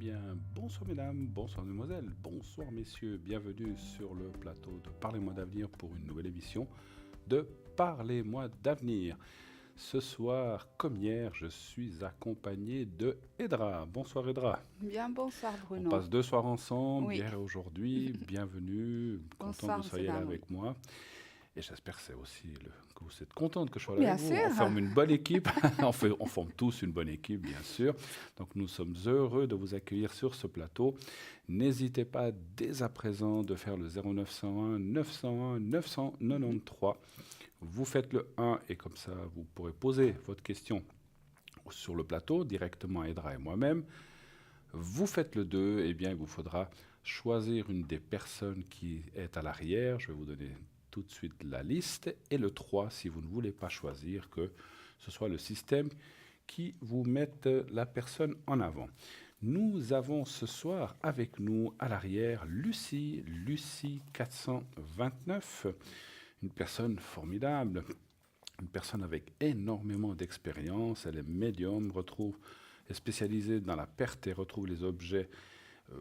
bien, bonsoir mesdames, bonsoir mesdemoiselles, bonsoir messieurs, bienvenue sur le plateau de Parlez-moi d'avenir pour une nouvelle émission de Parlez-moi d'avenir. Ce soir, comme hier, je suis accompagné de Edra. Bonsoir Edra. Bien, bonsoir On Bruno. passe 2 soirs ensemble, Oui, hier et aujourd'hui. Bienvenue, content que bonsoir vous Monsieur soyez là Damoun. avec moi. Et j'espère que c'est aussi que vous êtes contente que je sois là avec Bien vous. sûr. On forme une bonne équipe. On forme tous une bonne équipe, bien sûr. Donc nous sommes heureux de vous accueillir sur ce plateau. N'hésitez pas dès à présent de faire le 0901 901 993. Vous faites le 1 et comme ça, vous pourrez poser votre question sur le plateau directement à Edra et moi-même. Vous faites le 2, eh bien, il vous faudra choisir une des personnes qui est à l'arrière. Je vais vous donner tout de suite la liste. Et le 3, si vous ne voulez pas choisir, que ce soit le système qui vous mette la personne en avant. Nous avons ce soir avec nous à l'arrière Lucie 429, une personne formidable, une personne avec énormément d'expérience. Elle est médium, est spécialisée dans la perte et retrouve les objets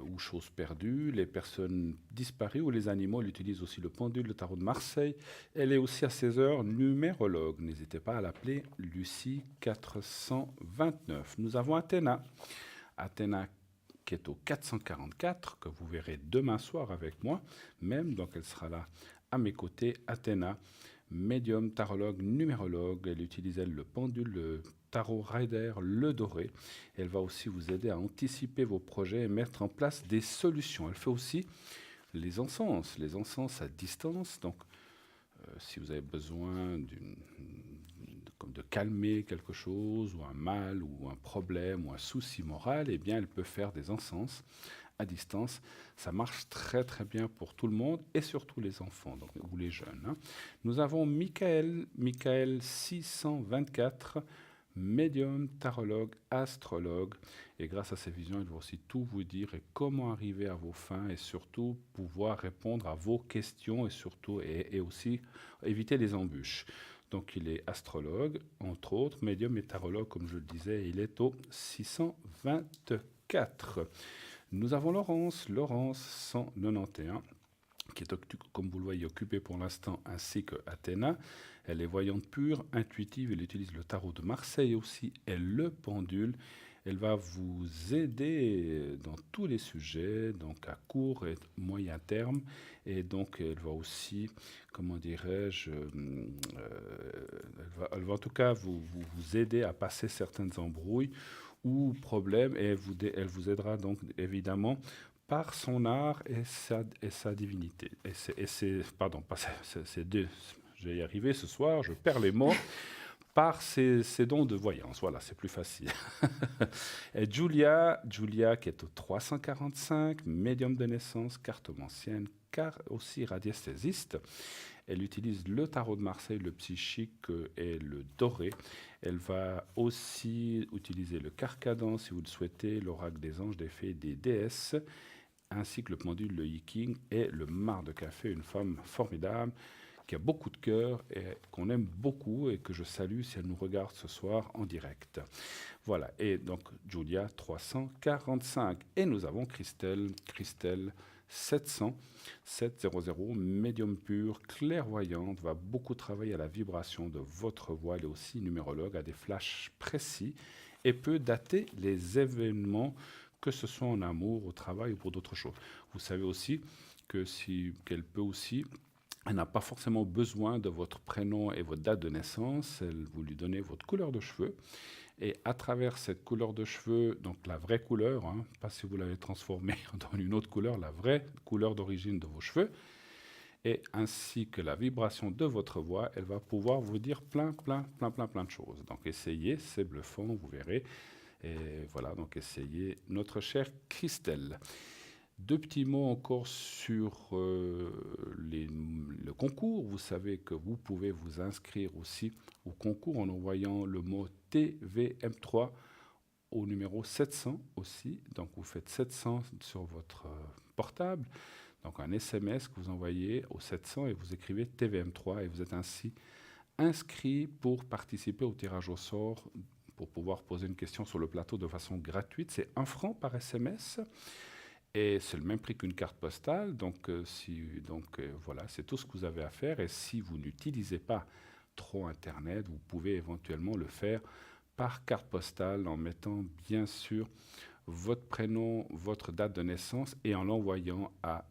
ou choses perdues, les personnes disparues ou les animaux. Elle utilise aussi le pendule, le tarot de Marseille. Elle est aussi à 16 heures numérologue. N'hésitez pas à l'appeler Lucie 429. Nous avons Athéna. Athéna qui est au 444, que vous verrez demain soir avec moi même. Donc elle sera là à mes côtés. Athéna, médium, tarologue, numérologue. Elle utilise le pendule, le tarot rider, le doré. Elle va aussi vous aider à anticiper vos projets et mettre en place des solutions. Elle fait aussi les encens à distance. Donc si vous avez besoin de calmer quelque chose, ou un mal, ou un problème, ou un souci moral, eh bien, elle peut faire des encens à distance. Ça marche très très bien pour tout le monde, et surtout les enfants donc, ou les jeunes. Hein. Nous avons Michael 624, médium, tarologue, astrologue. Et grâce à ces visions, il va aussi tout vous dire et comment arriver à vos fins et surtout pouvoir répondre à vos questions et aussi éviter les embûches. Donc il est astrologue, entre autres, médium et tarologue, comme je le disais, il est au 624. Nous avons Laurence 191, qui est, comme vous le voyez, occupée pour l'instant, ainsi que Athéna. Elle est voyante pure, intuitive, elle utilise le tarot de Marseille aussi, et le pendule. Elle va vous aider dans tous les sujets, donc à court et moyen terme. Et donc, elle va aussi, comment dirais-je, elle va en tout cas vous aider à passer certaines embrouilles ou problèmes. Et elle vous aidera donc évidemment par son art et sa divinité. Pardon, c'est deux. Je vais y arriver ce soir, je perds les mots. Par ses dons de voyance, voilà, c'est plus facile. Et Julia qui est au 345, médium de naissance, cartomancienne, car aussi radiesthésiste. Elle utilise le tarot de Marseille, le psychique et le doré. Elle va aussi utiliser le carcadan, si vous le souhaitez, l'oracle des anges, des fées et des déesses, ainsi que le pendule, le yiking et le marc de café, une femme formidable qui a beaucoup de cœur et qu'on aime beaucoup et que je salue si elle nous regarde ce soir en direct. Voilà, et donc Julia 345. Et nous avons Christelle 700, médium pur, clairvoyante, va beaucoup travailler à la vibration de votre voix. Elle est aussi numérologue, a des flashs précis et peut dater les événements, que ce soit en amour, au travail ou pour d'autres choses. Vous savez aussi qu'elle peut aussi. Elle n'a pas forcément besoin de votre prénom et votre date de naissance. Vous lui donnez votre couleur de cheveux. Et à travers cette couleur de cheveux, donc la vraie couleur, hein, pas si vous l'avez transformée dans une autre couleur, la vraie couleur d'origine de vos cheveux, et ainsi que la vibration de votre voix, elle va pouvoir vous dire plein de choses. Donc essayez, c'est bluffant, vous verrez. Et voilà, donc essayez notre chère Christelle. 2 petits mots encore sur le concours. Vous savez que vous pouvez vous inscrire aussi au concours en envoyant le mot TVM3 au numéro 700 aussi. Donc vous faites 700 sur votre portable. Donc un SMS que vous envoyez au 700 et vous écrivez TVM3 et vous êtes ainsi inscrit pour participer au tirage au sort pour pouvoir poser une question sur le plateau de façon gratuite. C'est 1 franc par SMS. Et c'est le même prix qu'une carte postale. Donc, voilà, c'est tout ce que vous avez à faire. Et si vous n'utilisez pas trop Internet, vous pouvez éventuellement le faire par carte postale en mettant bien sûr votre prénom, votre date de naissance et en l'envoyant à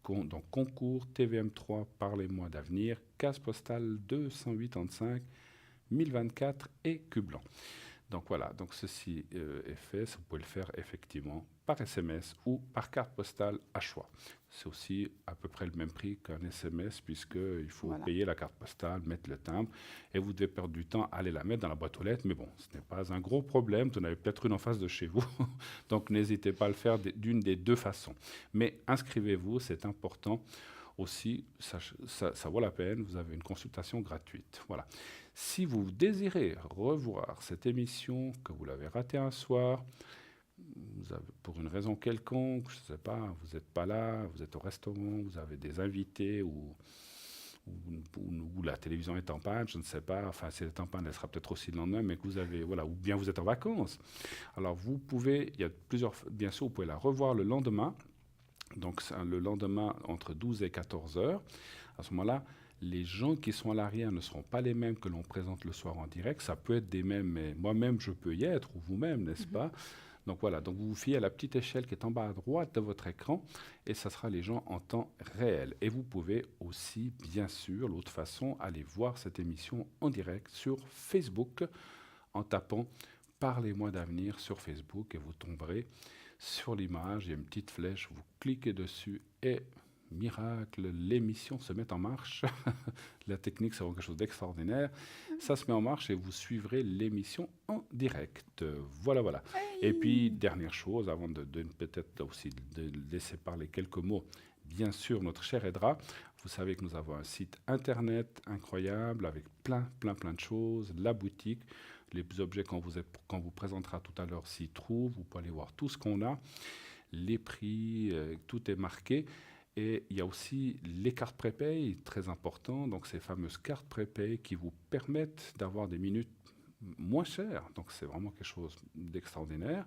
donc concours TVM3 par les mois d'avenir, case postale 285 1024 et Cublan. Donc voilà, donc ceci est fait, vous pouvez le faire effectivement par SMS ou par carte postale à choix. C'est aussi à peu près le même prix qu'un SMS puisqu'il faut payer la carte postale, mettre le timbre et vous devez perdre du temps à aller la mettre dans la boîte aux lettres. Mais bon, ce n'est pas un gros problème, vous en avez peut-être une en face de chez vous, donc n'hésitez pas à le faire d'une des deux façons. Mais inscrivez-vous, c'est important. Aussi, ça vaut la peine, vous avez une consultation gratuite. Voilà. Si vous désirez revoir cette émission, que vous l'avez ratée un soir, pour une raison quelconque, je ne sais pas, vous n'êtes pas là, vous êtes au restaurant, vous avez des invités ou la télévision est en panne, je ne sais pas, enfin si elle est en panne, elle sera peut-être aussi le lendemain, mais que vous avez, voilà, ou bien vous êtes en vacances. Alors vous pouvez, il y a plusieurs, bien sûr, vous pouvez la revoir le lendemain. Donc, le lendemain, entre 12 et 14 heures, à ce moment-là, les gens qui sont à l'arrière ne seront pas les mêmes que l'on présente le soir en direct. Ça peut être des mêmes, mais moi-même, je peux y être, ou vous-même, n'est-ce pas? Donc voilà, donc vous vous fiez à la petite échelle qui est en bas à droite de votre écran, et ça sera les gens en temps réel. Et vous pouvez aussi, bien sûr, l'autre façon, aller voir cette émission en direct sur Facebook, en tapant « Parlez-moi d'avenir » sur Facebook, et vous tomberez sur l'image, il y a une petite flèche, vous cliquez dessus et miracle, l'émission se met en marche. La technique, c'est vraiment quelque chose d'extraordinaire. Ça se met en marche et vous suivrez l'émission en direct. Voilà, voilà. Et puis, dernière chose, avant de peut-être aussi de laisser parler quelques mots, bien sûr, notre cher Edra, vous savez que nous avons un site internet incroyable avec plein de choses, la boutique. Les objets qu'on vous présentera tout à l'heure s'y trouvent. Vous pouvez aller voir tout ce qu'on a, les prix, tout est marqué. Et il y a aussi les cartes prépay, très important. Donc ces fameuses cartes prépay qui vous permettent d'avoir des minutes moins chères. Donc c'est vraiment quelque chose d'extraordinaire.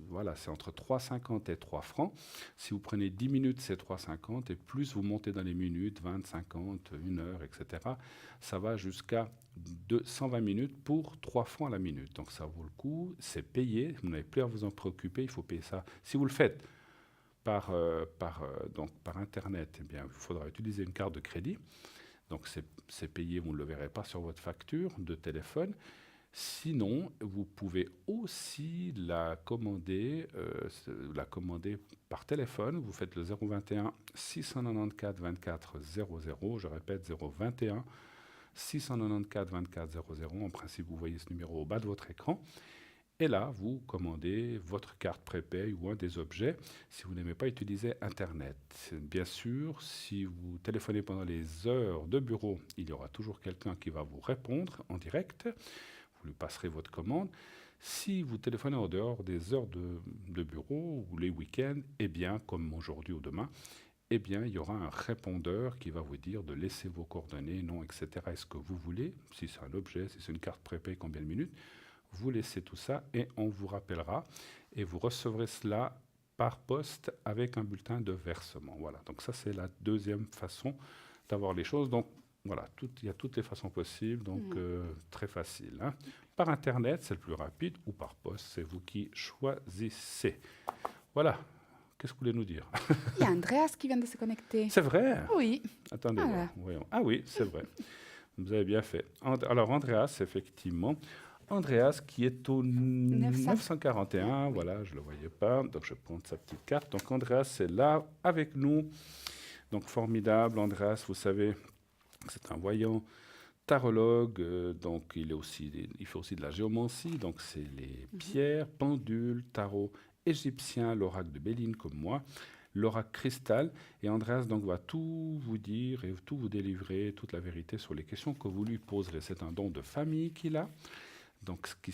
Voilà, c'est entre 3,50 et 3 francs. Si vous prenez 10 minutes, c'est 3,50. Et plus vous montez dans les minutes, 20, 50, 1 heure, etc., ça va jusqu'à 120 minutes pour 3 francs à la minute. Donc ça vaut le coup, c'est payé. Vous n'avez plus à vous en préoccuper, il faut payer ça. Si vous le faites par Internet, eh bien, il faudra utiliser une carte de crédit. Donc c'est payé, vous ne le verrez pas sur votre facture de téléphone. Sinon, vous pouvez aussi la commander par téléphone. Vous faites le 021 694 24 00. Je répète, 021 694 24 00. En principe, vous voyez ce numéro au bas de votre écran. Et là, vous commandez votre carte prépay ou un des objets si vous n'aimez pas utiliser Internet. Bien sûr, si vous téléphonez pendant les heures de bureau, il y aura toujours quelqu'un qui va vous répondre en direct. Vous lui passerez votre commande. Si vous téléphonez en dehors des heures de bureau ou les week-ends, eh bien, comme aujourd'hui ou demain, eh bien, il y aura un répondeur qui va vous dire de laisser vos coordonnées, nom, etc. Est-ce que vous voulez, si c'est un objet, si c'est une carte prépay, combien de minutes, vous laissez tout ça et on vous rappellera. Et vous recevrez cela par poste avec un bulletin de versement. Voilà, donc ça, c'est la deuxième façon d'avoir les choses. Donc, voilà, il y a toutes les façons possibles, donc très facile. Hein. Par Internet, c'est le plus rapide, ou par poste, c'est vous qui choisissez. Voilà. Qu'est-ce que vous voulez nous dire? Il y a Andreas qui vient de se connecter. C'est vrai? Oui. Attendez, voyons. Ah oui, c'est vrai. Vous avez bien fait. Alors, Andreas, effectivement. Andreas qui est au 941, voilà, je ne le voyais pas, donc je prends sa petite carte. Donc Andreas est là avec nous, donc formidable. Andreas, vous savez, c'est un voyant tarologue, donc il fait aussi de la géomancie, donc c'est les pierres, pendules, tarot égyptien, l'oracle de Béline comme moi, l'oracle cristal, et Andreas donc va tout vous dire et tout vous délivrer, toute la vérité sur les questions que vous lui poserez. C'est un don de famille qu'il a. Donc, qui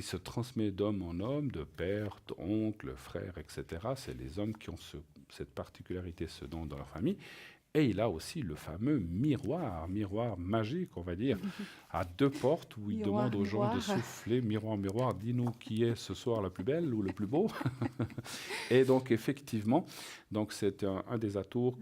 se transmet d'homme en homme, de père, d'oncle, frère, etc. C'est les hommes qui ont cette particularité, ce don dans leur famille. Et il a aussi le fameux miroir magique, on va dire, à deux portes où il Miroir, demande aux gens de miroir. souffler, miroir, miroir, dis-nous qui est ce soir la plus belle ou le plus beau. Et donc, effectivement, donc c'est un des atouts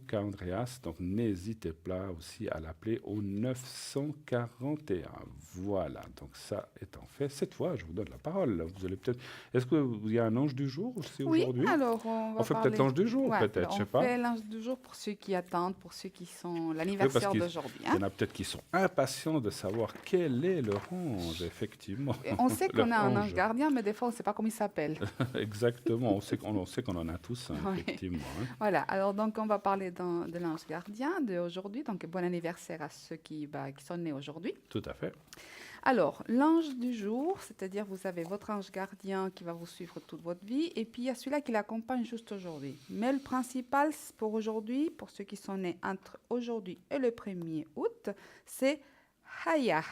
qu'a Andreas. Donc, n'hésitez pas aussi à l'appeler au 941. Voilà, donc ça étant fait, cette fois, je vous donne la parole. Vous allez peut-être. Est-ce qu'il y a un ange du jour aussi Oui, aujourd'hui? alors on On va fait peut-être parler. l'ange du jour, Ouais, peut-être, alors je on sais pas. fait l'ange du jour pour ceux qui attendent, pour ceux qui sont Oui, parce l'anniversaire qu'il d'aujourd'hui. y en a peut-être qui sont impatients de savoir quel est leur ange, effectivement. Et on sait Leur qu'on a un ange ange. gardien, mais des fois on ne sait pas comment il s'appelle. Exactement, on sait qu'on en a tous, hein, Oui. effectivement. Hein. Voilà, alors donc on va parler de l'ange gardien d'aujourd'hui. Donc bon anniversaire à ceux qui sont nés aujourd'hui. Tout à fait. Alors, l'ange du jour, c'est-à-dire vous avez votre ange gardien qui va vous suivre toute votre vie, et puis il y a celui-là qui l'accompagne juste aujourd'hui. Mais le principal pour aujourd'hui, pour ceux qui sont nés entre aujourd'hui et le 1er août, c'est Hayah.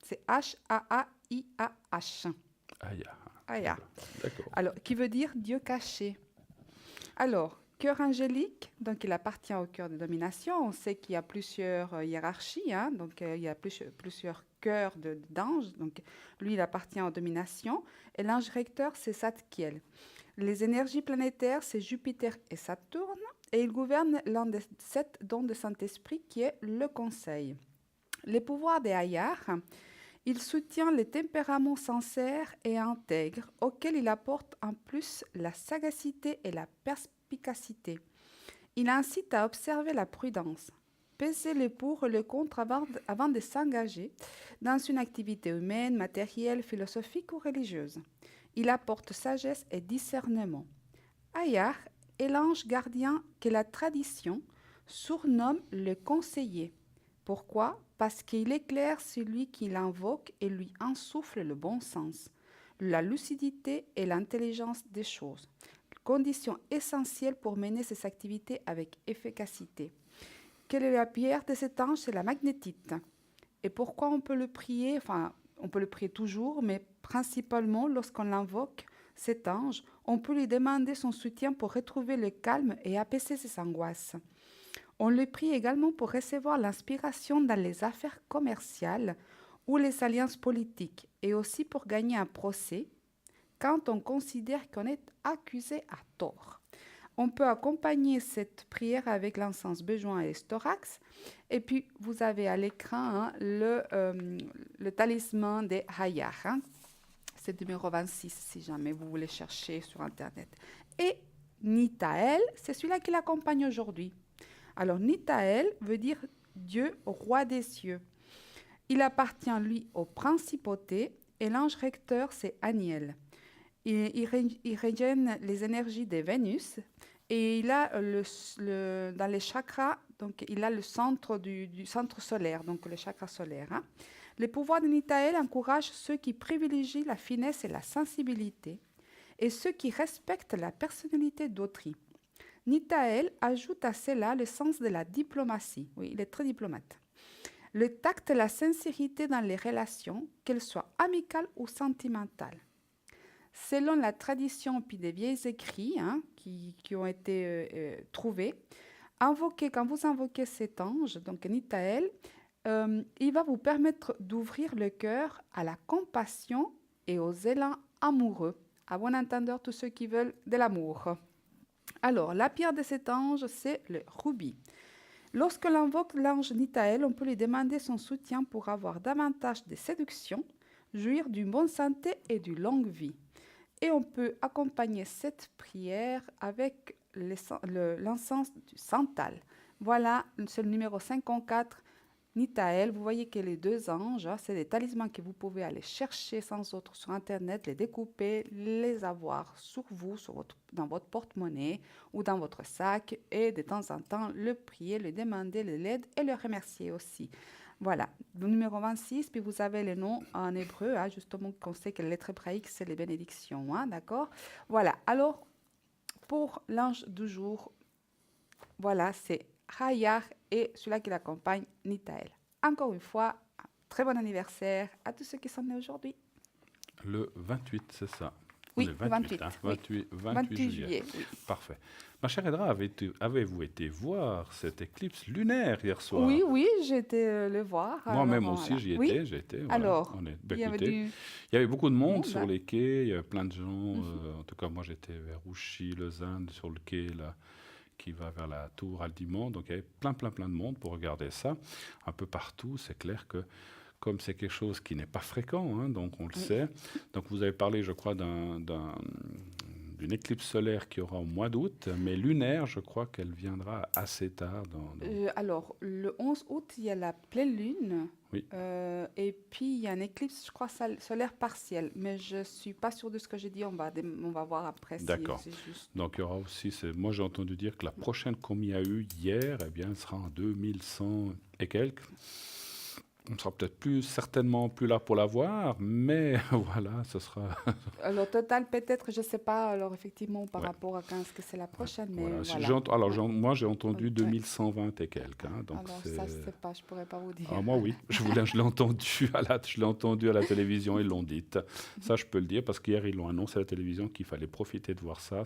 C'est H-A-A-I-A-H. Aïe, Hayah. d'accord. Alors, qui veut dire Dieu caché. Alors, cœur angélique, donc il appartient au cœur de domination. On sait qu'il y a plusieurs hiérarchies, hein, donc il y a plusieurs cœurs d'anges. Donc lui, il appartient aux dominations. Et l'ange recteur, c'est Zadkiel. Les énergies planétaires, c'est Jupiter et Saturne. Et il gouverne l'un des 7 dons de Saint-Esprit qui est le conseil. Les pouvoirs des Hayar, il soutient les tempéraments sincères et intègres auxquels il apporte en plus la sagacité et la perspicacité. Il incite à observer la prudence, peser le pour et le contre avant de s'engager dans une activité humaine, matérielle, philosophique ou religieuse. Il apporte sagesse et discernement. Hayar est l'ange gardien que la tradition surnomme le conseiller. Pourquoi? Parce qu'il éclaire celui qui l'invoque et lui insuffle le bon sens, la lucidité et l'intelligence des choses, condition essentielle pour mener ces activités avec efficacité. Quelle est la pierre de cet ange? C'est la magnétite. Et pourquoi on peut le prier? Enfin, on peut le prier toujours, mais principalement lorsqu'on l'invoque, cet ange, on peut lui demander son soutien pour retrouver le calme et apaiser ses angoisses. On le prie également pour recevoir l'inspiration dans les affaires commerciales ou les alliances politiques, et aussi pour gagner un procès quand on considère qu'on est accusé à tort. On peut accompagner cette prière avec l'encens béjoin et storax. Et puis, vous avez à l'écran le talisman des Hayar. Hein. C'est le numéro 26 si jamais vous voulez chercher sur Internet. Et Nitael, c'est celui-là qui l'accompagne aujourd'hui. Alors, Nitael veut dire Dieu, roi des cieux. Il appartient, lui, aux principautés et l'ange recteur, c'est Aniel. Il régène les énergies de Vénus et il a dans les chakras, donc il a le centre du centre solaire, donc le chakra solaire. Hein. Les pouvoirs de Nitael encouragent ceux qui privilégient la finesse et la sensibilité et ceux qui respectent la personnalité d'autrui. Nitael ajoute à cela le sens de la diplomatie. Oui, il est très diplomate. Le tact et la sincérité dans les relations, qu'elles soient amicales ou sentimentales. Selon la tradition puis des vieilles écrits qui ont été trouvés, quand vous invoquez cet ange, donc Nitael, il va vous permettre d'ouvrir le cœur à la compassion et aux élans amoureux. À bon entendeur, tous ceux qui veulent de l'amour. Alors, la pierre de cet ange, c'est le rubis. Lorsque l'on invoque l'ange Nitael, on peut lui demander son soutien pour avoir davantage de séduction, jouir d'une bonne santé et d'une longue vie. Et on peut accompagner cette prière avec l'encens du santal. Voilà, c'est le numéro 54, Nitael. Vous voyez que les deux anges, c'est des talismans que vous pouvez aller chercher sans autre sur Internet, les découper, les avoir sur vous, dans votre porte-monnaie ou dans votre sac, et de temps en temps le prier, le demander, l'aide et le remercier aussi. Voilà, le numéro 26, puis vous avez les noms en hébreu, justement, qu'on sait que les lettres hébraïques, c'est les bénédictions, d'accord? Voilà, alors, pour l'ange du jour, voilà, c'est Hayar et celui-là qui l'accompagne, Nitael. Encore une fois, très bon anniversaire à tous ceux qui sont nés aujourd'hui. Le 28, c'est ça. Oui, On est le 28. hein, Oui. 28 juillet. Oui. Parfait. Ma chère Edra, avez-vous été voir cette éclipse lunaire hier soir? Oui, oui, j'ai été le voir. Moi-même Alors, aussi, voilà. j'y Oui, étais, voilà. alors, Ben, il y avait écoutez, du il y avait beaucoup de monde monde, sur hein. les quais, il y avait plein de gens. Mhm. En tout cas, moi, j'étais vers Ouchy, Lausanne, sur le quai là, qui va vers la tour Aldimont. Donc, il y avait plein de monde pour regarder ça. Un peu partout, c'est clair que comme c'est quelque chose qui n'est pas fréquent, hein, donc on le Oui. sait. Donc, vous avez parlé, je crois, d'une éclipse solaire qui aura au mois d'août, mais lunaire, je crois qu'elle viendra assez tard. Alors, le 11 août, il y a la pleine lune. Oui. Et puis, il y a un éclipse, je crois, solaire partiel. Mais je ne suis pas sûre de ce que j'ai dit. On va voir après si D'accord. c'est juste. Donc il y aura aussi, moi j'ai entendu dire que la prochaine comme il y a eu hier, eh bien, elle sera en 2100 et quelques. On sera peut-être certainement plus là pour la voir, mais voilà, ce sera. Alors, total, peut-être, je ne sais pas, alors effectivement, par Ouais. rapport à 15, que c'est la prochaine, mais Voilà. voilà. Moi j'ai entendu Ouais. 2120 et quelques. Hein, donc Alors, ça, je ne sais pas, je ne pourrais pas vous dire. Ah, moi oui, je l'ai entendu à la télévision, ils l'ont dit. Ça je peux le dire parce qu'hier ils l'ont annoncé à la télévision qu'il fallait profiter de voir ça.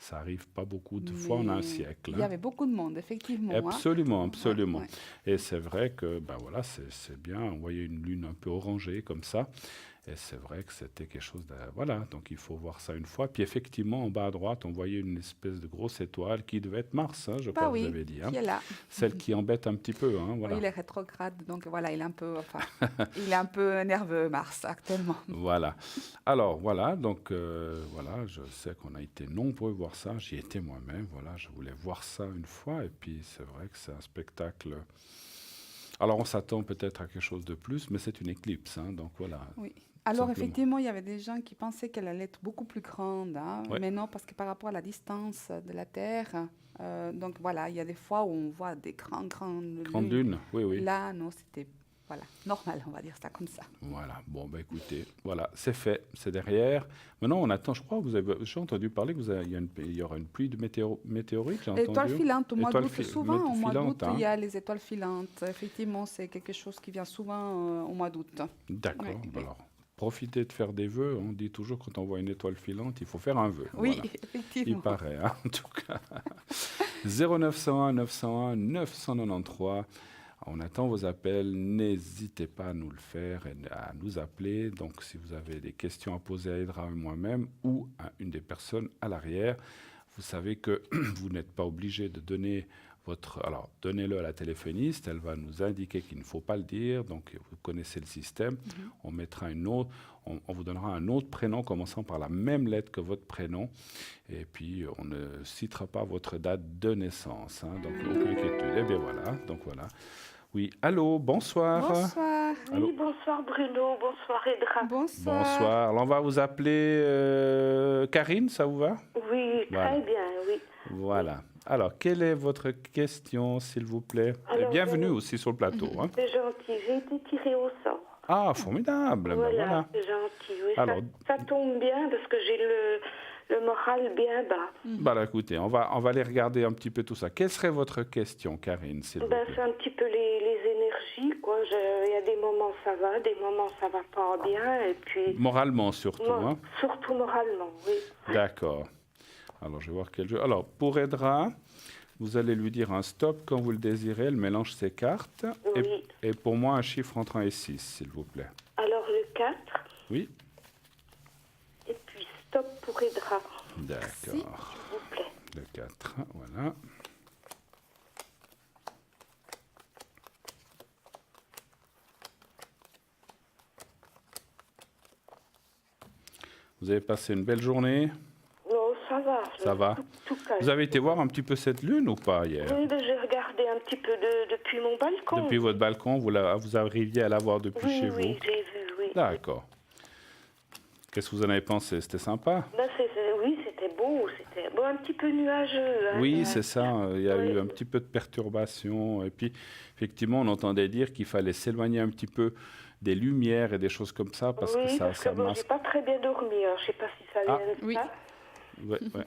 Ça arrive pas beaucoup de fois en un Mais siècle. il y avait beaucoup de monde, effectivement. Hein. Absolument, Ouais, absolument. ouais. Et c'est vrai que ben voilà, c'est bien. On voyait une lune un peu orangée comme ça. Et c'est vrai que c'était quelque chose de... Voilà, donc il faut voir ça une fois. Puis effectivement, en bas à droite, on voyait une espèce de grosse étoile qui devait être Mars, hein, je crois que vous avez dit. Hein. Qui est là. Celle qui embête un petit peu. Hein, voilà. Oui, il est rétrograde, donc voilà, il est un peu, il est un peu nerveux, Mars, actuellement. Voilà. Alors voilà, donc voilà, je sais qu'on a été nombreux voir ça. J'y étais moi-même. Voilà, je voulais voir ça une fois. Et puis c'est vrai que c'est un spectacle. Alors on s'attend peut-être à quelque chose de plus, mais c'est une éclipse, hein, donc voilà. Oui. Alors Simplement. effectivement, il y avait des gens qui pensaient qu'elle allait être beaucoup plus grande, hein, Ouais. mais non, parce que par rapport à la distance de la Terre, donc voilà, il y a des fois où on voit des grandes Grande lunes. lune, oui, oui. Là, non, c'était voilà, normal, on va dire ça comme ça. Voilà, bon, bah écoutez, voilà, c'est fait, c'est derrière. Maintenant, on attend, je crois, j'ai entendu parler qu'il y aura une pluie de météorites, j'ai entendu. Étoiles filantes au mois Étoiles d'août, souvent au mois d'août, filantes, hein. il y a les étoiles filantes. Effectivement, c'est quelque chose qui vient souvent au mois d'août. D'accord, Ouais, oui. alors profitez de faire des vœux. On dit toujours quand on voit une étoile filante, il faut faire un vœu. Oui, Voilà. effectivement. Il paraît, hein, en tout cas. 0901 901 993. On attend vos appels. N'hésitez pas à nous le faire et à nous appeler. Donc, si vous avez des questions à poser à Edra et moi-même ou à une des personnes à l'arrière, vous savez que vous n'êtes pas obligé de donner votre... Alors, donnez-le à la téléphoniste. Elle va nous indiquer qu'il ne faut pas le dire. Donc, vous connaissez le système. On mettra une autre... On vous donnera un autre prénom commençant par la même lettre que votre prénom. Et puis, on ne citera pas votre date de naissance. Hein, donc, aucune inquiétude. Et bien voilà. Donc, voilà. Oui, allô, bonsoir. Bonsoir. Allô. Oui, bonsoir Bruno, bonsoir Edra. Bonsoir. Bonsoir. Alors, on va vous appeler Karine, ça vous va? Oui, Voilà. très bien, oui. Voilà. Alors, quelle est votre question, s'il vous plaît? Et Alors, bienvenue aussi sur le plateau. Hein. C'est gentil, j'ai été tirée au sort. Ah, formidable. Ben voilà. C'est gentil, oui. Alors- Ça tombe bien parce que j'ai le moral bien bas. Bah, là, écoutez, on va aller regarder un petit peu tout ça. Quelle serait votre question, Karine, s'il vous Ben, plaît? c'est un petit peu les énergies, quoi. Il y a des moments ça va, des moments ça va pas bien, et puis... Moralement, surtout. Hein. Surtout moralement, oui. D'accord. Alors, je vais voir quel jeu. Alors, pour Edra, vous allez lui dire un stop quand vous le désirez. Elle mélange ses cartes. Oui. Et pour moi, un chiffre entre 1 et 6, s'il vous plaît. Alors, le 4, Oui? et puis stop pour Edra, D'accord. s'il vous plaît. Le 4, voilà. Vous avez passé une belle journée? Non, ça va. Ça va. Tout calme. Vous avez été voir un petit peu cette lune ou pas hier? Oui, ben, j'ai regardé un petit peu depuis mon balcon. Depuis votre balcon, vous arriviez à la voir depuis oui, chez oui, vous? j'ai vu, oui. D'accord. Qu'est-ce que vous en avez pensé? C'était sympa? Ben, oui, c'était beau, un petit peu nuageux. Hein. Oui, c'est ça. Il y a Oui. eu un petit peu de perturbation. Et puis, effectivement, on entendait dire qu'il fallait s'éloigner un petit peu des lumières et des choses comme ça parce oui, que ça, parce ça que bon, j'ai masque. pas très bien dormi. Alors, je sais pas si ça vient de oui. ça. Ouais, ouais.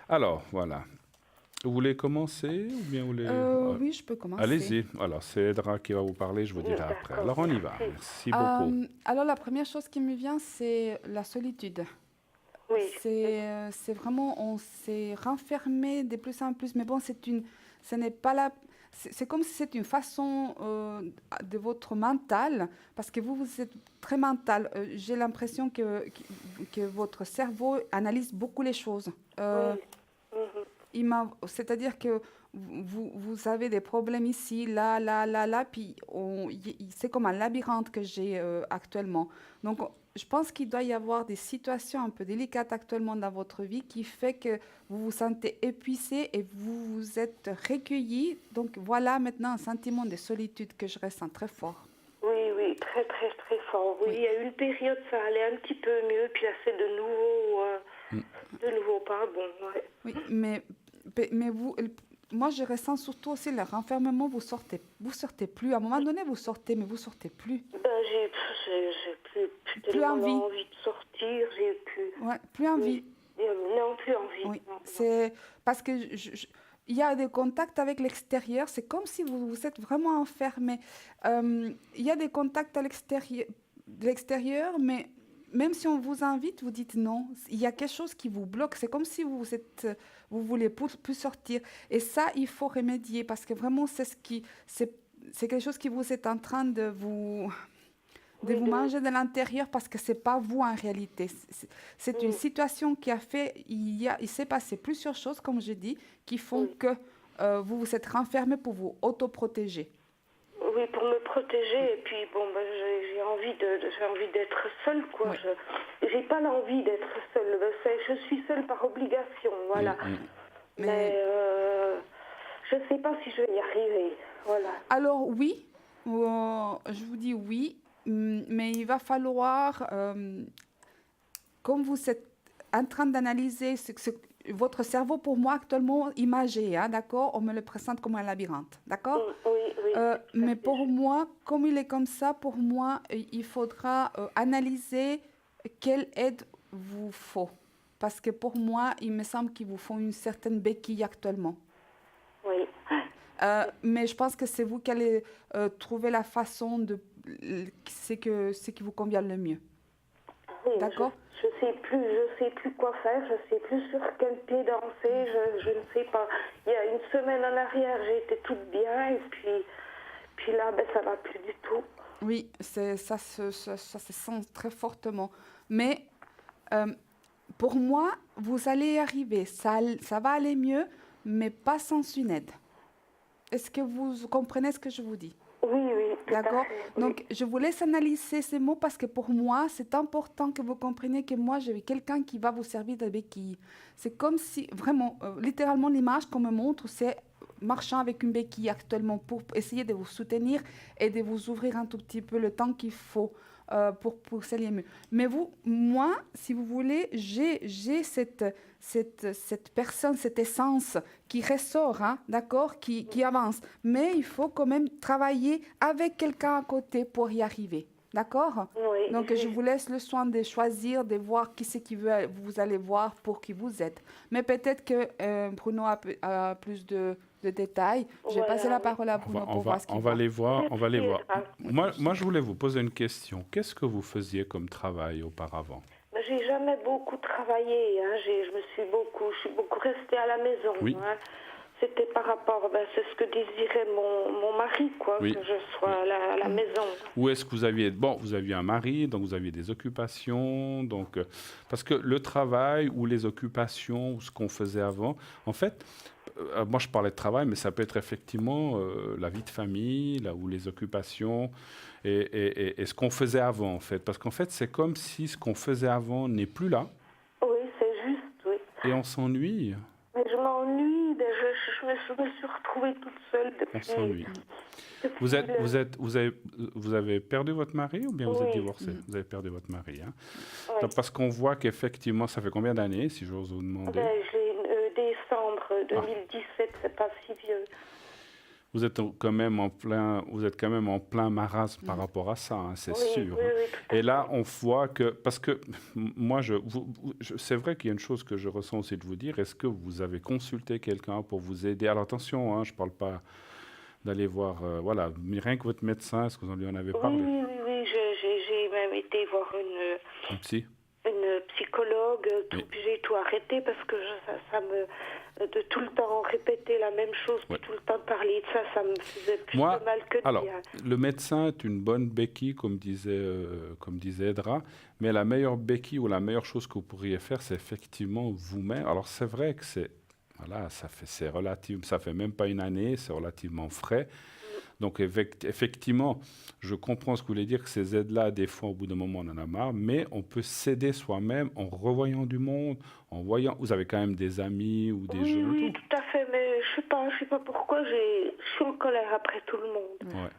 Alors, voilà. Vous voulez commencer ou bien vous voulez... Oui, je peux commencer. Allez-y. Alors, c'est Edra qui va vous parler, je vous dirai D'accord, après. Alors, on y va. merci. Merci beaucoup. Alors, la première chose qui me vient, c'est la solitude. Oui. C'est vraiment, on s'est renfermé de plus en plus. Mais bon, ce n'est pas la, c'est comme si c'est une façon de votre mental, parce que vous êtes très mental. J'ai l'impression que votre cerveau analyse beaucoup les choses. Oui. Mhm. C'est-à-dire que vous avez des problèmes ici, là, là, là, là, puis c'est comme un labyrinthe que j'ai actuellement. Donc, je pense qu'il doit y avoir des situations un peu délicates actuellement dans votre vie qui fait que vous vous sentez épuisé et vous vous êtes recueilli. Donc, voilà maintenant un sentiment de solitude que je ressens très fort. Oui, oui, très, très, très fort. Oui, Oui. il y a eu une période, ça allait un petit peu mieux, puis là, c'est de nouveau pas bon. Ouais. Oui, mais moi, je ressens surtout aussi le renfermement. Vous sortez plus. À un moment donné, vous sortez, mais vous sortez plus. Ben, j'ai plus Plus tellement envie. envie de sortir, j'ai plus. Ouais, plus envie. Oui. Non, plus envie. Oui, Non, non. c'est parce que il y a des contacts avec l'extérieur. C'est comme si vous vous êtes vraiment enfermé. Il y a des contacts de l'extérieur, mais même si on vous invite, vous dites non. Il y a quelque chose qui vous bloque. C'est comme si vous voulez plus sortir. Et ça, il faut remédier parce que vraiment, c'est quelque chose qui vous est en train de Oui, vous manger de l'intérieur parce que c'est pas vous en réalité. C'est une situation qui a fait, il s'est passé plusieurs choses, comme je dis, qui font Oui. que vous vous êtes renfermé pour vous autoprotéger. Oui, pour me protéger, et puis bon, ben, j'ai envie d'être seule, quoi. Oui. J'ai pas l'envie d'être seule. Ben, je suis seule par obligation, voilà. Mais je sais pas si je vais y arriver, voilà. Alors oui, je vous dis oui, mais il va falloir, comme vous êtes en train d'analyser votre cerveau, pour moi actuellement imagé, hein, d'accord, on me le présente comme un labyrinthe, d'accord. Oui, oui. Mais pour moi, comme il est comme ça, pour moi, il faudra analyser quelle aide vous faut. Parce que pour moi, il me semble qu'il vous faut une certaine béquille actuellement. Oui. Mais je pense que c'est vous qui allez trouver la façon de ce qui vous convient le mieux. Oui, D'accord. je sais plus quoi faire, je sais plus sur quel pied danser, je ne sais pas. Il y a une semaine en arrière, j'étais toute bien, et puis là, ben, ça va plus du tout. Oui, ça se sent très fortement. Mais pour moi, vous allez y arriver. Ça va aller mieux, mais pas sans une aide. Est-ce que vous comprenez ce que je vous dis? Oui, tout à D'accord. fait. Oui. Donc, je vous laisse analyser ces mots parce que pour moi, c'est important que vous compreniez que moi, j'ai quelqu'un qui va vous servir de béquille. C'est comme si, vraiment, littéralement, l'image qu'on me montre, c'est marchant avec une béquille actuellement pour essayer de vous soutenir et de vous ouvrir un tout petit peu le temps qu'il faut pour s'allier mieux. Mais moi, si vous voulez, j'ai cette personne, cette essence qui ressort, hein, d'accord, qui avance. Mais il faut quand même travailler avec quelqu'un à côté pour y arriver. D'accord? Oui, Donc, je vous laisse le soin de choisir, de voir qui c'est qui vous allez voir pour qui vous êtes. Mais peut-être que Bruno a plus de détails. Je vais Voilà, passer la oui. parole à Bruno pour voir ce qu'il On va voit. les voir, on va les voir. Merci. Moi, je voulais vous poser une question. Qu'est-ce que vous faisiez comme travail auparavant? Ben, j'ai jamais beaucoup travaillé, hein. Je suis beaucoup restée à la maison. Oui. Hein. C'était par rapport, c'est ce que désirait mon mari, quoi, Oui. que je sois à la maison. Ou est-ce que vous aviez un mari, donc vous aviez des occupations, donc parce que le travail ou les occupations ou ce qu'on faisait avant, en fait, moi je parlais de travail, mais ça peut être effectivement la vie de famille, là où les occupations et ce qu'on faisait avant, en fait, parce qu'en fait c'est comme si ce qu'on faisait avant n'est plus là Oui, c'est juste, oui. et on s'ennuie. Mais je m'ennuie, je me suis retrouvée toute seule On depuis. s'ennuie. depuis Vous avez perdu votre mari ou bien vous êtes Oui. divorcé? Vous avez perdu votre mari, hein? Ouais. Donc, parce qu'on voit qu'effectivement, ça fait combien d'années, si j'ose vous demander? J'ai décembre 2017, c'est pas si vieux. Vous êtes quand même en plein marasme par rapport à ça, hein, c'est Oui, sûr. oui, oui, tout à Et là, on voit que, parce que moi, c'est vrai qu'il y a une chose que je ressens aussi de vous dire. Est-ce que vous avez consulté quelqu'un pour vous aider? Alors attention, hein, je ne parle pas d'aller voir, voilà, mais rien que votre médecin, est-ce que vous en lui en avez parlé? Oui, j'ai même été voir Un psy? une psychologue. psychologue, Mais- puis j'ai tout arrêté parce que ça me... De tout le temps répéter la même chose, puis tout le temps parler de ça me faisait plus Moi, de mal que de alors, bien. le médecin est une bonne béquille, comme disait Edra, mais la meilleure béquille ou la meilleure chose que vous pourriez faire, c'est effectivement vous-même. Alors, c'est vrai que voilà, ça fait même pas une année, c'est relativement frais. Donc, effectivement, je comprends ce que vous voulez dire, que ces aides-là, des fois, au bout d'un moment, on en a marre, mais on peut s'aider soi-même en revoyant du monde, en voyant. Vous avez quand même des amis ou des Oui, jeunes. oui, tout à fait, mais je sais pas pourquoi je suis en colère après tout le monde. Ouais.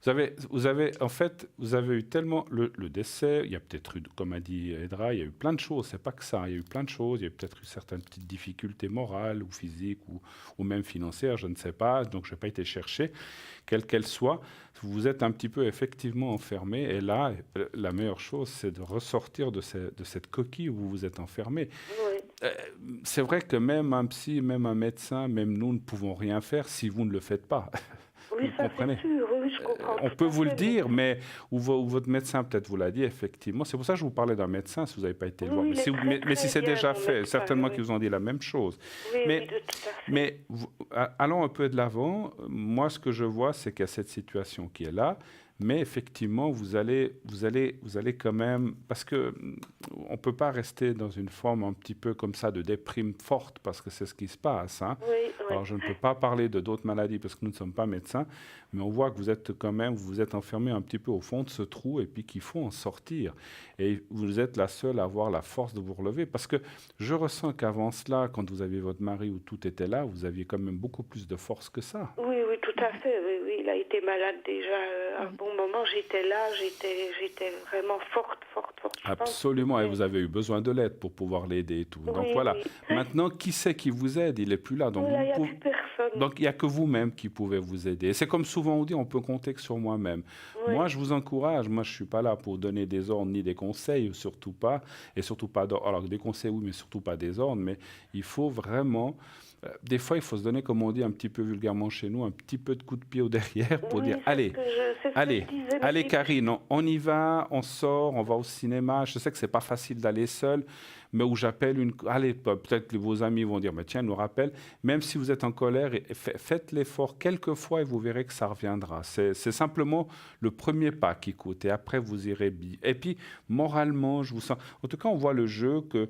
En fait, vous avez eu tellement le décès, il y a peut-être eu, comme a dit Edra, il y a eu plein de choses, c'est pas que ça, il y a eu plein de choses, il y a peut-être eu certaines petites difficultés morales ou physiques ou même financières, je ne sais pas, donc je n'ai pas été chercher, quelles qu'elles soient, vous vous êtes un petit peu effectivement enfermé, et là, la meilleure chose, c'est de ressortir de cette coquille où vous vous êtes enfermé. Oui, C'est vrai que même un psy, même un médecin, même nous ne pouvons rien faire si vous ne le faites pas. oui, Vous ça comprenez. c'est sûr, oui, je comprends. On tout peut à vous le fait, dire, mais ou votre médecin peut-être vous l'a dit, effectivement. C'est pour ça que je vous parlais d'un médecin, si vous n'avez pas été le voir. Oui, Mais il est si, très, mais si très c'est bien, déjà mon fait, médecin, certainement oui. qu'ils vous ont dit la même chose. Oui, Mais, oui, tout à fait. mais allons un peu de l'avant. Moi, ce que je vois, c'est qu'il y a cette situation qui est là. Mais effectivement, vous allez quand même, parce que on peut pas rester dans une forme un petit peu comme ça de déprime forte, parce que c'est ce qui se passe, hein. Oui, oui. Alors, je ne peux pas parler de d'autres maladies parce que nous ne sommes pas médecins, mais on voit que vous êtes quand même, vous êtes enfermé un petit peu au fond de ce trou et puis qu'il faut en sortir. Et vous êtes la seule à avoir la force de vous relever, parce que je ressens qu'avant cela, quand vous aviez votre mari où tout était là, vous aviez quand même beaucoup plus de force que ça. Oui, oui, tout à fait. Oui, oui. Il a été malade déjà un bon moment. J'étais là, j'étais vraiment forte. Je pense. Absolument, et vous avez eu besoin de l'aide pour pouvoir l'aider et tout. Donc Oui, voilà. oui. Maintenant, qui c'est qui vous aide? Il n'est plus là. Donc, Là, il n'y a plus personne. donc il n'y a que vous-même qui pouvez vous aider. Et c'est comme souvent on dit, on peut compter que sur moi-même. Oui. Moi, je vous encourage. Moi, je ne suis pas là pour donner des ordres ni des conseils, surtout pas. Et surtout pas d'ordre. Alors, des conseils, oui, mais surtout pas des ordres. Mais il faut vraiment... des fois, il faut se donner, comme on dit un petit peu vulgairement chez nous, un petit peu de coup de pied au derrière pour Oui, dire, c'est allez, ce que c'est ce que allez, je disais, mais allez j'ai- Karine, on y va, on sort, on va au cinéma. Je sais que c'est pas facile d'aller seul, mais où j'appelle une... Allez, peut-être que vos amis vont dire, mais tiens, nous rappelle, même si vous êtes en colère, faites l'effort quelques fois et vous verrez que ça reviendra. C'est simplement le premier pas qui coûte et après vous irez bien. Et puis, moralement, je vous sens... En tout cas, on voit le jeu que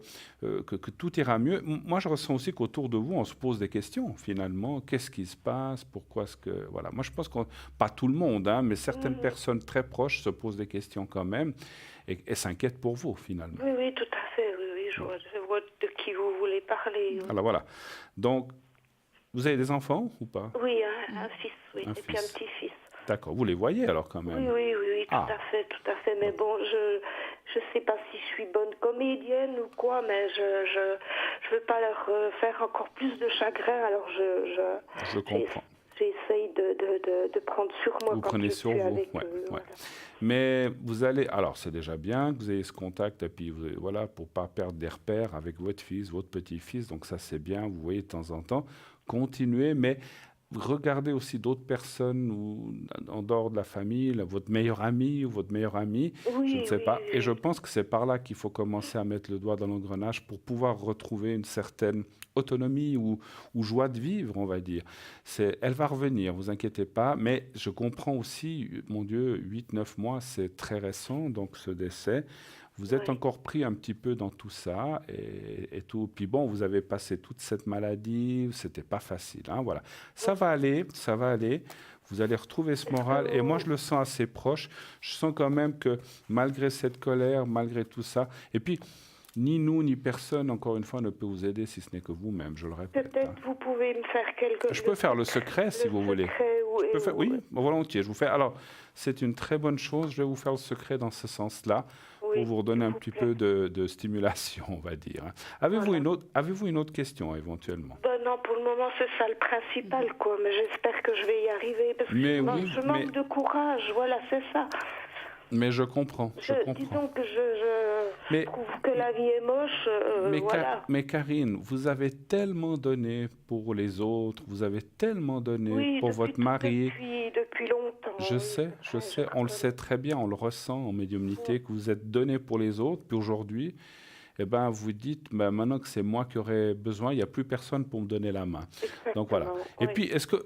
tout ira mieux. Moi, je ressens aussi qu'autour de vous, on se pose des questions, finalement. Qu'est-ce qui se passe? Pourquoi est-ce que... Voilà. Moi, je pense que... Pas tout le monde, hein, mais certaines personnes très proches se posent des questions quand même et s'inquiètent pour vous, finalement. Oui, oui, tout à fait. Oui, oui, je vois de qui vous voulez parler. Oui, Alors voilà. Donc, vous avez des enfants ou pas? oui un fils, oui, Un et puis un fils. petit-fils. D'accord. Vous les voyez alors quand Oui, même? oui, oui, oui, tout Ah. à fait, tout à fait. Mais bon, je sais pas si je suis bonne comédienne ou quoi, mais je veux pas leur faire encore plus de chagrin, alors Je comprends. j'essaye de prendre sur moi Vous quand prenez je sur suis vous, avec ouais, eux. ouais. Voilà. Mais vous allez, alors c'est déjà bien que vous ayez ce contact et puis voilà, pour pas perdre des repères avec votre fils, votre petit-fils, donc ça c'est bien, vous voyez de temps en temps, continuez, mais regardez aussi d'autres personnes ou, en dehors de la famille, votre meilleur ami ou votre meilleure amie, Oui, je ne sais oui, pas, oui. et je pense que c'est par là qu'il faut commencer à mettre le doigt dans l'engrenage pour pouvoir retrouver une certaine autonomie ou joie de vivre, on va dire. Elle va revenir, vous inquiétez pas, mais je comprends aussi, mon Dieu, 8-9 mois, c'est très récent, donc ce décès. Vous êtes Oui. encore pris un petit peu dans tout ça et tout. Puis bon, vous avez passé toute cette maladie, c'était pas facile, hein, voilà. Ça va aller, ça va aller. Vous allez retrouver ce moral. Et moi, je le sens assez proche. Je sens quand même que malgré cette colère, malgré tout ça, et puis ni nous, ni personne, encore une fois, ne peut vous aider si ce n'est que vous-même, je le répète. Peut-être Hein. vous pouvez me faire quelque Je peux faire le secret si vous voulez. Je peux faire, oui, volontiers. Je vous fais. Alors, c'est une très bonne chose. Je vais vous faire le secret dans ce sens-là, pour vous redonner un petit peu de stimulation, on va dire. Hein. Avez-vous une autre question éventuellement? Ben non, pour le moment, c'est ça le principal, quoi. Mais j'espère que je vais y arriver, parce que je manque de courage. Voilà, c'est ça. Mais je comprends, je comprends. Disons que je trouve que la vie est moche, voilà. Mais Karine, vous avez tellement donné pour les autres, vous avez tellement donné pour votre mari. Depuis longtemps. Je sais, on le sait très bien, on le ressent en médiumnité, que vous êtes donné pour les autres, puis aujourd'hui, eh ben, vous dites, ben, maintenant que c'est moi qui aurais besoin, il n'y a plus personne pour me donner la main. Donc voilà. Exactement, Et oui. puis, est-ce que,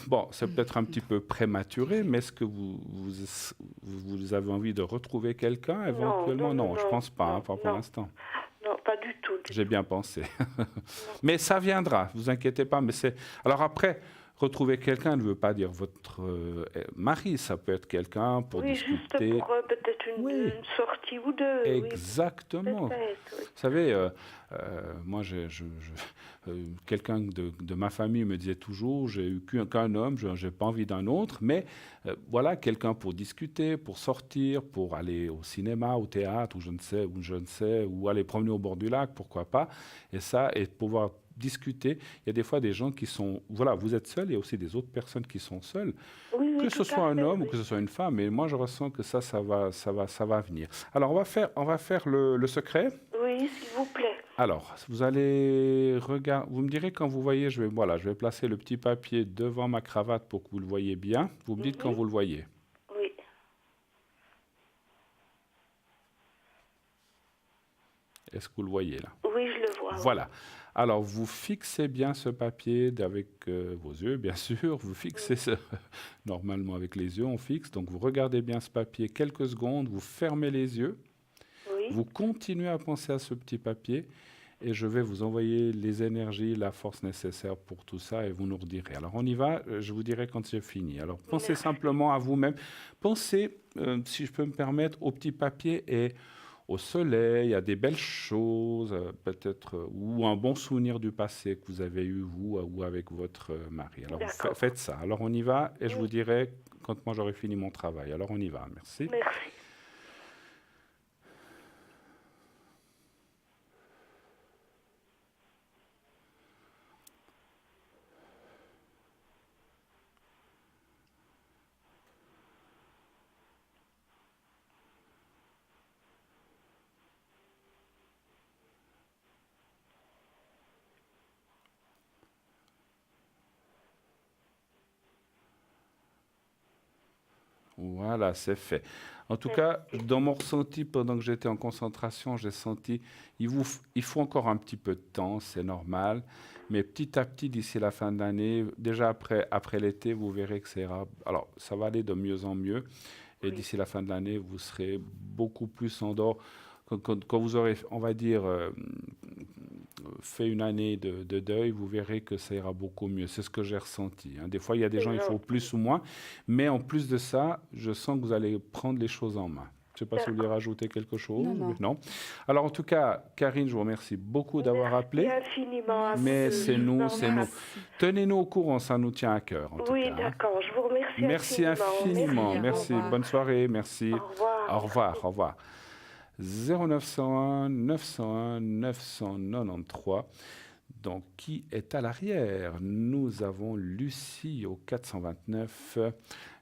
bon, c'est peut-être un petit peu prématuré, mais est-ce que vous avez envie de retrouver quelqu'un Non, éventuellement? non, non, Non, je non, pense pas, hein, non, pas pour non, l'instant. non, pas du tout, du J'ai tout. bien pensé. Non. Mais ça viendra, vous inquiétez pas. Mais c'est alors après, retrouver quelqu'un ne veut pas dire votre mari. Ça peut être quelqu'un pour Oui, juste discuter. pour peut-être Oui, une sortie ou deux, oui, exactement. peut-être, oui. Vous savez, moi, quelqu'un de ma famille me disait toujours, j'ai eu qu'un homme, je n'ai pas envie d'un autre, mais voilà, quelqu'un pour discuter, pour sortir, pour aller au cinéma, au théâtre, ou je ne sais, ou aller promener au bord du lac, pourquoi pas, et ça, et pouvoir discuter. Il y a des fois des gens qui sont, voilà, vous êtes seul, il y a aussi des autres personnes qui sont seules, Oui, oui, que ce tout soit à un fait, homme ou oui. que ce soit une femme, et moi je ressens que ça va venir. Alors on va faire le secret. Oui, s'il vous plaît. Alors, vous allez regarder, vous me direz quand vous voyez, voilà, je vais placer le petit papier devant ma cravate pour que vous le voyez bien. Vous me dites quand Mhm. vous le voyez. Oui, Est-ce que vous le voyez là? oui, je le vois, oui. Voilà. Alors, vous fixez bien ce papier avec vos yeux, bien sûr. Vous fixez normalement avec les yeux, on fixe. Donc, vous regardez bien ce papier quelques secondes, vous fermez les yeux, Oui, vous continuez à penser à ce petit papier et je vais vous envoyer les énergies, la force nécessaire pour tout ça et vous nous redirez. Alors, on y va, je vous dirai quand j'ai fini. Alors, pensez merci. simplement à vous-même. Pensez, si je peux me permettre, au petit papier et au soleil, à des belles choses, peut-être, ou un bon souvenir du passé que vous avez eu, vous, ou avec votre mari. Alors, D'accord. faites ça. Alors, on y va, et je vous Oui, dirai quand moi j'aurai fini mon travail. Alors, on y va. Merci. merci. Voilà, c'est fait. En tout Merci. cas, dans mon ressenti, pendant que j'étais en concentration, j'ai senti, il faut encore un petit peu de temps, c'est normal, mais petit à petit, d'ici la fin de l'année, déjà après l'été, vous verrez que ça ira. Alors, ça va aller de mieux en mieux, et Oui, d'ici la fin de l'année, vous serez beaucoup plus endort. Quand vous aurez, on va dire, fait une année de deuil, vous verrez que ça ira beaucoup mieux. C'est ce que j'ai ressenti, hein. Des fois, il y a des c'est gens, il faut gentil. plus ou moins, mais en plus de ça, je sens que vous allez prendre les choses en main. Je ne sais pas si vous voulez D'accord. rajouter quelque chose. Non, non. Non. Alors, en tout cas, Karine, je vous remercie beaucoup d'avoir Merci appelé. infiniment à vous Mais deux. c'est Je vous nous, en c'est nous. remercie. Merci. Tenez-nous au courant, ça nous tient à cœur, en tout Oui, cas, hein. d'accord. Je vous remercie Merci infiniment. infiniment. Merci, au Merci. revoir. Bonne soirée. Merci. Au revoir. Au revoir. Merci. Au revoir. 0901 901 993. Donc, qui est à l'arrière? Nous avons Lucie au 429.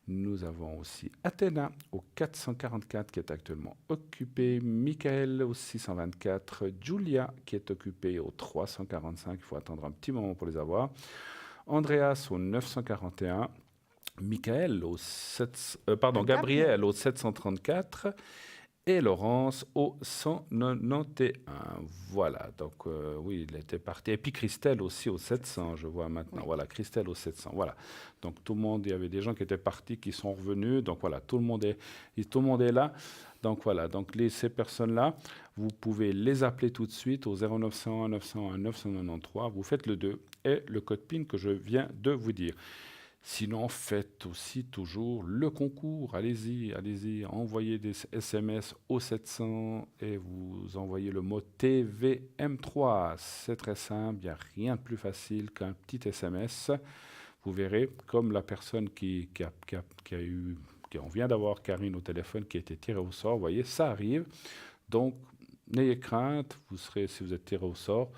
Nous avons aussi Athéna au 444 qui est actuellement occupée. Michael au 624. Julia qui est occupée au 345. Il faut attendre un petit moment pour les avoir. Andreas au 941. Michael au Gabriel. Gabriel au 734 et Laurence au 191. Voilà, donc oui, il était parti. Et puis Christelle aussi au 700, je vois maintenant. Oui. Voilà, Christelle au 700. Voilà. Donc tout le monde, il y avait des gens qui étaient partis, qui sont revenus. Donc voilà, tout le monde est là. Donc voilà, donc ces personnes-là, vous pouvez les appeler tout de suite au 0901 901 993. Vous faites le 2 et le code PIN que je viens de vous dire. Sinon, faites aussi toujours le concours. Allez-y, allez-y, envoyez des SMS au 700 et vous envoyez le mot TVM3. C'est très simple, il n'y a rien de plus facile qu'un petit SMS. Vous verrez, comme la personne on vient d'avoir Karine au téléphone qui a été tirée au sort, vous voyez, ça arrive. Donc, n'ayez crainte, si vous êtes tiré au sort,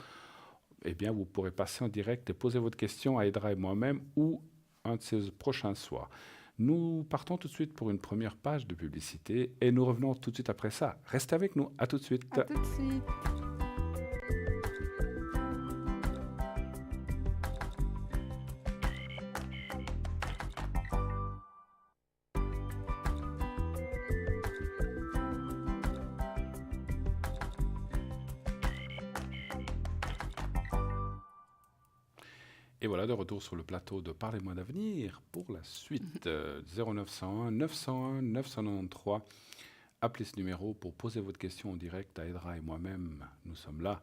eh bien, vous pourrez passer en direct et poser votre question à Aydra et moi-même ou un de ces prochains soirs. Nous partons tout de suite pour une première page de publicité et nous revenons tout de suite après ça. Restez avec nous, à tout de suite. À tout de suite. Et voilà, de retour sur le plateau de Parlez-moi d'avenir pour la suite. 0901 901 993. Appelez ce numéro pour poser votre question en direct à Edra et moi-même. Nous sommes là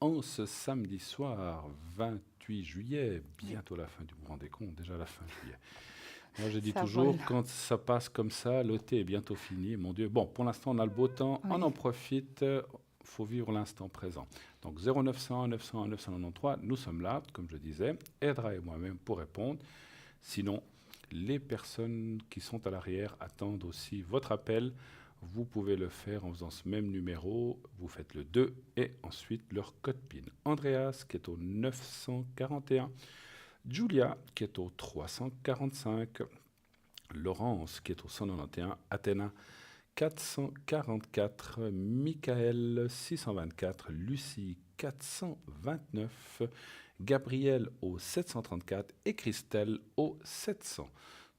en ce samedi soir, 28 juillet, bientôt la fin du mois. Vous vous rendez compte, déjà la fin juillet. Moi, je dis Ça toujours, vole. quand ça passe comme ça, l'été est bientôt fini. Mon Dieu, bon, pour l'instant, on a le beau temps, Oui. on en profite. Il faut vivre l'instant présent. Donc 0901 901 993, nous sommes là, comme je disais, Edra et moi-même pour répondre. Sinon, les personnes qui sont à l'arrière attendent aussi votre appel. Vous pouvez le faire en faisant ce même numéro. Vous faites le 2 et ensuite leur code PIN. Andreas qui est au 941. Julia qui est au 345. Laurence qui est au 191. Athéna 444, Michael 624, Lucie 429, Gabriel au 734 et Christelle au 700.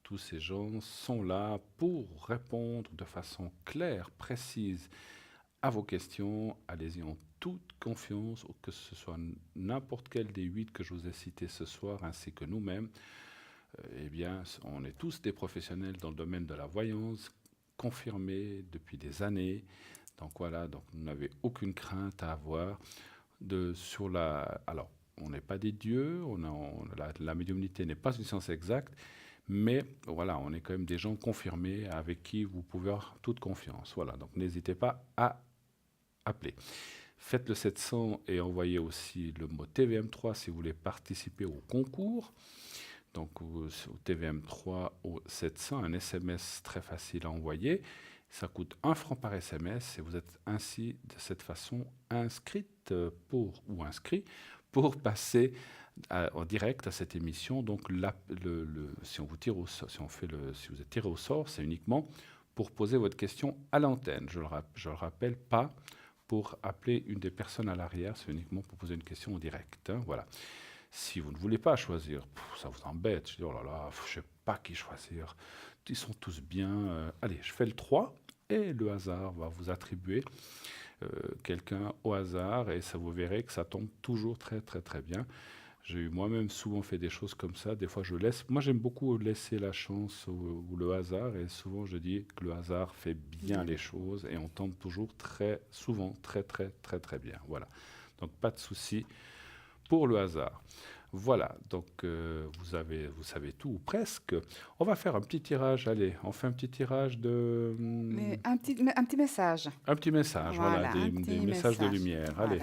Tous ces gens sont là pour répondre de façon claire, précise à vos questions. Allez-y en toute confiance, que ce soit n'importe quel des 8 que je vous ai cités ce soir, ainsi que nous-mêmes. Eh bien, on est tous des professionnels dans le domaine de la voyance, confirmé depuis des années. Donc voilà, donc vous n'avez aucune crainte à avoir sur la. Alors, on n'est pas des dieux, la médiumnité n'est pas une science exacte, mais voilà, on est quand même des gens confirmés avec qui vous pouvez avoir toute confiance. Voilà, donc n'hésitez pas à appeler. Faites le 700 et envoyez aussi le mot TVM3 si vous voulez participer au concours. Donc au TVM3 au 700, un SMS très facile à envoyer. Ça coûte 1 franc par SMS et vous êtes ainsi de cette façon inscrite inscrit pour passer en direct à cette émission. Donc si on vous tire si vous êtes tiré au sort, c'est uniquement pour poser votre question à l'antenne. Je le rappelle, pas pour appeler une des personnes à l'arrière, c'est uniquement pour poser une question en direct. Hein, voilà. Si vous ne voulez pas choisir, ça vous embête. Je dis, oh là là, je ne sais pas qui choisir. Ils sont tous bien. Allez, je fais le 3 et le hasard va vous attribuer quelqu'un au hasard et ça vous verrez que ça tombe toujours très très très bien. J'ai moi-même souvent fait des choses comme ça. Des fois, je laisse. Moi, j'aime beaucoup laisser la chance ou le hasard et souvent, je dis que le hasard fait bien les choses et on tombe toujours très souvent très très très très bien. Voilà. Donc, pas de souci pour le hasard. Voilà, donc vous savez tout, ou presque. On va faire un petit tirage, allez, on fait un petit tirage de... Mais un petit message. Un petit message, voilà, un des petit messages de message. lumière. Voilà. Allez,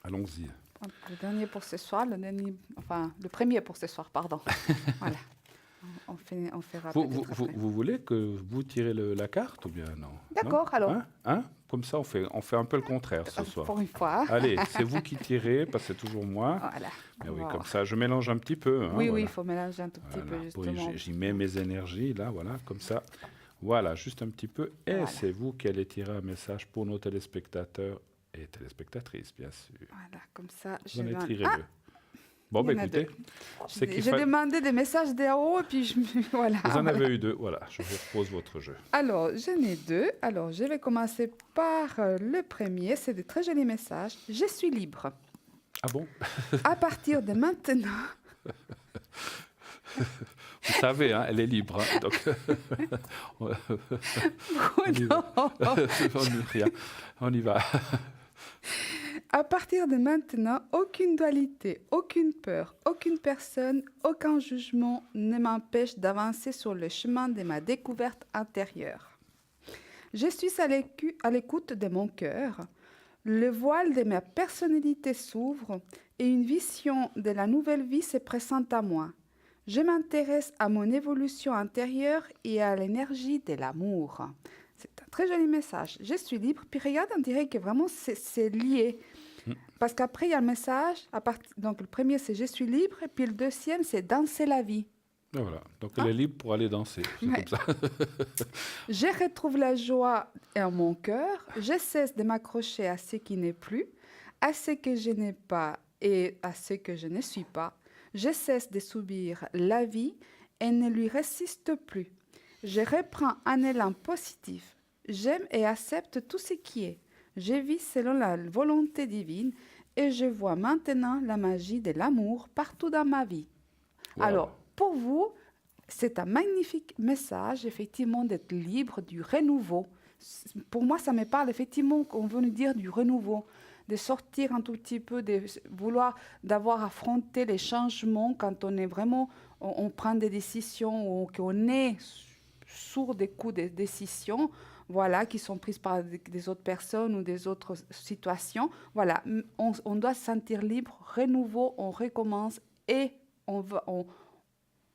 allons-y. Donc, le dernier pour ce soir, le premier pour ce soir, pardon. Voilà. On fera peut-être après. Vous voulez que vous tirez la carte ou bien non? D'accord, Non, alors. Hein Comme ça, on fait un peu le contraire ce soir. Pour une fois. Allez, c'est vous qui tirez, parce que c'est toujours moi. Voilà. Mais oui, Voilà. comme ça, je mélange un petit peu. Hein, Oui, voilà. il faut mélanger un tout petit peu, justement. J'y mets mes énergies, là, voilà, comme ça. Voilà, juste un petit peu. Et Voilà. c'est vous qui allez tirer un message pour nos téléspectateurs et téléspectatrices, bien sûr. Voilà, comme ça, Vous en vais... tirez deux. Bon, il y bah en a écoutez, c'est J'ai demandé des messages d'en haut, et puis voilà. vous en avez eu deux. Voilà, je vous repose votre jeu. Alors, j'en ai deux. Alors, je vais commencer par le premier. C'est de très jolis messages. Je suis libre. Ah bon? À partir de maintenant, Vous savez, hein, elle est libre. Hein, donc, on y va. On y va. à partir de maintenant, aucune dualité, aucune peur, aucune personne, aucun jugement ne m'empêche d'avancer sur le chemin de ma découverte intérieure. Je suis à l'écoute de mon cœur. Le voile de ma personnalité s'ouvre et une vision de la nouvelle vie se présente à moi. Je m'intéresse à mon évolution intérieure et à l'énergie de l'amour. C'est un très joli message. Je suis libre. Puis regarde, on dirait que vraiment c'est lié. Parce qu'après, il y a le message. Donc le premier, c'est « Je suis libre ». Et puis le deuxième, c'est « Danser la vie ». Et voilà. Donc elle est libre pour aller danser. C'est Ouais. comme ça. Je retrouve la joie en mon cœur. Je cesse de m'accrocher à ce qui n'est plus, à ce que je n'ai pas et à ce que je ne suis pas. Je cesse de subir la vie et ne lui résiste plus. Je reprends un élan positif. J'aime et accepte tout ce qui est. Je vis selon la volonté divine et je vois maintenant la magie de l'amour partout dans ma vie. Wow. Alors, pour vous, c'est un magnifique message, effectivement, d'être libre du renouveau. Pour moi, ça me parle effectivement qu'on veut nous dire du renouveau, de sortir un tout petit peu, de vouloir, d'avoir affronté les changements quand on est vraiment, on prend des décisions ou qu'on est sourd des coups de décisions, voilà, qui sont prises par des autres personnes ou des autres situations. Voilà, on doit se sentir libre, renouveau, on recommence et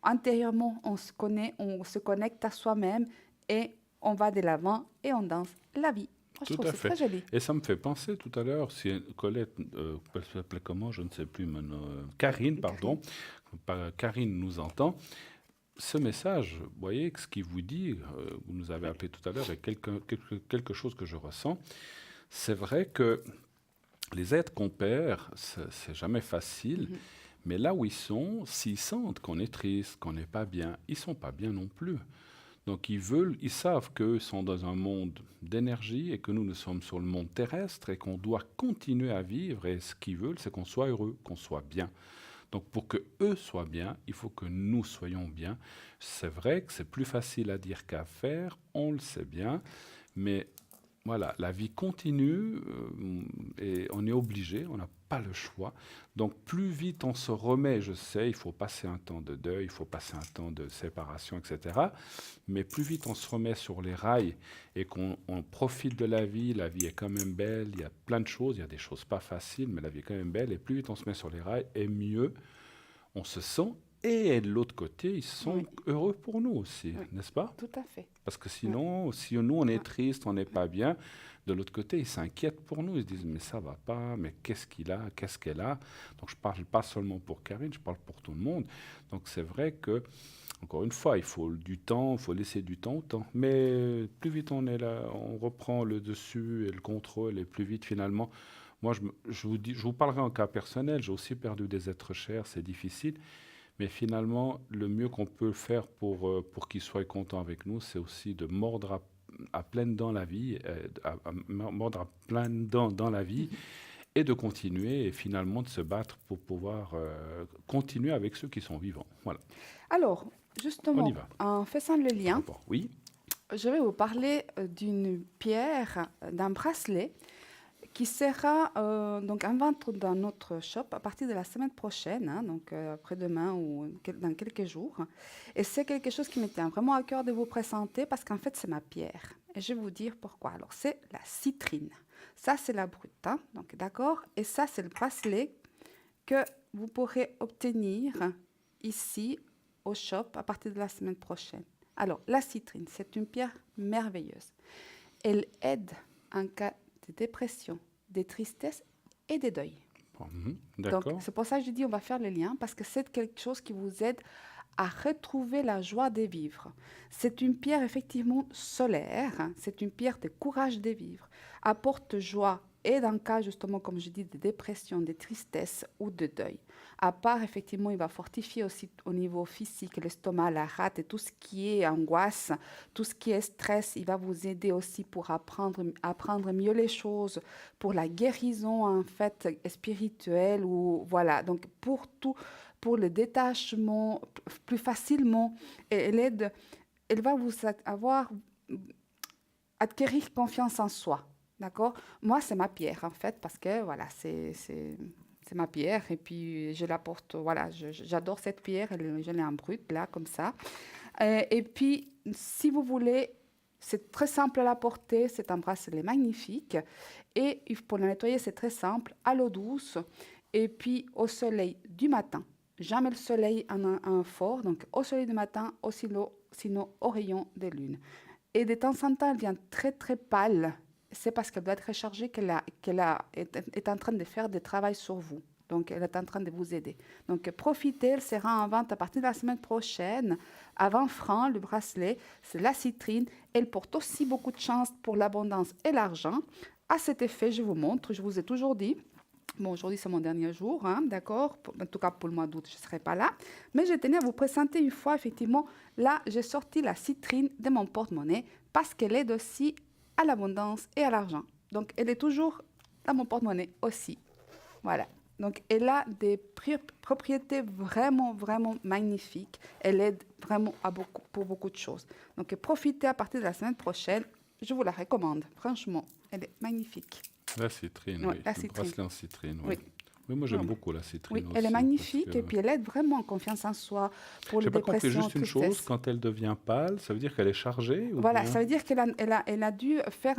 intérieurement, on se connaît, on se connecte à soi-même et on va de l'avant et on danse la vie. Moi, je Tout trouve à c'est fait. très joli. Et ça me fait penser tout à l'heure, si Colette, elle s'appelait comment, je ne sais plus maintenant, Karine, pardon, Karine nous entend. Ce message, vous voyez, ce qu'il vous dit, vous nous avez appelé tout à l'heure, est quelque chose que je ressens. C'est vrai que les êtres qu'on perd, c'est jamais facile, mais là où ils sont, s'ils sentent qu'on est triste, qu'on n'est pas bien, ils sont pas bien non plus. Donc ils savent qu'eux sont dans un monde d'énergie et que nous sommes sur le monde terrestre et qu'on doit continuer à vivre. Et ce qu'ils veulent, c'est qu'on soit heureux, qu'on soit bien. Donc pour que eux soient bien, il faut que nous soyons bien. C'est vrai que c'est plus facile à dire qu'à faire, on le sait bien, mais voilà, la vie continue et on est obligé, on n'a pas le choix. Donc plus vite on se remet, je sais, il faut passer un temps de deuil, il faut passer un temps de séparation, etc. Mais plus vite on se remet sur les rails et qu'on profite de la vie est quand même belle, il y a plein de choses, il y a des choses pas faciles, mais la vie est quand même belle. Et plus vite on se met sur les rails, et mieux on se sent. Et de l'autre côté, ils sont heureux pour nous aussi, n'est-ce pas? Tout à fait. Parce que sinon, si nous, on est triste, on n'est pas bien, de l'autre côté, ils s'inquiètent pour nous. Ils se disent, mais ça va pas, mais qu'est-ce qu'il a, qu'est-ce qu'elle a? Donc, je parle pas seulement pour Karine, je parle pour tout le monde. Donc, c'est vrai que, encore une fois, il faut du temps, il faut laisser du temps au temps. Mais plus vite on est là, on reprend le dessus et le contrôle, et plus vite, finalement, moi, je vous parlerai en cas personnel, j'ai aussi perdu des êtres chers, c'est difficile. Mais finalement, le mieux qu'on peut faire pour qu'ils soient contents avec nous, c'est aussi de mordre à pleines dents la vie, mordre à pleines dents dans la vie, et de continuer, et finalement de se battre pour pouvoir continuer avec ceux qui sont vivants. Voilà. Alors, On justement, y va. en faisant le lien, Oui. je vais vous parler d'une pierre, d'un bracelet qui sera donc en vente dans notre shop à partir de la semaine prochaine, hein, donc après-demain ou dans quelques jours. Et c'est quelque chose qui me tient vraiment à cœur de vous présenter parce qu'en fait, c'est ma pierre. Et je vais vous dire pourquoi. Alors, c'est la citrine. Ça, c'est la brute, hein, donc d'accord. Et ça, c'est le bracelet que vous pourrez obtenir ici au shop à partir de la semaine prochaine. Alors, la citrine, c'est une pierre merveilleuse. Elle aide en cas de dépression, de tristesse et de deuil. D'accord. Donc, c'est pour ça que je dis on va faire le lien, parce que c'est quelque chose qui vous aide à retrouver la joie de vivre. C'est une pierre effectivement solaire, hein, c'est une pierre de courage de vivre, apporte joie et dans le cas justement, comme je dis, de dépression, de tristesse ou de deuil. À part, effectivement, il va fortifier aussi au niveau physique, l'estomac, la rate et tout ce qui est angoisse, tout ce qui est stress. Il va vous aider aussi pour apprendre mieux les choses, pour la guérison, en fait, spirituelle ou voilà. Donc, pour tout, pour le détachement, plus facilement, elle va vous acquérir confiance en soi. D'accord? Moi, c'est ma pierre, en fait, parce que, voilà, c'est ma pierre. Et puis, je la porte, voilà, j'adore cette pierre. Je l'ai en brut, là, comme ça. Et puis, si vous voulez, c'est très simple à la porter. C'est un bracelet magnifique. Et pour la nettoyer, c'est très simple. À l'eau douce. Et puis, au soleil du matin. Jamais le soleil en fort. Donc, au soleil du matin, sinon au rayon de lune. Et de temps en temps, elle vient très, très pâle. C'est parce qu'elle doit être rechargée qu'elle est en train de faire du travail sur vous. Donc, elle est en train de vous aider. Donc, profitez, elle sera en vente à partir de la semaine prochaine. À 20 francs, le bracelet, c'est la citrine. Elle porte aussi beaucoup de chance pour l'abondance et l'argent. À cet effet, je vous montre, je vous ai toujours dit, bon, aujourd'hui, c'est mon dernier jour, hein, d'accord? En tout cas, pour le mois d'août, je ne serai pas là. Mais je tenais à vous présenter une fois, effectivement, là, j'ai sorti la citrine de mon porte-monnaie parce qu'elle aide aussi à l'abondance et à l'argent. Donc, elle est toujours dans mon porte-monnaie aussi. Voilà. Donc, elle a des propriétés vraiment, vraiment magnifiques. Elle aide vraiment pour beaucoup de choses. Donc, profitez à partir de la semaine prochaine. Je vous la recommande. Franchement, elle est magnifique. La citrine, Oui, oui. la Le citrine. bracelet en citrine, Oui. oui. Mais moi, j'aime Oui. beaucoup la citrine Oui, aussi. elle est parce magnifique que- et puis elle aide vraiment en confiance en soi pour J'ai les pas compris dépressions, juste une chose, tristesse. quand elle devient pâle, ça veut dire qu'elle est chargée ou Voilà, bien... ça veut dire elle a dû faire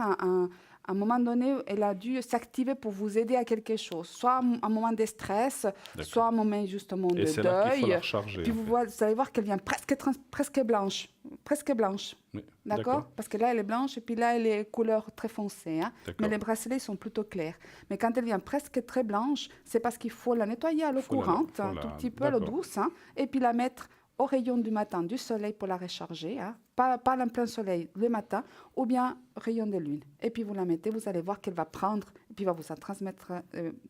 un moment donné, elle a dû s'activer pour vous aider à quelque chose. Soit un moment de stress, soit un moment justement Et de c'est là qu'il faut deuil. la recharger. Puis en fait. vous allez voir qu'elle vient presque blanche. Presque blanche. Oui, D'accord. Parce que là, elle est blanche et puis là, elle est couleur très foncée. Hein. D'accord. Mais les bracelets sont plutôt clairs. Mais quand elle vient presque très blanche, c'est parce qu'il faut la nettoyer à l'eau courante, un tout petit peu à l'eau D'accord. douce, hein, et puis la mettre au rayon du matin du soleil pour la recharger. Hein. Pas en plein soleil le matin, ou bien rayon de lune. Et puis vous la mettez, vous allez voir qu'elle va prendre, et puis va vous transmettre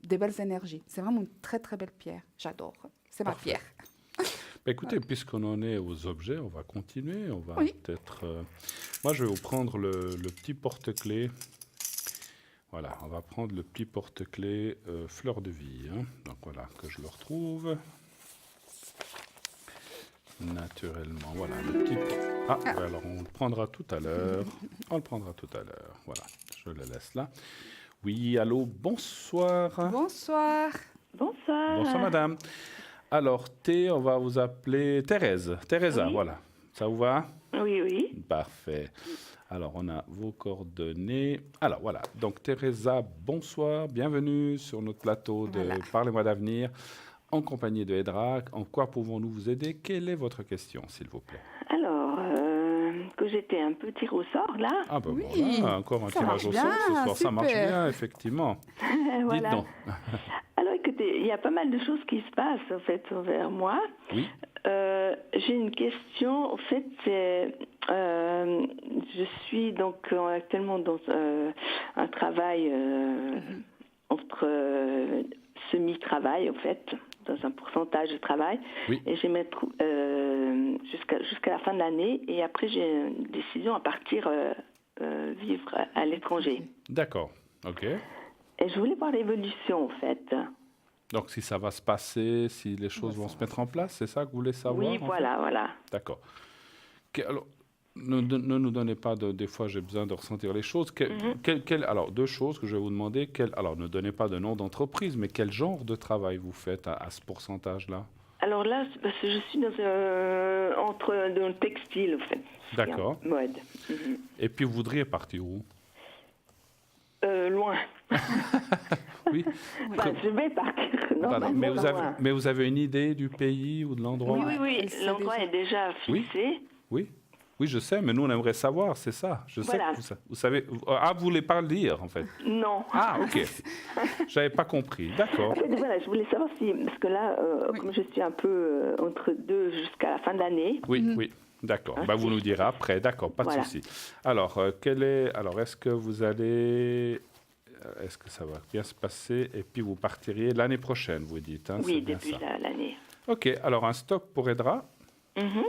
des belles énergies. C'est vraiment une très, très belle pierre. J'adore. C'est ma Parfait. pierre. Bah, écoutez, puisqu'on en est aux objets, on va continuer. On va Oui. peut-être... Moi, je vais vous prendre le petit porte-clés. Voilà, on va prendre le petit porte-clés fleur de vie. Hein. Donc voilà, que je le retrouve. Naturellement, voilà, le petit... Ah, ouais, alors on le prendra tout à l'heure. On le prendra tout à l'heure. Voilà, je le laisse là. Oui, allô, bonsoir. Bonsoir. Bonsoir. Bonsoir, madame. Alors, on va vous appeler Thérèse. Teresa, Oui. voilà. Ça vous va? Oui, oui. Parfait. Alors, on a vos coordonnées. Alors, voilà. Donc, Teresa, bonsoir. Bienvenue sur notre plateau de Voilà. Parlez-moi d'avenir en compagnie de Edra. En quoi pouvons-nous vous aider? Quelle est votre question, s'il vous plaît? Alors, que j'étais un peu tiré au sort, là. Ah, ben Oui, voilà, encore un ça tirage marche au sort ce bien, soir. Ça marche super. bien, effectivement. Voilà. Dites donc. Alors, écoutez, il y a pas mal de choses qui se passent, en fait, vers moi. Oui, J'ai une question, en fait, c'est... je suis donc actuellement dans un travail entre semi-travail, en fait, dans un pourcentage de travail. oui. Et j'aimerais jusqu'à la fin de l'année. Et après, j'ai une décision à partir vivre à l'étranger. D'accord. OK. Et je voulais voir l'évolution, en fait. Donc, si ça va se passer, si les choses vont se mettre en place, c'est ça que vous voulez savoir? Oui, en fait? voilà. D'accord. Alors, ne nous donnez pas des fois, j'ai besoin de ressentir les choses. Alors, deux choses que je vais vous demander. Alors, ne donnez pas de nom d'entreprise, mais quel genre de travail vous faites à ce pourcentage-là? Alors là, c'est parce que je suis dans le textile, en fait. D'accord. Mode. Et puis, vous voudriez partir où? Loin. Oui. Enfin, je vais partir. Pardon, mais, loin. vous avez une idée du pays ou de l'endroit? Oui. Elle sait L'endroit déjà. est déjà fixé. Oui, je sais, mais nous, on aimerait savoir, c'est ça. Je sais Voilà. que vous savez... Ah, vous voulez pas le dire, en fait. Non. Ah, OK. J'avais pas compris. D'accord. En fait, voilà, je voulais savoir si, parce que là, comme je suis un peu entre deux jusqu'à la fin de l'année. Oui. D'accord. Bah, vous nous direz après. D'accord, pas de Voilà. souci. Alors, est-ce que vous allez... Est-ce que ça va bien se passer? Et puis, vous partiriez l'année prochaine, vous dites. Hein, Oui, c'est bien depuis ça. l'année. OK. Alors, un stop pour Edra Mhm.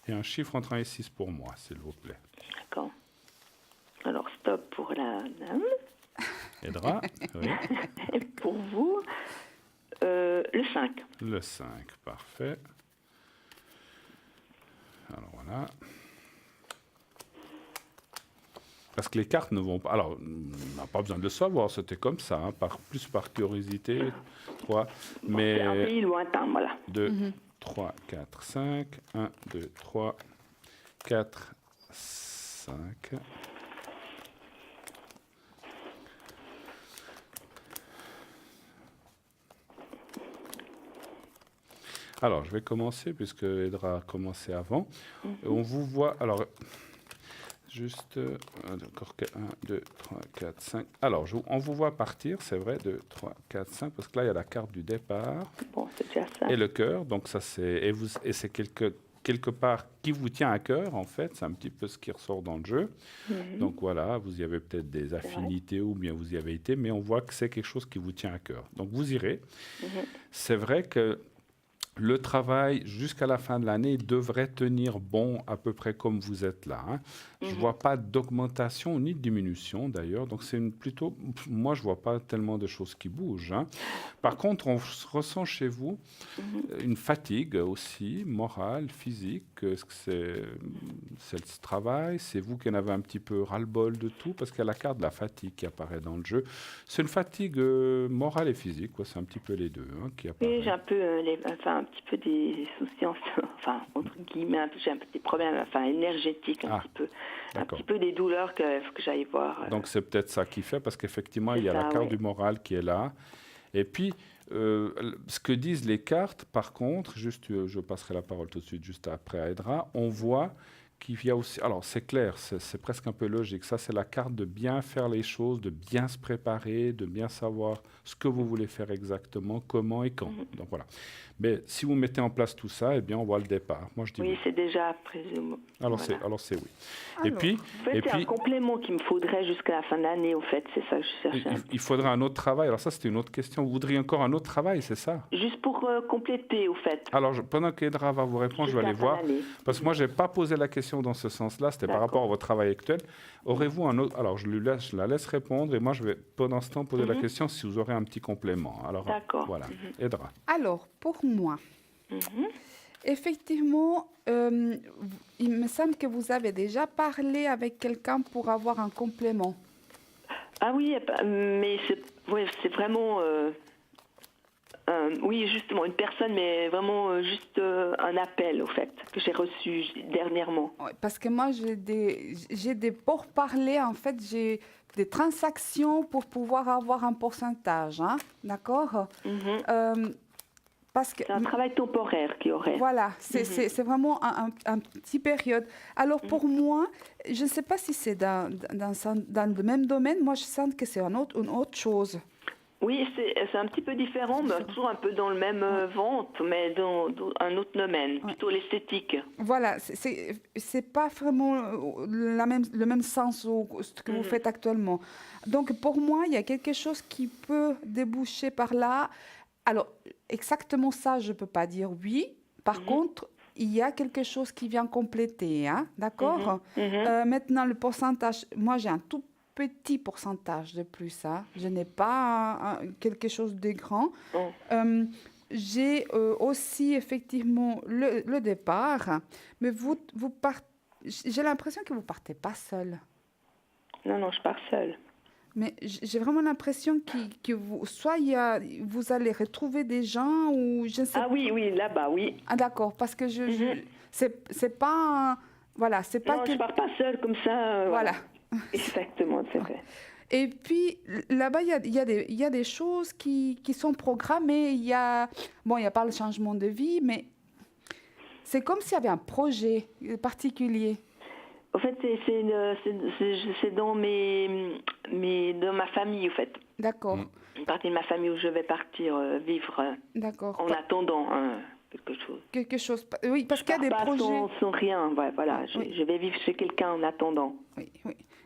et un chiffre entre 1 et 6 pour moi, s'il vous plaît. D'accord. Alors, stop pour la dame. Edra, oui. Et pour vous, le 5. Le 5, parfait. Alors, voilà. Parce que les cartes ne vont pas... Alors, on n'a pas besoin de le savoir, c'était comme ça, hein, plus par curiosité. 3, mais... C'est un pays lointain, voilà. 2, 3, 4, 5. 1, 2, 3, 4, 5. Alors, je vais commencer, puisque Edra a commencé avant. On vous voit... Alors, juste... Encore 1, 2, 3, 4, 5. Alors, on vous voit partir, c'est vrai, 2, 3, 4, 5, parce que là, il y a la carte du départ. Bon, c'est déjà ça. Et le cœur, donc ça c'est... Et c'est quelque part qui vous tient à cœur, en fait, c'est un petit peu ce qui ressort dans le jeu. Donc voilà, vous y avez peut-être des affinités ou bien vous y avez été, mais on voit que c'est quelque chose qui vous tient à cœur. Donc vous irez. C'est vrai que le travail jusqu'à la fin de l'année devrait tenir bon à peu près comme vous êtes là, hein. Je ne vois pas d'augmentation ni de diminution d'ailleurs, donc plutôt, moi je ne vois pas tellement de choses qui bougent, hein. Par contre, on ressent chez vous une fatigue aussi, morale, physique. Est-ce que c'est le travail? C'est vous qui en avez un petit peu ras-le-bol de tout? Parce qu'il y a la carte de la fatigue qui apparaît dans le jeu. C'est une fatigue morale et physique, quoi. C'est un petit peu les deux, hein, qui apparaissent. Oui, j'ai un peu, un petit peu des soucis, enfin, entre guillemets, j'ai un peu des problèmes énergétiques, un petit peu des douleurs qu'il faut que j'aille voir. Donc c'est peut-être ça qui fait, parce qu'effectivement, il y a la carte oui. du moral qui est là. Et puis, ce que disent les cartes, par contre, je passerai la parole tout de suite, juste après à Edra, on voit qu'il y a aussi... Alors, c'est clair, c'est presque un peu logique. Ça, c'est la carte de bien faire les choses, de bien se préparer, de bien savoir ce que vous voulez faire exactement, comment et quand. Donc, voilà. Mais si vous mettez en place tout ça, eh bien, on voit le départ. Moi, je dis oui. C'est déjà présume. Alors, c'est oui. Alors, et puis, en fait, c'est un complément qu'il me faudrait jusqu'à la fin de l'année, au fait. C'est ça que je cherchais. Il faudrait un autre travail. Alors, ça, c'était une autre question. Vous voudriez encore un autre travail, c'est ça? Juste pour compléter, au fait. Alors, pendant qu'Edra va vous répondre, je vais aller voir. Parce que moi, je n'ai pas posé la question dans ce sens-là. C'était par rapport à votre travail actuel. Aurez-vous un autre... Alors, je la laisse répondre. Et moi, je vais, pendant ce temps, poser la question si vous aurez un petit complément. Alors, voilà. Edra. Alors, pour moi, effectivement, il me semble que vous avez déjà parlé avec quelqu'un pour avoir un complément. Ah oui, mais c'est vraiment... oui, justement, une personne, mais vraiment juste un appel, au fait, que j'ai reçu dernièrement. Ouais, parce que moi, j'ai des pourparlers, en fait, j'ai des transactions pour pouvoir avoir un pourcentage, hein, d'accord? Parce que c'est un travail temporaire qu'il y aurait. Voilà, c'est vraiment un petit période. Alors, pour moi, je ne sais pas si c'est dans le même domaine. Moi, je sens que c'est une autre chose. Oui, c'est un petit peu différent, mais toujours un peu dans le même vente, mais dans un autre domaine, plutôt l'esthétique. Voilà, c'est pas vraiment le même sens ce que vous faites actuellement. Donc, pour moi, il y a quelque chose qui peut déboucher par là. Alors, exactement ça, je ne peux pas dire oui. Par contre, il y a quelque chose qui vient compléter, hein, d'accord? Maintenant, le pourcentage, moi, j'ai un tout petit pourcentage de plus. Hein. Je n'ai pas quelque chose de grand. J'ai aussi, effectivement, le départ. Mais j'ai l'impression que vous ne partez pas seul. Non, je pars seule. Mais j'ai vraiment l'impression que vous allez retrouver des gens ou je ne sais pas. Ah oui, là-bas, oui. Ah d'accord, parce que c'est pas voilà, c'est pas non, je pars pas seule comme ça. Voilà. Exactement, c'est vrai. Et puis là-bas, il y a des choses qui sont programmées. Il y a pas le changement de vie, mais c'est comme s'il y avait un projet particulier. En fait, c'est dans dans ma famille, en fait. D'accord. Une partie de ma famille où je vais partir vivre. D'accord. En attendant quelque chose. Quelque chose. Oui, parce qu'il y a des projets. Sans rien, voilà. Je vais vivre chez quelqu'un en attendant. Oui.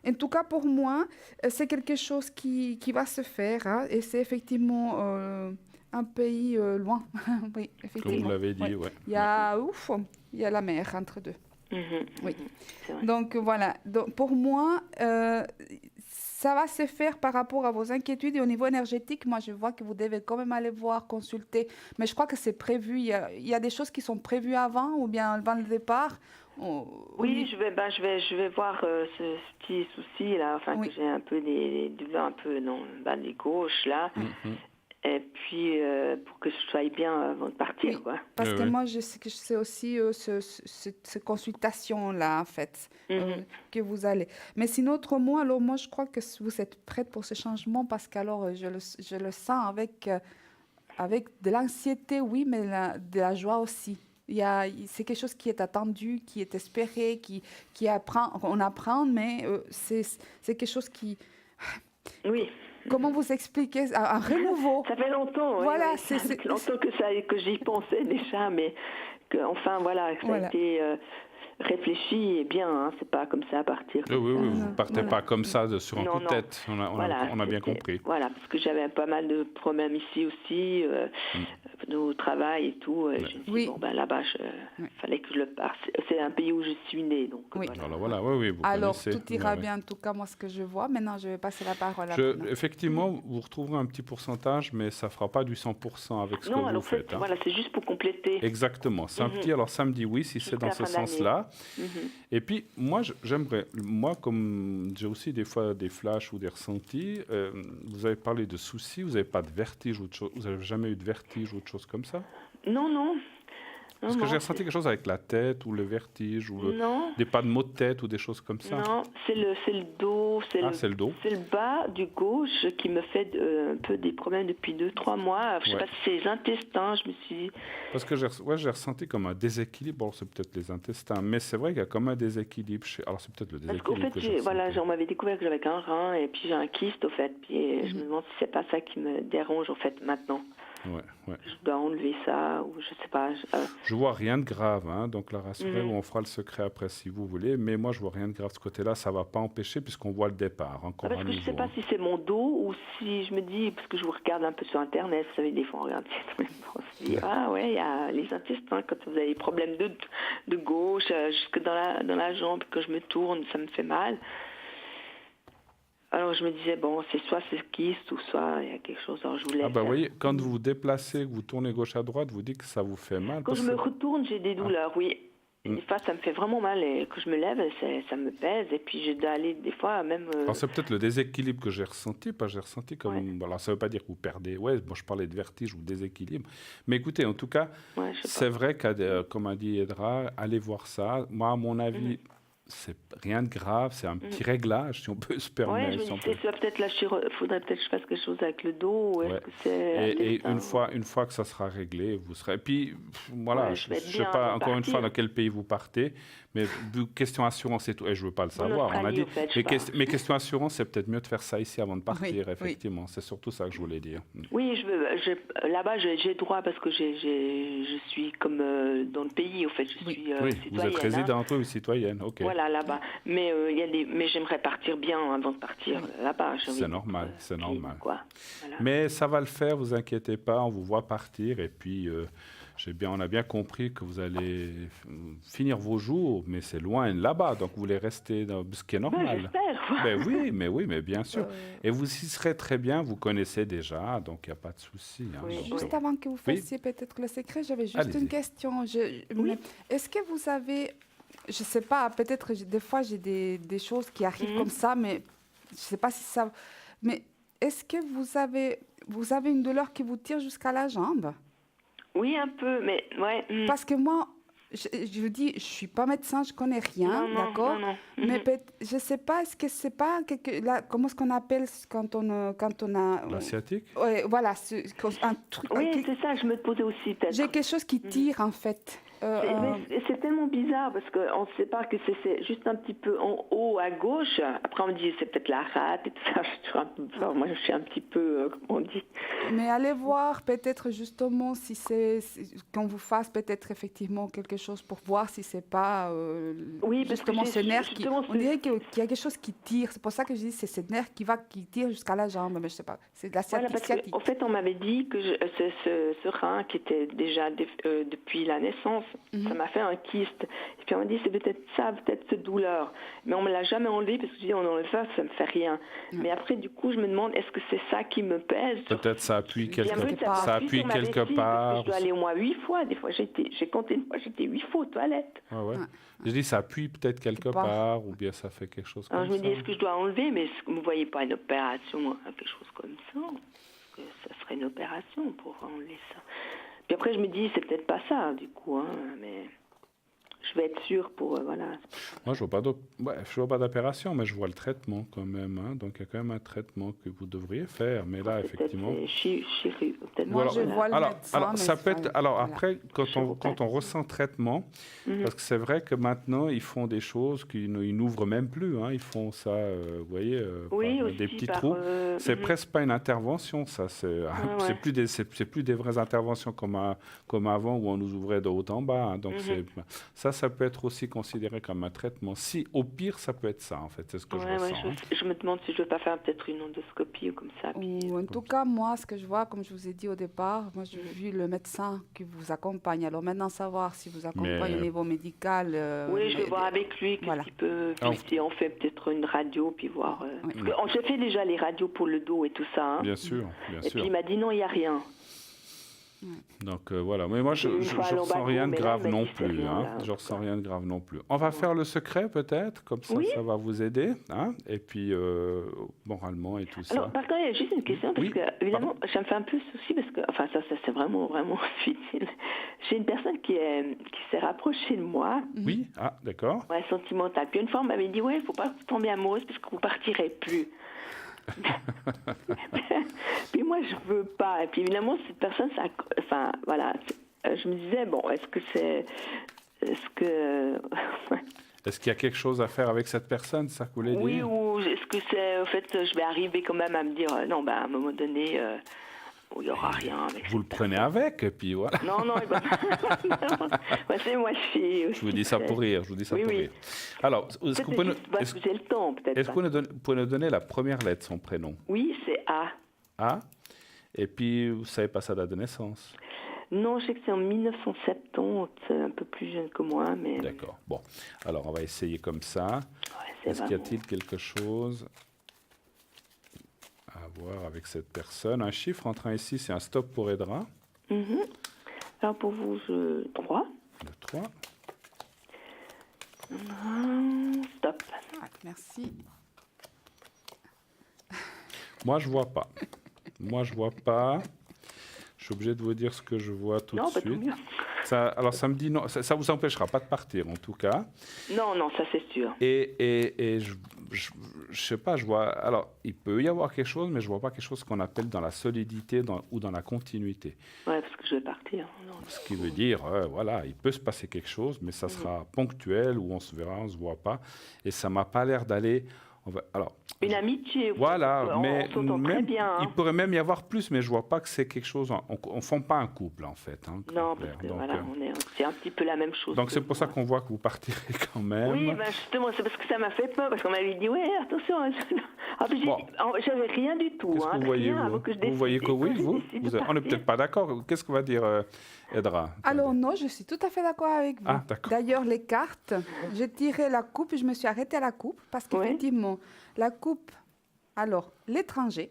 En tout cas, pour moi, c'est quelque chose qui va se faire, hein, et c'est effectivement un pays loin. Oui, effectivement. Comme vous l'avez dit, oui. Il y a la mer entre deux. Oui. Donc voilà. Donc, pour moi, ça va se faire par rapport à vos inquiétudes et au niveau énergétique. Moi, je vois que vous devez quand même aller voir, consulter. Mais je crois que c'est prévu. Il y a des choses qui sont prévues avant ou bien avant le départ. Oui, je vais voir ce petit souci là, que j'ai un peu des douleurs un peu dans le bas des gauches là. Et puis, pour que je sois bien avant de partir, quoi. Parce que moi, je sais que c'est aussi cette consultation-là, en fait, que vous allez. Mais sinon, autrement, alors moi, je crois que vous êtes prête pour ce changement parce qu'alors, je le sens avec de l'anxiété, oui, mais de la joie aussi. C'est quelque chose qui est attendu, qui est espéré, on apprend, mais c'est quelque chose qui... Oui. Comment vous expliquer un renouveau? Ça fait longtemps, voilà, oui. Ça fait longtemps que j'y pensais déjà, mais ça a été réfléchi et bien, hein, c'est pas comme ça à partir. Oui, vous partez pas comme ça sur un coup de tête, on a bien compris. Voilà, parce que j'avais pas mal de problèmes ici aussi, au travail et tout. Je me suis dit, Oui. bon, ben là-bas, fallait que je le passe. C'est un pays où je suis née, donc Oui. Voilà, oui, vous Alors, connaissez. tout ira Ouais. bien, en tout cas, moi, ce que je vois. Maintenant, je vais passer la parole à Bruno. Effectivement, vous retrouverez un petit pourcentage, mais ça ne fera pas du 100% avec ce que non, vous alors faites. Hein. voilà, c'est juste pour compléter. Exactement. Samedi, alors samedi, oui, si c'est Jusqu'à dans la ce fin d'année. sens-là. Mhm. Et puis, moi, j'aimerais, moi, comme j'ai aussi des fois des flashs ou des ressentis, vous avez parlé de soucis, vous n'avez pas de vertige ou de choses, vous n'avez jamais eu de vertige ou de choses comme ça? Non, non. Parce Non, que non, j'ai ressenti quelque chose avec la tête ou le vertige ou Non, pas de maux de tête ou des choses comme ça. non, c'est le dos, Ah, c'est le dos. c'est le bas du gauche qui me fait un peu des problèmes depuis 2-3 mois. Je sais Ouais. pas si c'est les intestins, je me suis... Parce que j'ai ressenti comme un déséquilibre. Bon, c'est peut-être les intestins, mais c'est vrai qu'il y a comme un déséquilibre. Alors, c'est peut-être le Parce qu'au déséquilibre fait, que j'ai voilà, ressenti. on m'avait découvert que j'avais qu'un rein et puis j'ai un kyste au fait. Puis je me demande si c'est pas ça qui me dérange au fait maintenant. Ouais. Je dois enlever ça ou je sais pas. Je vois rien de grave, hein, donc la rassurez, Mhm. on fera le secret après si vous voulez, mais moi je vois rien de grave de ce côté-là, ça va pas empêcher puisqu'on voit le départ, encore Parce à que je nouveau. sais pas si c'est mon dos ou si je me dis, parce que je vous regarde un peu sur Internet, vous savez, des fois on regarde on se dit, ah ouais, il y a les intestins, quand vous avez des problèmes de gauche, jusque dans la jambe, que je me tourne, ça me fait mal. Alors je me disais, bon, c'est soit c'est kyste ou soit il y a quelque chose, alors je voulais Ah bah faire. vous voyez, quand vous vous déplacez, que vous tournez gauche à droite, vous dites que ça vous fait mal. Quand parce je me que- retourne, j'ai des douleurs, oui. Et des fois, ça me fait vraiment mal. Et quand je me lève, ça me pèse. Et puis, je dois aller, des fois, même... Alors c'est peut-être le déséquilibre que j'ai ressenti, j'ai ressenti comme... Ouais. Alors ça veut pas dire que vous perdez, ouais, moi je parlais de vertige ou déséquilibre, mais écoutez, en tout cas, Ouais, je sais c'est vrai que, comme a dit Edra, allez voir ça. Moi, à mon avis, c'est rien de grave, c'est un petit réglage, si on peut se pas. Ouais, permettre. je me si on dis, peut- c'est peut-être faudrait peut-être que je fasse quelque chose avec le dos. Ou est-ce Ouais. que c'est Et intestin. une fois que ça sera réglé, vous serez. Et puis, voilà, Ouais, je je vais être ne sais bien pas avant de encore une fois partir. dans quel pays vous partez, mais question assurance et tout, et je ne veux pas le savoir, on a Australie, dit. au fait, je Mais, pars. mais question assurance, c'est peut-être mieux de faire ça ici avant de partir, Oui, oui. effectivement. C'est surtout ça que je voulais dire. Oui, là-bas, j'ai droit parce que je suis comme dans le pays, au fait. Je Oui. suis Oui, citoyenne. vous êtes résidente ou citoyenne, ok. Voilà, là-bas. Mais mais j'aimerais partir bien avant de partir là-bas. J'ai envie C'est d'être, normal, c'est clean, normal. quoi. Voilà. Mais ça va le faire, vous inquiétez pas, on vous voit partir et puis on a bien compris que vous allez finir vos jours, mais c'est loin là-bas, donc vous voulez rester dans ce qui est normal. J'espère. Ben oui, mais bien sûr. Et vous y serez très bien, vous connaissez déjà, donc il n'y a pas de souci. Hein, Oui. donc, Juste avant que vous fassiez peut-être le secret, j'avais juste Allez-y. une question. Mais est-ce que vous avez, je ne sais pas, peut-être des fois j'ai des choses qui arrivent comme ça, mais je ne sais pas si ça... Mais est-ce que vous avez une douleur qui vous tire jusqu'à la jambe? Oui, un peu, mais ouais. Parce que moi, je vous dis, je ne suis pas médecin, je ne connais rien, Non, d'accord? non. Mais je ne sais pas, est-ce que c'est pas... comment est-ce qu'on appelle quand on a... L'asiatique Ouais, voilà, un truc... Oui, c'est ça, je me posais aussi peut-être. J'ai quelque chose qui tire, en fait. Mais c'est tellement bizarre parce qu'on ne sait pas que c'est juste un petit peu en haut à gauche. Après, on me dit c'est peut-être la rate et tout ça. Moi, je suis un petit peu, comment on dit. Mais allez voir peut-être justement si qu'on vous fasse peut-être effectivement quelque chose pour voir si c'est pas Oui, parce que justement ce nerf qui... justement, On dirait qu'il y a quelque chose qui tire. C'est pour ça que je dis c'est ce nerf qui tire jusqu'à la jambe. Mais je sais pas. C'est de la Voilà, sciatique. parce qu'en fait, on m'avait dit que ce rein qui était déjà depuis la naissance, ça m'a fait un kyste. Et puis on m'a dit c'est peut-être ça, peut-être cette douleur. Mais on me l'a jamais enlevé parce que je dis on enlève ça me fait rien. Mais après, du coup, je me demande est-ce que c'est ça qui me pèse? Peut-être ça appuie Bien quelque, sûr, ça ça appuie sur ma vessie, quelque parce que part. Je dois aller au moins 8 fois. Des fois, j'ai compté une fois, j'étais 8 fois aux toilettes. Ouais. Je dis ça appuie peut-être quelque part ou bien ça fait quelque chose comme Alors je me ça. dis est-ce que je dois enlever? Mais est-ce que vous ne voyez pas une opération, quelque chose comme ça? Parce que ça serait une opération pour enlever ça. Puis après, je me dis c'est peut-être pas ça, du coup, hein, mais... Je vais être sûre pour, voilà. Moi, je vois pas d'opération, mais je vois le traitement quand même. Hein. Donc, il y a quand même un traitement que vous devriez faire. Mais là, effectivement... Peut-être Moi, je vois le médecin, alors, mais ça peut être, alors voilà. après, quand on ressent traitement, parce que c'est vrai que maintenant, ils font des choses qu'ils n'ouvrent même plus. Hein. Ils font ça, vous voyez, oui, par aussi, des petits par, trous. C'est presque pas une intervention, ça. C'est plus des vraies interventions comme avant où on nous ouvrait de haut en bas. Hein. Donc, ça, ça peut être aussi considéré comme un traitement. Si, au pire, ça peut être ça, en fait. C'est ce que je ressens. Je me demande si je ne vais pas faire peut-être une endoscopie ou comme ça. Ou en tout cas, moi, ce que je vois, comme je vous ai dit au départ, moi, j'ai vu le médecin qui vous accompagne. Alors maintenant, savoir si vous accompagne au niveau médical. Oui, je vais voir avec lui voilà. qu'est-ce qu'il peut. Puis si on fait peut-être une radio, puis voir. J'ai fait déjà les radios pour le dos et tout ça. Hein. Bien sûr, bien sûr. Et puis il m'a dit non, il n'y a rien. Donc voilà, mais moi je ne ressens rien de grave non plus. Je ressens rien de grave non plus. On va faire le secret peut-être, comme ça, ça va vous aider. Hein, et puis moralement et tout ça. Alors, par contre, il y a juste une question, parce que évidemment, ça me fait un peu souci, parce que, enfin, ça c'est vraiment, vraiment difficile. J'ai une personne qui s'est rapprochée de moi. Oui, d'accord. Ouais, sentimentale. Puis une fois, on m'avait dit, ouais, il ne faut pas tomber amoureuse, parce que vous ne partirez plus. Puis moi je veux pas, et puis évidemment cette personne je me disais est-ce qu'il y a quelque chose à faire avec cette personne, ça que vous voulez dire? Ou est-ce que c'est au fait je vais arriver quand même à me dire non, à un moment donné il n'y aura rien avec vous le prenez avec, et puis voilà. Non, c'est moi je vous dis ça pour rire, rire. Alors, est-ce que vous pouvez le temps, peut-être. Est-ce que vous pouvez nous donner la première lettre de son prénom? Oui, c'est A. A. Et puis, vous ne savez pas sa date de naissance? Non, je sais que c'est en 1970, c'est un peu plus jeune que moi, mais... D'accord. Bon, alors on va essayer comme ça. Est-ce qu'il y a-t-il quelque chose à voir avec cette personne? Un chiffre entrant ici, c'est un stop pour Edra. Alors pour vous, 3. Le 3. Stop. Merci. Moi, je vois pas. Je suis obligé de vous dire ce que je vois tout de suite. Alors, ça me dit non. Ça vous empêchera pas de partir, en tout cas. Non, ça c'est sûr. Et je sais pas, je vois... Alors, il peut y avoir quelque chose, mais je vois pas quelque chose qu'on appelle dans la solidité ou dans la continuité. Ouais, parce que je vais partir. Ce qui veut dire, voilà, il peut se passer quelque chose, mais ça sera ponctuel, ou on se verra, on se voit pas. Et ça m'a pas l'air d'aller... Une amitié. Voilà, mais on s'entend très bien. Il pourrait même y avoir plus, mais je vois pas que c'est quelque chose. On ne forme pas un couple, en fait. Non, parce que c'est un petit peu la même chose. Donc c'est pour ça qu'on voit que vous partirez quand même. Oui, justement, c'est parce que ça m'a fait peur, parce qu'on m'avait dit, ouais, attention. J'avais rien du tout. Qu'est-ce que vous voyez, vous voyez que oui, vous on n'est peut-être pas d'accord. Qu'est-ce que va dire Edra? Alors non, je suis tout à fait d'accord avec vous. D'ailleurs, les cartes, j'ai tiré la coupe, je me suis arrêtée à la coupe, parce qu'effectivement, la coupe, alors, l'étranger,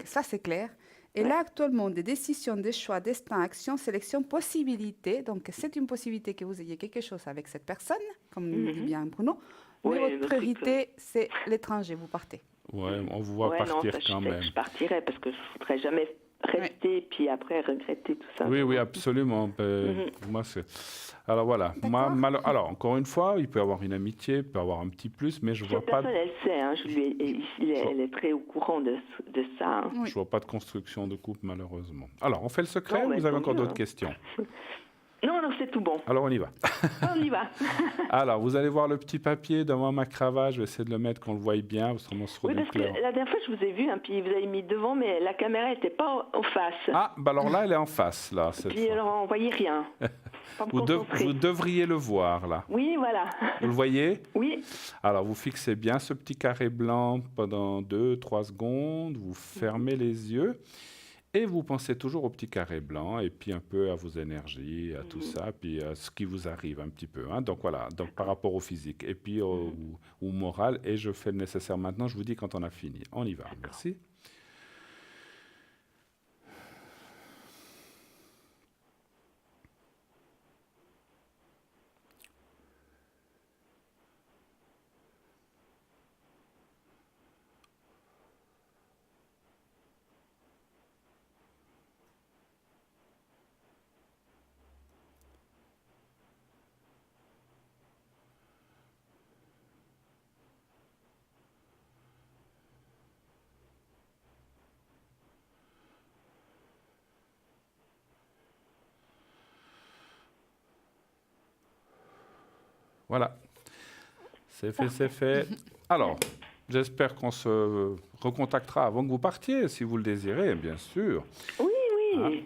ça c'est clair. Et là, actuellement, des décisions, des choix, destin, action, sélection, possibilité. Donc, c'est une possibilité que vous ayez quelque chose avec cette personne, comme nous dit bien Bruno. Mais votre priorité, c'est l'étranger, vous partez. Oui, on vous voit partir quand même. Je partirais parce que je ne voudrais jamais rester, puis après regretter tout ça. Oui, absolument. Moi, alors voilà. Alors, encore une fois, il peut y avoir une amitié, il peut y avoir un petit plus, mais je ne vois pas... Cette personne, elle sait, elle est très au courant de ça. Je ne vois pas de construction de couple, malheureusement. Alors, on fait le secret ou vous avez encore d'autres questions? Non, c'est tout bon. Alors, on y va. On y va. Alors, vous allez voir le petit papier devant ma cravate. Je vais essayer de le mettre qu'on le voie bien. Autrement, parce que la dernière fois, je vous ai vu, puis vous avez mis devant, mais la caméra n'était pas en face. Alors là, elle est en face, là. Puis alors, on ne voyait rien. Vous devriez le voir, là. Oui, voilà. Vous le voyez? Oui. Alors, vous fixez bien ce petit carré blanc pendant 2-3 secondes. Vous fermez les yeux. Et vous pensez toujours au petit carré blanc, et puis un peu à vos énergies, à tout ça, puis à ce qui vous arrive un petit peu. Donc voilà, donc par rapport au physique, et puis au moral, et je fais le nécessaire maintenant, je vous dis quand on a fini. On y va, merci. Voilà, c'est fait. Alors, j'espère qu'on se recontactera avant que vous partiez, si vous le désirez, bien sûr. Oui.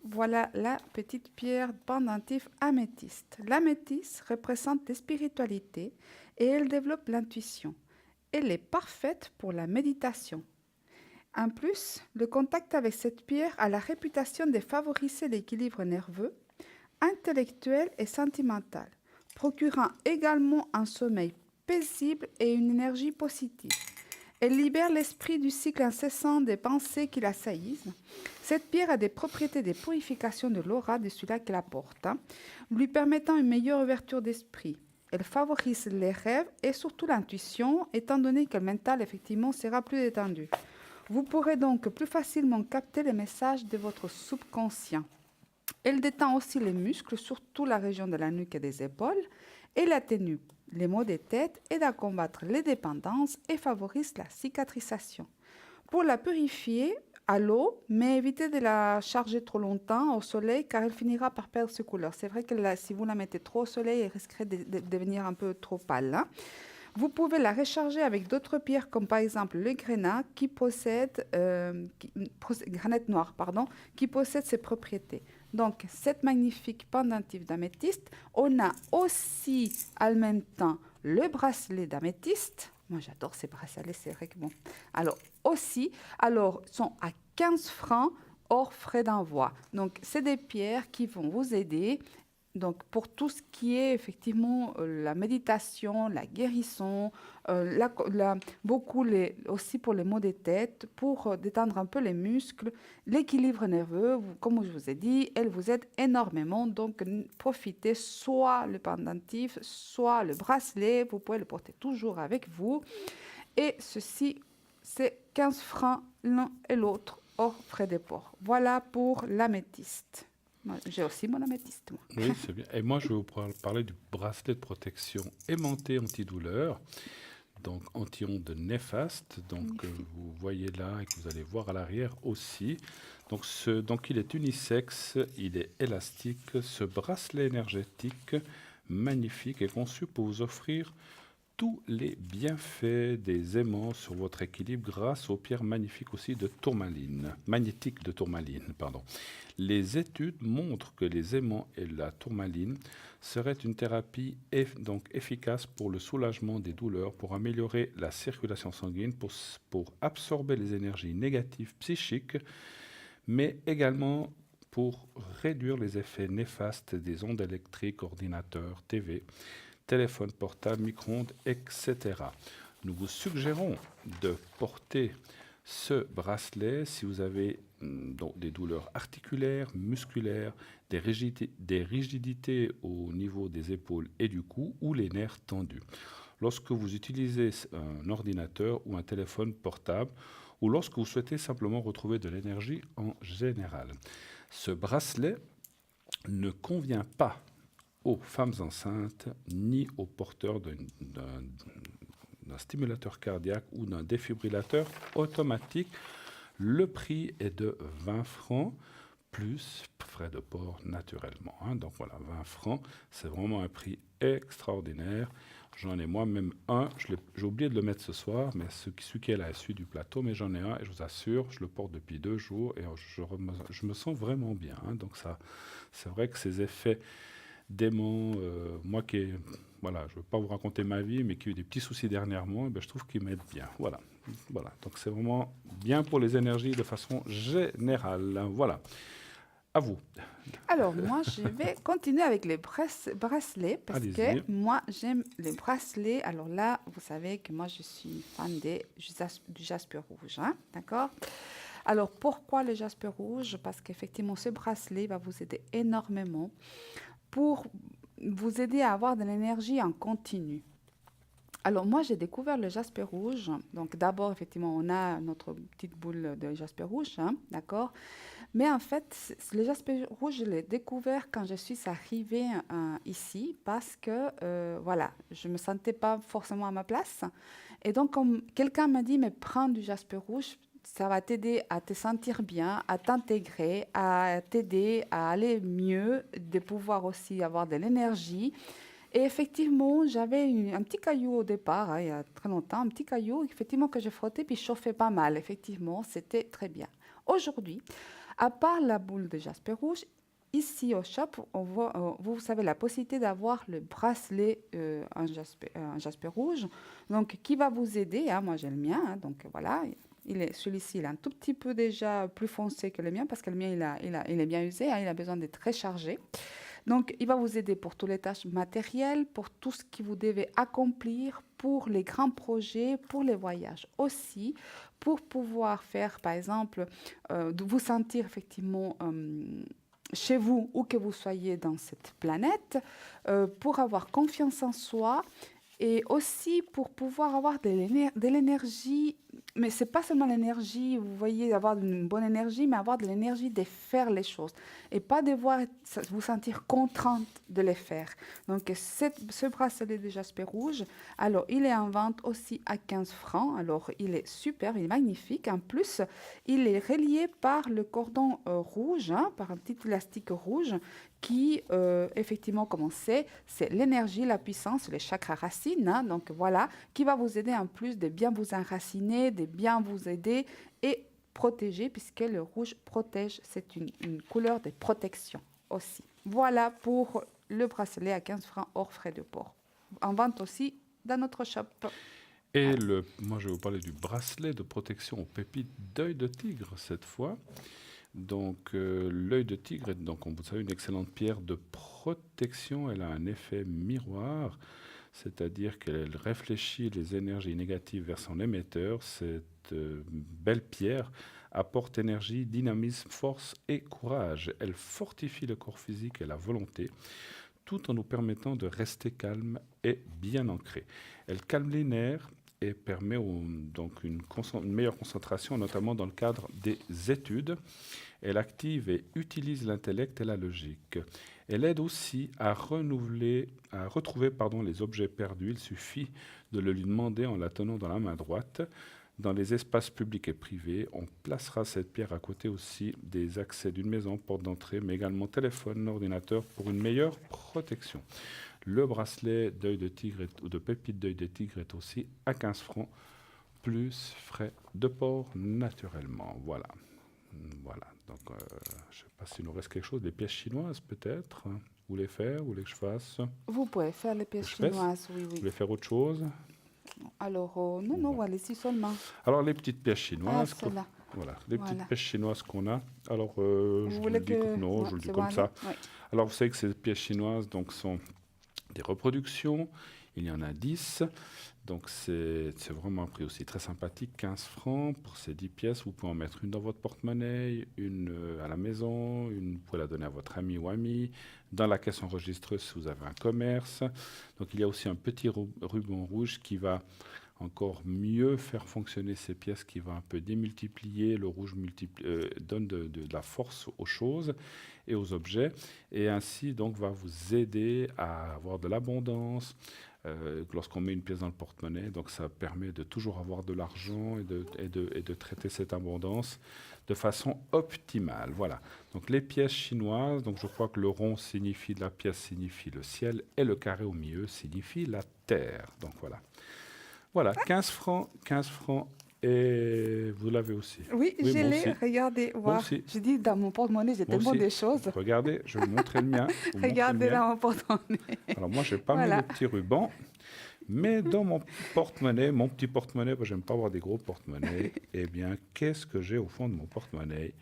Voilà la petite pierre pendentif améthyste. L'améthyste représente la spiritualité et elle développe l'intuition. Elle est parfaite pour la méditation. En plus, le contact avec cette pierre a la réputation de favoriser l'équilibre nerveux, intellectuel et sentimental, procurant également un sommeil paisible et une énergie positive. Elle libère l'esprit du cycle incessant des pensées qui l'assaillissent. Cette pierre a des propriétés de purification de l'aura de celui-là qui la porte, lui permettant une meilleure ouverture d'esprit. Elle favorise les rêves et surtout l'intuition, étant donné que le mental, effectivement, sera plus détendu. Vous pourrez donc plus facilement capter les messages de votre subconscient. Elle détend aussi les muscles, surtout la région de la nuque et des épaules. Elle atténue les maux de tête, aide à combattre les dépendances et favorise la cicatrisation. Pour la purifier à l'eau, mais évitez de la charger trop longtemps au soleil car elle finira par perdre ses couleurs. C'est vrai que si vous la mettez trop au soleil, elle risquerait de devenir un peu trop pâle. Vous pouvez la recharger avec d'autres pierres comme par exemple le granat granat noir, qui possède ces propriétés. Donc, cette magnifique pendentif d'améthyste, on a aussi en même temps le bracelet d'améthyste. Moi, j'adore ces bracelets, c'est vrai que bon. Alors, sont à 15 francs hors frais d'envoi. Donc, c'est des pierres qui vont vous aider. Donc, pour tout ce qui est effectivement la méditation, la guérison, aussi pour les maux de tête, pour détendre un peu les muscles, l'équilibre nerveux, comme je vous ai dit, elle vous aide énormément. Donc, profitez soit le pendentif, soit le bracelet, vous pouvez le porter toujours avec vous. Et ceci, c'est 15 francs l'un et l'autre, hors frais de port. Voilà pour l'améthyste. J'ai aussi mon améthyste, moi. Oui, c'est bien. Et moi, je vais vous parler du bracelet de protection aimanté antidouleur, donc anti-ondes néfastes. Donc, vous voyez là et que vous allez voir à l'arrière aussi. Donc, il est unisexe, il est élastique. Ce bracelet énergétique magnifique est conçu pour vous offrir tous les bienfaits des aimants sur votre équilibre grâce aux pierres magnétiques de tourmaline. Les études montrent que les aimants et la tourmaline seraient une thérapie donc efficace pour le soulagement des douleurs, pour améliorer la circulation sanguine, pour absorber les énergies négatives psychiques, mais également pour réduire les effets néfastes des ondes électriques, ordinateurs, TV, téléphone portable, micro-ondes, etc. Nous vous suggérons de porter ce bracelet si vous avez donc des douleurs articulaires, musculaires, des rigidités au niveau des épaules et du cou ou les nerfs tendus. Lorsque vous utilisez un ordinateur ou un téléphone portable ou lorsque vous souhaitez simplement retrouver de l'énergie en général. Ce bracelet ne convient pas aux femmes enceintes ni aux porteurs d'un stimulateur cardiaque ou d'un défibrillateur automatique. Le prix est de 20 francs plus frais de port naturellement. Donc voilà, 20 francs, c'est vraiment un prix extraordinaire. J'en ai moi-même un, j'ai oublié de le mettre ce soir, mais celui qui est là issu du plateau, mais j'en ai un et je vous assure, je le porte depuis 2 jours et je me sens vraiment bien. Donc ça, c'est vrai que ces effets d'aimant, moi je ne veux pas vous raconter ma vie, mais qui a eu des petits soucis dernièrement, je trouve qu'il m'aide bien. Voilà. Donc c'est vraiment bien pour les énergies de façon générale. Voilà. À vous. Alors, moi, je vais continuer avec les bracelets parce que moi, j'aime les bracelets. Alors là, vous savez que moi, je suis fan du jaspe rouge. D'accord ? Alors, pourquoi le jaspe rouge ? Parce qu'effectivement, ce bracelet va vous aider énormément pour vous aider à avoir de l'énergie en continu. Alors, moi, j'ai découvert le jaspe rouge. Donc, d'abord, effectivement, on a notre petite boule de jaspe rouge, d'accord ? Mais en fait, le jaspe rouge, je l'ai découvert quand je suis arrivée ici parce que, je ne me sentais pas forcément à ma place. Et donc, comme quelqu'un m'a dit, mais prends du jaspe rouge, ça va t'aider à te sentir bien, à t'intégrer, à t'aider à aller mieux, de pouvoir aussi avoir de l'énergie. Et effectivement, j'avais un petit caillou au départ, il y a très longtemps, un petit caillou effectivement que je frottais puis je chauffais pas mal. Effectivement, c'était très bien. Aujourd'hui, À part la boule de jasper rouge, ici au shop, vous avez la possibilité d'avoir le bracelet en jasper rouge, donc qui va vous aider. Hein, moi, j'ai le mien, hein, donc voilà. Celui-ci, il est un tout petit peu déjà plus foncé que le mien parce que le mien, il est bien usé, hein, il a besoin d'être rechargé. Donc, il va vous aider pour toutes les tâches matérielles, pour tout ce que vous devez accomplir, pour les grands projets, pour les voyages aussi, pour pouvoir faire, par exemple, de vous sentir effectivement chez vous, où que vous soyez dans cette planète, pour avoir confiance en soi et aussi pour pouvoir avoir de l'énergie. Mais ce n'est pas seulement l'énergie, vous voyez, avoir une bonne énergie, mais avoir de l'énergie de faire les choses et pas devoir vous sentir contrainte de les faire. Donc, ce bracelet de jasper rouge, alors il est en vente aussi à 15 francs. Alors, il est super, il est magnifique. En plus, il est relié par le cordon rouge, hein, par un petit élastique rouge qui, effectivement, comme on sait, c'est l'énergie, la puissance, les chakras racines. Hein, donc, voilà, qui va vous aider en plus de bien vous enraciner, de bien vous aider et protéger, puisque le rouge protège, c'est une couleur de protection aussi. Voilà pour le bracelet à 15 francs hors frais de port. En vente aussi dans notre shop. Et moi, je vais vous parler du bracelet de protection aux pépites d'œil de tigre cette fois. Donc, l'œil de tigre est donc, vous savez, une excellente pierre de protection. Elle a un effet miroir, c'est-à-dire qu'elle réfléchit les énergies négatives vers son émetteur. Cette belle pierre apporte énergie, dynamisme, force et courage. Elle fortifie le corps physique et la volonté, tout en nous permettant de rester calme et bien ancré. Elle calme les nerfs et permet donc une meilleure concentration, notamment dans le cadre des études. Elle active et utilise l'intellect et la logique. Elle aide aussi à retrouver les objets perdus. Il suffit de le lui demander en la tenant dans la main droite. Dans les espaces publics et privés, on placera cette pierre à côté aussi des accès d'une maison, porte d'entrée, mais également téléphone, ordinateur, pour une meilleure protection. Le bracelet d'œil de tigre ou de pépite d'œil de tigre est aussi à 15 francs, plus frais de port naturellement. Voilà. Donc, je ne sais pas s'il nous reste quelque chose. Des pièces chinoises peut-être, hein. Vous voulez faire, vous voulez que je fasse? Vous pouvez faire les pièces chinoises, oui. Vous voulez faire autre chose? Alors, non, allez-y seulement. Alors, les petites pièces chinoises. Celle-là. Voilà, les petites pièces chinoises qu'on a. Alors, je vous vous le dis non, je vous le dis comme ça. Oui. Alors, vous savez que ces pièces chinoises donc, sont des reproductions. Il y en a 10. Donc, c'est vraiment un prix aussi très sympathique. 15 francs pour ces 10 pièces. Vous pouvez en mettre une dans votre porte-monnaie, une à la maison, vous pouvez la donner à votre ami ou amie, dans la caisse enregistreuse si vous avez un commerce. Donc, il y a aussi un petit ruban rouge qui va encore mieux faire fonctionner ces pièces, qui va un peu démultiplier. Le rouge donne de la force aux choses et aux objets, et ainsi donc va vous aider à avoir de l'abondance. Lorsqu'on met une pièce dans le porte-monnaie, donc ça permet de toujours avoir de l'argent et de traiter cette abondance de façon optimale. Voilà. Donc les pièces chinoises, donc je crois que le rond signifie la pièce signifie le ciel et le carré au milieu signifie la terre. Donc voilà. Voilà, 15 francs et vous l'avez aussi. Oui, je l'ai, regardez. Je dis dans mon porte-monnaie, j'ai tellement de choses. Regardez, je vais vous montrer le mien. Regardez dans mon porte-monnaie. Alors moi, je n'ai pas mis le petit ruban, mais dans mon porte-monnaie, mon petit porte-monnaie, je n'aime pas avoir des gros porte-monnaies. Eh bien, qu'est-ce que j'ai au fond de mon porte-monnaie?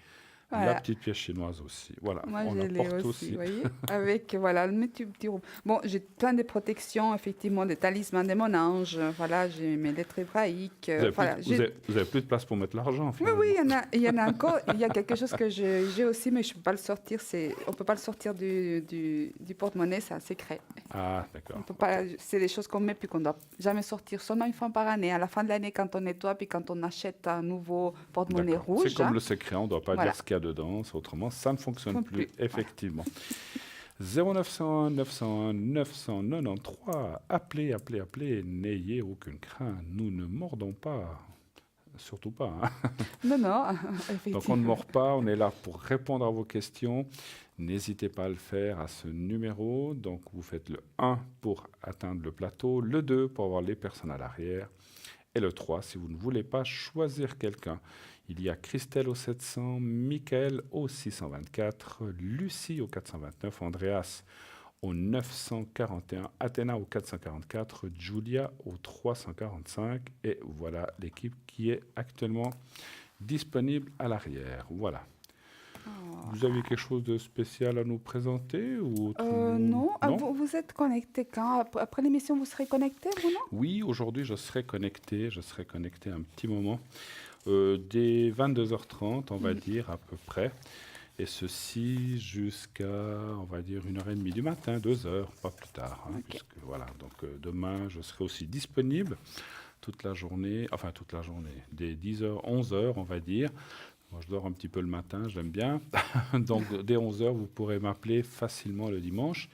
La petite pièce chinoise aussi. Voilà, moi, on je la porte aussi. Vous voyez, avec le petit ruban. Bon, j'ai plein de protections, effectivement, des talismans de mon ange. Voilà, j'ai mes lettres hébraïques. Vous avez plus de place pour mettre l'argent, finalement. Oui, il y en a encore. Il y a quelque chose que j'ai aussi, mais je ne peux pas le sortir. On ne peut pas le sortir du porte-monnaie, c'est un secret. Ah, d'accord. C'est des choses qu'on met puis qu'on ne doit jamais sortir, seulement une fois par année. À la fin de l'année, quand on nettoie, puis quand on achète un nouveau porte-monnaie rouge. C'est comme le secret, on ne doit pas dire ce qu'il y a dedans, autrement ça ne fonctionne plus. Effectivement. 0901 901 993, appelez, n'ayez aucune crainte, nous ne mordons pas, surtout pas. Hein. Non, effectivement. Donc on ne mord pas, on est là pour répondre à vos questions. N'hésitez pas à le faire à ce numéro. Donc vous faites le 1 pour atteindre le plateau, le 2 pour avoir les personnes à l'arrière, et le 3 si vous ne voulez pas choisir quelqu'un. Il y a Christelle au 700, Michael au 624, Lucie au 429, Andreas au 941, Athéna au 444, Julia au 345. Et voilà l'équipe qui est actuellement disponible à l'arrière. Voilà. Vous avez quelque chose de spécial à nous présenter ou Non. Non. Vous êtes connecté quand? Après l'émission, vous serez connecté, vous, non? Oui, aujourd'hui, je serai connecté un petit moment, dès 22h30, on va dire, à peu près. Et ceci jusqu'à, on va dire, 1h30 du matin, 2h, pas plus tard. Hein, puisque, voilà, donc demain, je serai aussi disponible toute la journée, dès 10h, 11h, on va dire. Moi, je dors un petit peu le matin, j'aime bien. Donc, dès 11h, vous pourrez m'appeler facilement le dimanche.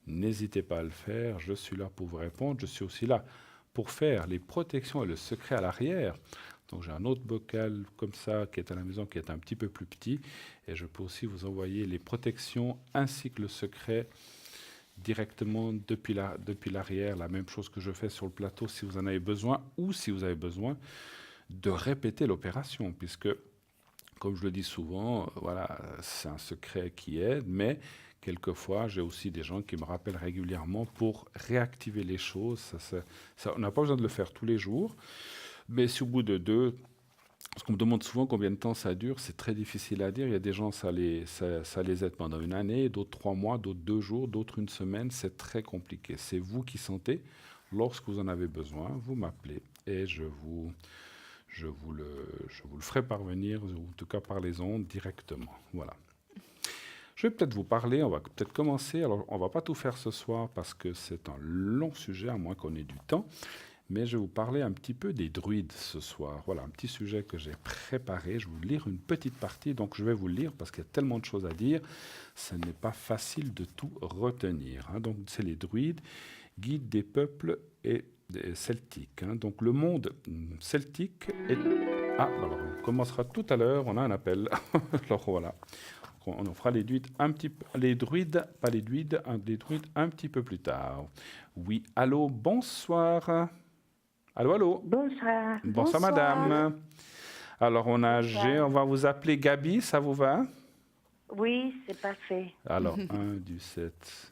N'hésitez pas à le faire, je suis là pour vous répondre. Je suis aussi là pour faire les protections et le secret à l'arrière. Donc j'ai un autre bocal comme ça qui est à la maison, qui est un petit peu plus petit. Et je peux aussi vous envoyer les protections ainsi que le secret directement depuis l'arrière. La même chose que je fais sur le plateau si vous en avez besoin ou si vous avez besoin de répéter l'opération. Puisque, comme je le dis souvent, voilà, c'est un secret qui aide, mais quelquefois, j'ai aussi des gens qui me rappellent régulièrement pour réactiver les choses. On n'a pas besoin de le faire tous les jours, mais si au bout de parce qu'on me demande souvent combien de temps ça dure, c'est très difficile à dire. Il y a des gens, ça les aide pendant une année, d'autres 3 mois, d'autres 2 jours, d'autres une semaine. C'est très compliqué. C'est vous qui sentez. Lorsque vous en avez besoin, vous m'appelez et je vous le ferai parvenir, ou en tout cas par les ondes directement. Voilà. Je vais peut-être vous parler, on va peut-être commencer. Alors, on ne va pas tout faire ce soir parce que c'est un long sujet, à moins qu'on ait du temps. Mais je vais vous parler un petit peu des druides ce soir. Voilà, un petit sujet que j'ai préparé. Je vais vous lire une petite partie, donc je vais vous le lire parce qu'il y a tellement de choses à dire. Ce n'est pas facile de tout retenir. Hein. Donc, c'est les druides, guides des peuples et des celtiques. Hein. Donc, le monde celtique est... Ah, alors, on commencera tout à l'heure. On a un appel. Alors, voilà. On fera les druides un petit peu, les druides un petit peu plus tard. Oui, allô, bonsoir. Allô. Bonsoir. Bonsoir, madame. Alors, on a G, on va vous appeler Gabi, ça vous va? Oui, c'est parfait. Alors, 1 du 7,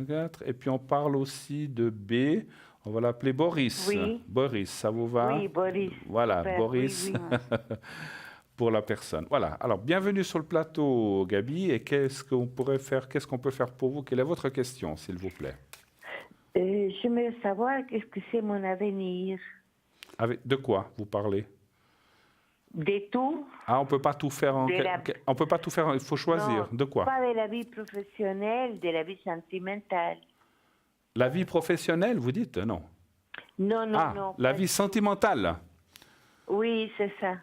4. Et puis, on parle aussi de B. On va l'appeler Boris. Oui. Boris, ça vous va? Oui, Boris. Voilà, Super. Boris. Oui, oui. Pour la personne. Voilà. Alors, bienvenue sur le plateau, Gabi. Et qu'est-ce qu'on peut faire pour vous? Quelle est votre question, s'il vous plaît? J'aimerais savoir qu'est-ce que c'est mon avenir. De quoi vous parlez? De tout. Ah, on peut pas tout faire on peut pas tout faire. Il faut choisir. Non, De quoi? pas de la vie professionnelle, de la vie sentimentale. La vie professionnelle, vous dites? Non. Non, Non. La vie sentimentale. Oui, c'est ça.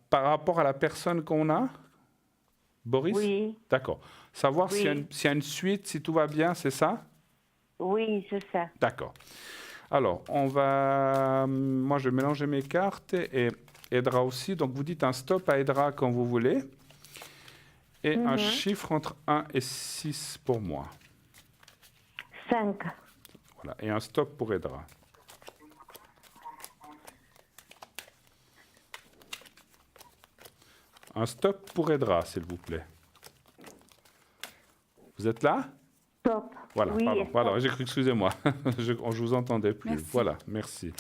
Par rapport à la personne qu'on a, Boris? Oui. D'accord. Savoir Oui. s'il y a une suite, si tout va bien, c'est ça? Oui, c'est ça. D'accord. Alors, moi, je vais mélanger mes cartes et Edra aussi. Donc, vous dites un stop à Edra quand vous voulez. Et un chiffre entre 1 et 6 pour moi. 5. Voilà. Et un stop pour Edra. Un stop pour Edra, s'il vous plaît. Vous êtes là? Stop. Voilà, Oui, pardon. stop. Voilà, excusez-moi. Je vous entendais plus. Merci. Voilà, merci.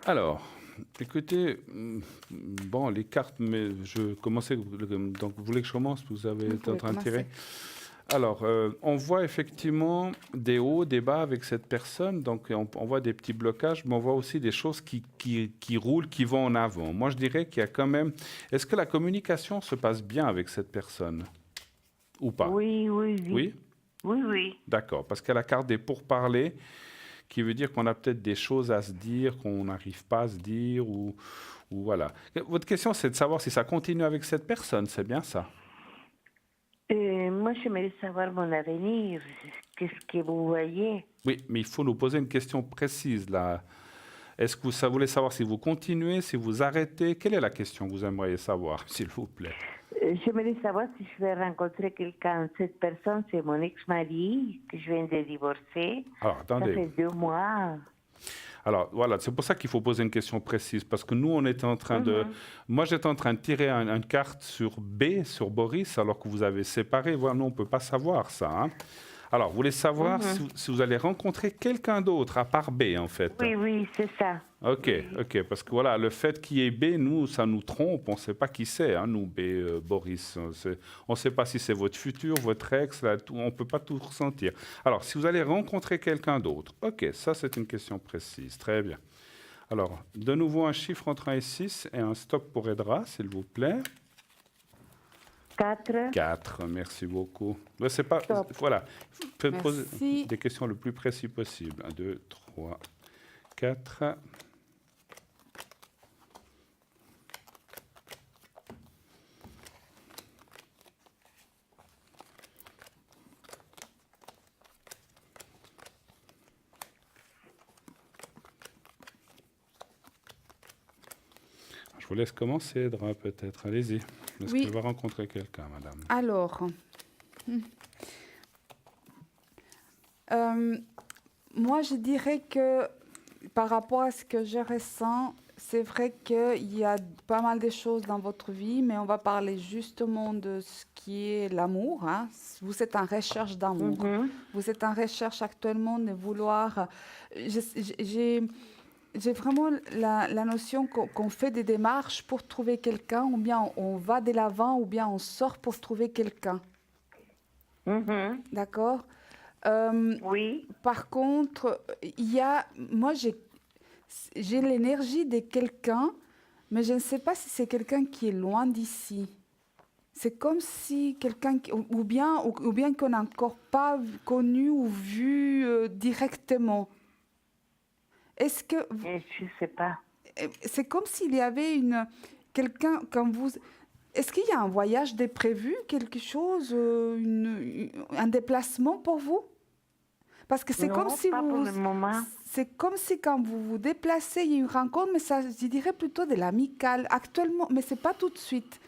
Alors, écoutez, bon, les cartes, mais je commençais, donc vous voulez que je commence? Vous avez été en train de tirer. Alors, on voit effectivement des hauts, des bas avec cette personne, donc on voit des petits blocages, mais on voit aussi des choses qui roulent, qui vont en avant. Moi, je dirais qu'il y a quand même... Est-ce que la communication se passe bien avec cette personne? Ou pas? Oui, oui, oui. Oui? Oui, oui. D'accord, parce qu'elle a la carte des pourparlers qui veut dire qu'on a peut-être des choses à se dire qu'on n'arrive pas à se dire ou voilà. Votre question, c'est de savoir si ça continue avec cette personne, c'est bien ça? Moi, j'aimerais savoir mon avenir. Qu'est-ce que vous voyez? Oui, mais il faut nous poser une question précise là. Est-ce que ça voulait savoir si vous continuez, si vous arrêtez? Quelle est la question que vous aimeriez savoir, s'il vous plaît? J'aimerais savoir si je vais rencontrer quelqu'un. Cette personne, c'est mon ex-mari, que je viens de divorcer. Alors, attendez. Ça fait 2 mois. Alors, voilà, c'est pour ça qu'il faut poser une question précise, parce que nous, on était en train de... Moi, j'étais en train de tirer une carte sur B, sur Boris, alors que vous avez séparé. Voilà, nous, on ne peut pas savoir ça. Hein. Alors, vous voulez savoir si vous allez rencontrer quelqu'un d'autre, à part B, en fait? Oui, c'est ça. OK, parce que voilà, le fait qu'il y ait B, nous, ça nous trompe, on ne sait pas qui c'est, hein, nous, B, Boris. On ne sait pas si c'est votre futur, votre ex, là, on ne peut pas tout ressentir. Alors, si vous allez rencontrer quelqu'un d'autre, OK, ça c'est une question précise, très bien. Alors, de nouveau un chiffre entre 1 et 6 et un stop pour Edra, s'il vous plaît. 4. 4, merci beaucoup. Là, c'est pas, voilà, faites poser des questions le plus précis possible. 1, 2, 3, 4... Je vous laisse commencer, Edra, peut-être. Allez-y. Est-ce qu'elle va rencontrer quelqu'un, madame? Alors, moi, je dirais que par rapport à ce que je ressens, c'est vrai qu'il y a pas mal de choses dans votre vie, mais on va parler justement de ce qui est l'amour. Hein. Vous êtes en recherche d'amour. Vous êtes en recherche actuellement de vouloir... J'ai vraiment la notion qu'on fait des démarches pour trouver quelqu'un, ou bien on va de l'avant, ou bien on sort pour trouver quelqu'un. D'accord? Oui. Par contre, moi, j'ai l'énergie de quelqu'un, mais je ne sais pas si c'est quelqu'un qui est loin d'ici. C'est comme si quelqu'un, ou bien qu'on n'a encore pas connu ou vu directement. Est-ce que... Je ne sais pas. C'est comme s'il y avait quelqu'un comme vous... Est-ce qu'il y a un voyage de prévu, quelque chose, un déplacement pour vous? Parce que c'est comme si pas pour le moment. C'est comme si quand vous vous déplacez, il y a une rencontre, mais ça, je dirais plutôt de l'amical. Actuellement, mais ce n'est pas tout de suite.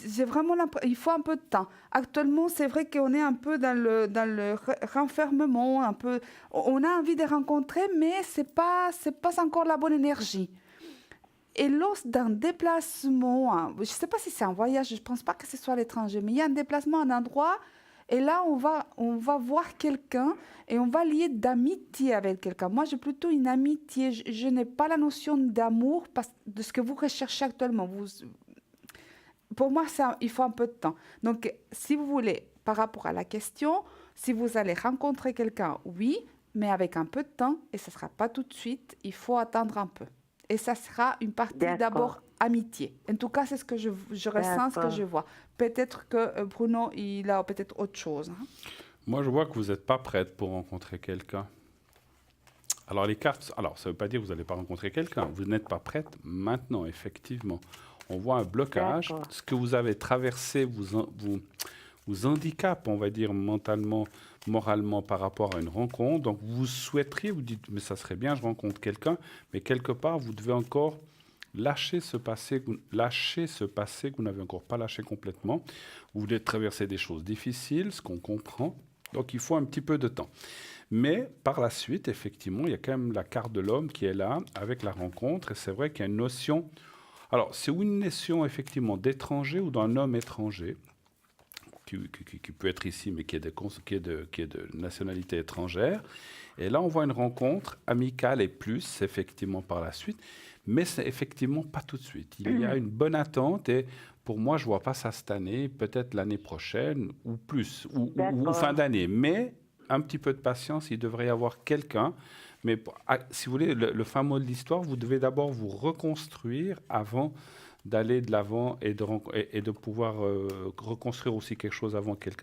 J'ai vraiment il faut un peu de temps. Actuellement, c'est vrai qu'on est un peu dans le renfermement, un peu. On a envie de rencontrer, mais c'est pas encore la bonne énergie. Et lors d'un déplacement, je ne sais pas si c'est un voyage, je ne pense pas que ce soit à l'étranger, mais il y a un déplacement à un endroit, et là, on va voir quelqu'un et on va lier d'amitié avec quelqu'un. Moi, j'ai plutôt une amitié. Je n'ai pas la notion d'amour de ce que vous recherchez actuellement. Pour moi, il faut un peu de temps. Donc, si vous voulez, par rapport à la question, si vous allez rencontrer quelqu'un, oui, mais avec un peu de temps, et ce ne sera pas tout de suite, il faut attendre un peu. Et ça sera une partie d'abord amitié. En tout cas, c'est ce que je ressens, ce que je vois. Peut-être que Bruno, il a peut-être autre chose. Hein. Moi, je vois que vous n'êtes pas prête pour rencontrer quelqu'un. Alors, les cartes... Alors, ça ne veut pas dire que vous n'allez pas rencontrer quelqu'un. Vous n'êtes pas prête maintenant, effectivement. On voit un blocage. Ce que vous avez traversé vous handicape, on va dire, mentalement, moralement par rapport à une rencontre. Donc, vous souhaiteriez, vous dites, mais ça serait bien, je rencontre quelqu'un, mais quelque part, vous devez encore lâcher ce passé que vous n'avez encore pas lâché complètement. Vous voulez traverser des choses difficiles, ce qu'on comprend. Donc, il faut un petit peu de temps. Mais par la suite, effectivement, il y a quand même la carte de l'homme qui est là avec la rencontre. Et c'est vrai qu'il y a une notion... Alors, c'est une notion, effectivement, d'étranger ou d'un homme étranger, qui peut être ici, mais qui est de nationalité étrangère. Et là, on voit une rencontre amicale et plus, effectivement, par la suite. Mais c'est effectivement pas tout de suite. Il y a une bonne attente et pour moi, je ne vois pas ça cette année, peut-être l'année prochaine ou plus, ou fin d'année. Mais un petit peu de patience, il devrait y avoir quelqu'un. Mais si vous voulez, le fin mot de l'histoire, vous devez d'abord vous reconstruire avant d'aller de l'avant et de pouvoir reconstruire aussi quelque chose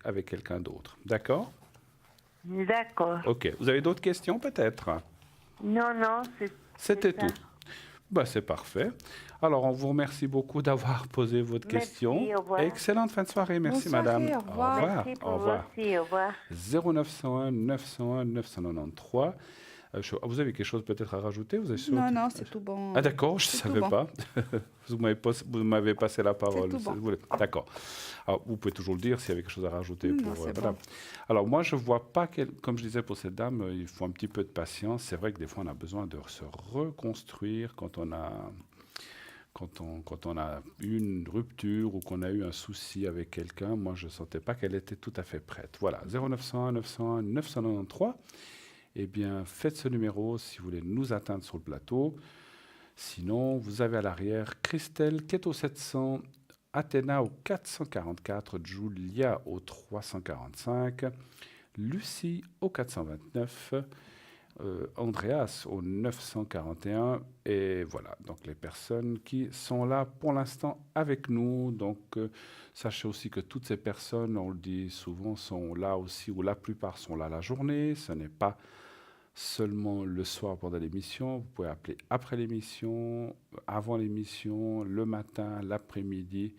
avec quelqu'un d'autre. D'accord ? D'accord. OK. Vous avez d'autres questions peut-être ? Non, C'était ça. tout. Bah, c'est parfait. Alors, on vous remercie beaucoup d'avoir posé votre Merci, question. au revoir. Excellente fin de soirée. Merci, Bonne soirée, madame. au revoir. Merci pour vous aussi, au revoir. 0901 901 993. Vous avez quelque chose peut-être à rajouter? Vous avez Non, c'est tout bon. Ah d'accord, je ne C'est savais tout bon. pas. Vous m'avez passé la parole. tout bon. D'accord. Alors, vous pouvez toujours le dire s'il y avait quelque chose à rajouter. Non, c'est voilà. bon. Alors moi, je ne vois pas, comme je disais pour cette dame, il faut un petit peu de patience. C'est vrai que des fois, on a besoin de se reconstruire quand on a eu une rupture ou qu'on a eu un souci avec quelqu'un. Moi, je ne sentais pas qu'elle était tout à fait prête. Voilà, 0901 901 993. Eh bien, faites ce numéro si vous voulez nous atteindre sur le plateau. Sinon, vous avez à l'arrière Christelle qui est au 700, Athéna au 444, Julia au 345, Lucie au 429, Andreas au 941. Et voilà, donc les personnes qui sont là pour l'instant avec nous. Donc, sachez aussi que toutes ces personnes, on le dit souvent, sont là aussi, ou la plupart sont là la journée. Ce n'est pas seulement le soir pendant l'émission. Vous pouvez appeler après l'émission, avant l'émission, le matin, l'après-midi,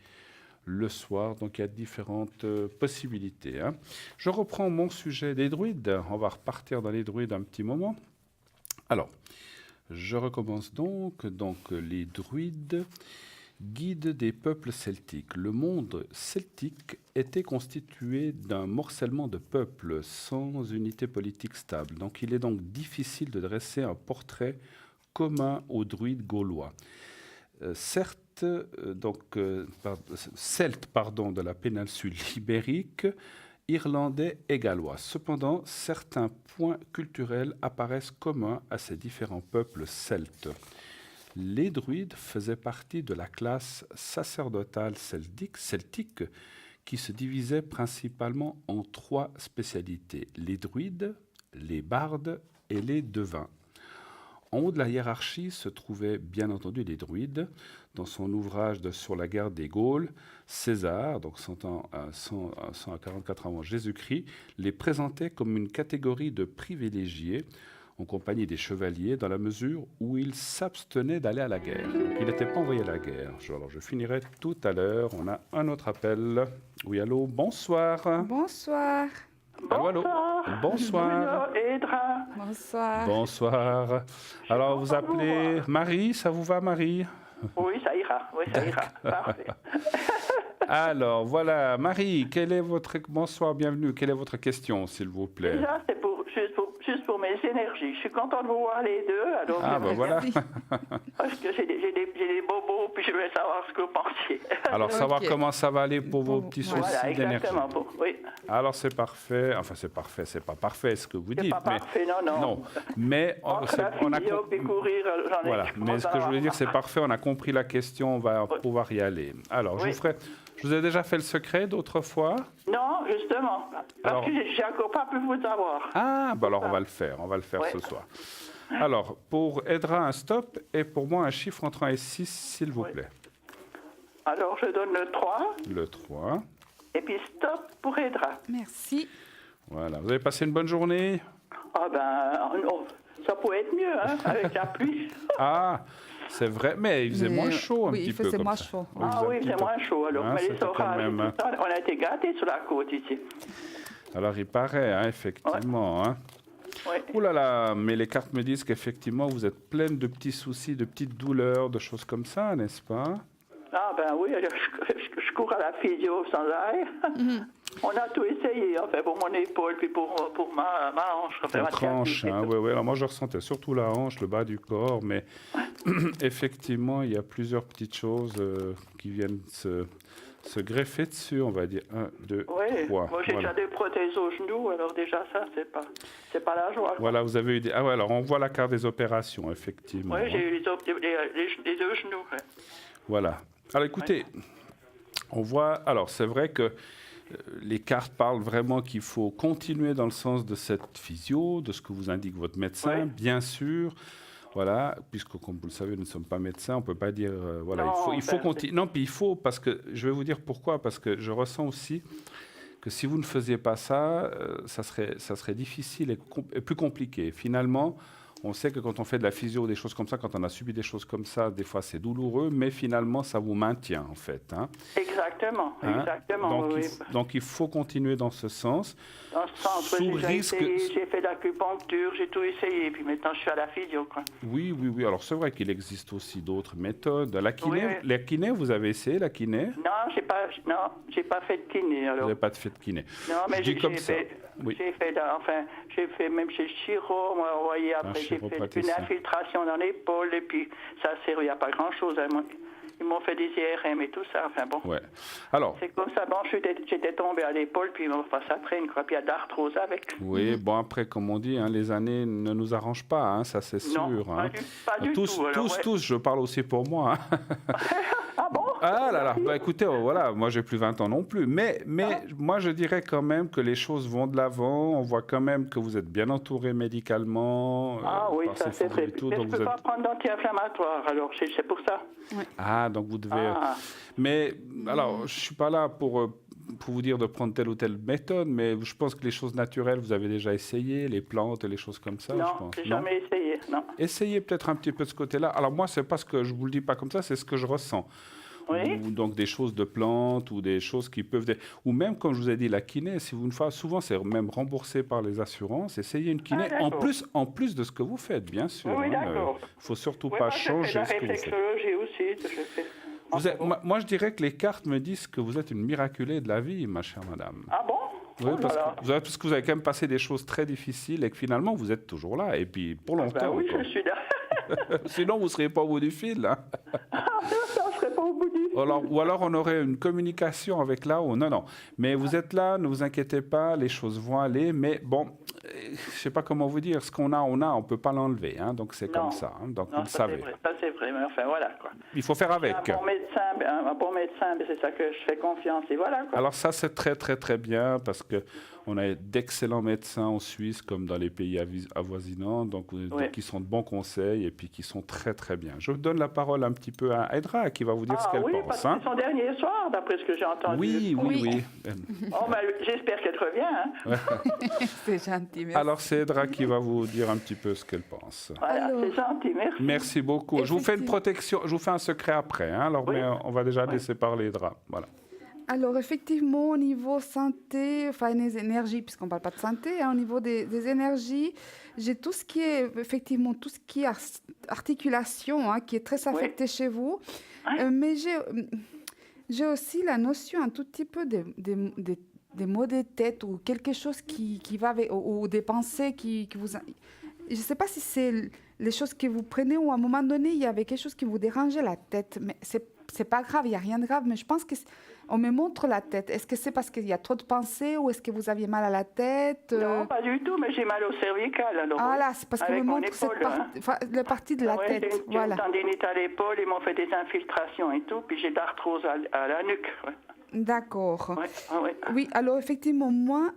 le soir. Donc il y a différentes possibilités. Hein. Je reprends mon sujet des druides. On va repartir dans les druides un petit moment. Alors, je recommence donc. Donc les druides, guide des peuples celtiques. Le monde celtique était constitué d'un morcellement de peuples sans unité politique stable. Donc il est donc difficile de dresser un portrait commun aux druides gaulois. Certes, Celtes de la péninsule ibérique, Irlandais et Gallois. Cependant, certains points culturels apparaissent communs à ces différents peuples celtes. Les druides faisaient partie de la classe sacerdotale celtique qui se divisait principalement en 3 spécialités, les druides, les bardes et les devins. En haut de la hiérarchie se trouvaient bien entendu les druides. Dans son ouvrage sur la guerre des Gaules, César, donc 144 avant Jésus-Christ, les présentait comme une catégorie de privilégiés en compagnie des chevaliers, dans la mesure où ils s'abstenaient d'aller à la guerre. Donc, ils n'étaient pas envoyés à la guerre. Alors, je finirai tout à l'heure. On a un autre appel. Oui, allô, bonsoir. Bonsoir. Allô, allô. Bonsoir. Edra. Bonsoir. Bonsoir. Alors, vous appelez Marie, ça vous va, Marie? Oui, ça ira. Oui, ça ira. Parfait. Alors, voilà, Marie, bonsoir, bienvenue. Quelle est votre question, s'il vous plaît? Déjà, c'est juste pour mes énergies. Je suis contente de vous voir les deux. Alors voilà. Parce que j'ai des bobos, puis je voulais savoir ce que vous pensiez. Alors, savoir comment ça va aller pour vos petits soucis Voilà, d'énergie. exactement. Oui. Alors, c'est parfait. Enfin, c'est parfait. C'est pas parfait ce que vous dites. Pas parfait, non. Mais Entre la physio et courir, j'en ai... Voilà. Mais ce que je voulais dire, c'est parfait. On a compris la question. On va pouvoir y aller. Alors, Oui. je vous ai déjà fait le secret d'autres fois. Non, justement. Parce que j'ai encore pas pu vous avoir. Ah, bah alors on va le faire. On va le faire Ouais. ce soir. Alors, pour Edra, un stop. Et pour moi, un chiffre entre 1 et 6, s'il vous plaît. Alors, je donne le 3. Le 3. Et puis stop pour Edra. Merci. Voilà. Vous avez passé une bonne journée? Ah ben, non, ça pourrait être mieux, hein, avec la pluie. Ah, c'est vrai. Mais il faisait moins chaud un oui, petit il peu faisait comme moins ça. chaud. Ah oui, c'est moins chaud. Alors, mais les c'était quand orages, même, tout ça, on a été gâtés sur la côte ici. Alors, il paraît, hein, effectivement. Hein. Oui. Ouh là là, mais les cartes me disent qu'effectivement, vous êtes pleine de petits soucis, de petites douleurs, de choses comme ça, n'est-ce pas? Ah ben oui, alors, je cours à la physio sans arrêt. On a tout essayé, enfin, pour mon épaule, puis pour ma hanche. Enfin, La ma tranche, sciatique et hein, tout. oui. Alors moi, je ressentais surtout la hanche, le bas du corps, mais effectivement, il y a plusieurs petites choses qui viennent se greffer dessus, on va dire. 1, 2, Oui, 3. moi j'ai Voilà. déjà des prothèses aux genoux, alors déjà ça, c'est pas la joie. Voilà, vous avez eu des... Ah ouais, alors on voit la carte des opérations, effectivement. Oui, j'ai eu les deux genoux. Ouais. Voilà. Alors écoutez, on voit... Alors c'est vrai que les cartes parlent vraiment qu'il faut continuer dans le sens de cette physio, de ce que vous indique votre médecin, Oui. bien sûr. Voilà, puisque comme vous le savez, nous ne sommes pas médecins, on ne peut pas dire... voilà, Non, il faut ben, continuer. Non, puis il faut, parce que je vais vous dire pourquoi, parce que je ressens aussi que si vous ne faisiez pas ça, ça serait difficile et plus compliqué. Finalement, On sait que quand on fait de la physio ou des choses comme ça, quand on a subi des choses comme ça, des fois c'est douloureux, mais finalement ça vous maintient en fait. Hein. Exactement, exactement. Donc il faut continuer dans ce sens. Dans ce sens, j'ai fait l'acupuncture, j'ai tout essayé, puis maintenant je suis à la physio. Quoi. Oui. Alors c'est vrai qu'il existe aussi d'autres méthodes. La kiné, vous avez essayé la kiné? Non, j'ai pas fait de kiné. Alors. Vous n'avez pas fait de kiné. Non, mais j'ai fait même chez le chiro, on m'a envoyé après, j'ai fait une infiltration dans l'épaule, et puis ça a servi à pas grand-chose. Ils m'ont fait des IRM et tout ça, enfin bon. Ouais. Alors. C'est comme ça, bon, j'étais tombé à l'épaule, puis ça traîne, quoi, puis il y a de l'arthrose avec. Oui, bon, après, comme on dit, hein, les années ne nous arrangent pas, hein, ça c'est sûr. Non, hein. pas du tout. Tous, je parle aussi pour moi. Hein. Ah bon? Ah là là, bah écoutez, voilà, moi j'ai plus 20 ans non plus, mais moi je dirais quand même que les choses vont de l'avant, on voit quand même que vous êtes bien entouré médicalement. Ah oui, ça c'est vrai. Mais je ne peux pas prendre d'anti-inflammatoire, alors c'est pour ça. Oui. Ah, donc vous devez... Mais alors, je ne suis pas là pour vous dire de prendre telle ou telle méthode, mais je pense que les choses naturelles, vous avez déjà essayé, les plantes et les choses comme ça, non, je pense. J'ai jamais essayé, non. Essayez peut-être un petit peu de ce côté-là. Alors moi, c'est pas ce que je vous le dis pas comme ça, c'est ce que je ressens. Oui. Ou donc des choses de plantes ou des choses qui peuvent... Ou même, comme je vous ai dit, la kiné, si vous ne faites souvent, c'est même remboursé par les assurances. Essayez une kiné en plus de ce que vous faites, bien sûr. Oui, d'accord. Il ne faut surtout pas changer ce que vous faites. Aussi. Moi, je dirais que les cartes me disent que vous êtes une miraculée de la vie, ma chère madame. Ah bon? Oui, parce que vous avez quand même passé des choses très difficiles et que finalement, vous êtes toujours là. Et puis, pour longtemps. Oui, je suis là. Sinon, vous ne seriez pas au bout du fil. Hein. Ça ne serait pas au bout du fil. Ou alors, on aurait une communication avec là-haut. Non. Mais vous êtes là, ne vous inquiétez pas, les choses vont aller. Mais bon, je ne sais pas comment vous dire. Ce qu'on a, on ne peut pas l'enlever. Hein, donc, c'est comme ça. Hein, donc, vous le savez. Ça, c'est vrai. Mais enfin, voilà. Quoi. Il faut faire avec. Un bon médecin, c'est ça que je fais confiance. Et voilà. Quoi. Alors, ça, c'est très, très, très bien parce qu'on a d'excellents médecins en Suisse comme dans les pays avoisinants, donc qui sont de bons conseils et puis qui sont très très bien. Je donne la parole un petit peu à Edra qui va vous dire ce qu'elle pense. Parce que c'est son dernier soir, d'après ce que j'ai entendu. Oui. J'espère qu'elle revient. Hein. C'est gentil, merci. Alors c'est Edra qui va vous dire un petit peu ce qu'elle pense. Voilà, c'est gentil, merci. Merci beaucoup. Je vous fais une protection, je vous fais un secret après. Hein, alors, mais on va déjà laisser parler Edra. Voilà. Alors, effectivement, au niveau santé, enfin, les énergies, puisqu'on ne parle pas de santé, hein, au niveau des énergies, j'ai tout ce qui est, effectivement, tout ce qui est articulation, hein, qui est très affecté chez vous. Mais j'ai aussi la notion un tout petit peu des maux de tête ou quelque chose qui va avec, ou des pensées qui vous... Je ne sais pas si c'est les choses que vous prenez ou à un moment donné, il y avait quelque chose qui vous dérangeait la tête. Mais c'est pas grave, il n'y a rien de grave, mais je pense qu'on me montre la tête. Est-ce que c'est parce qu'il y a trop de pensées ou est-ce que vous aviez mal à la tête Non, pas du tout, mais j'ai mal au cervical. Alors, là, c'est parce qu'on me montre la partie de la tête. J'ai une tendinite à l'épaule, ils m'ont fait des infiltrations et tout, puis j'ai de l'arthrose à la nuque. Ouais. D'accord. Oui, alors effectivement, moi,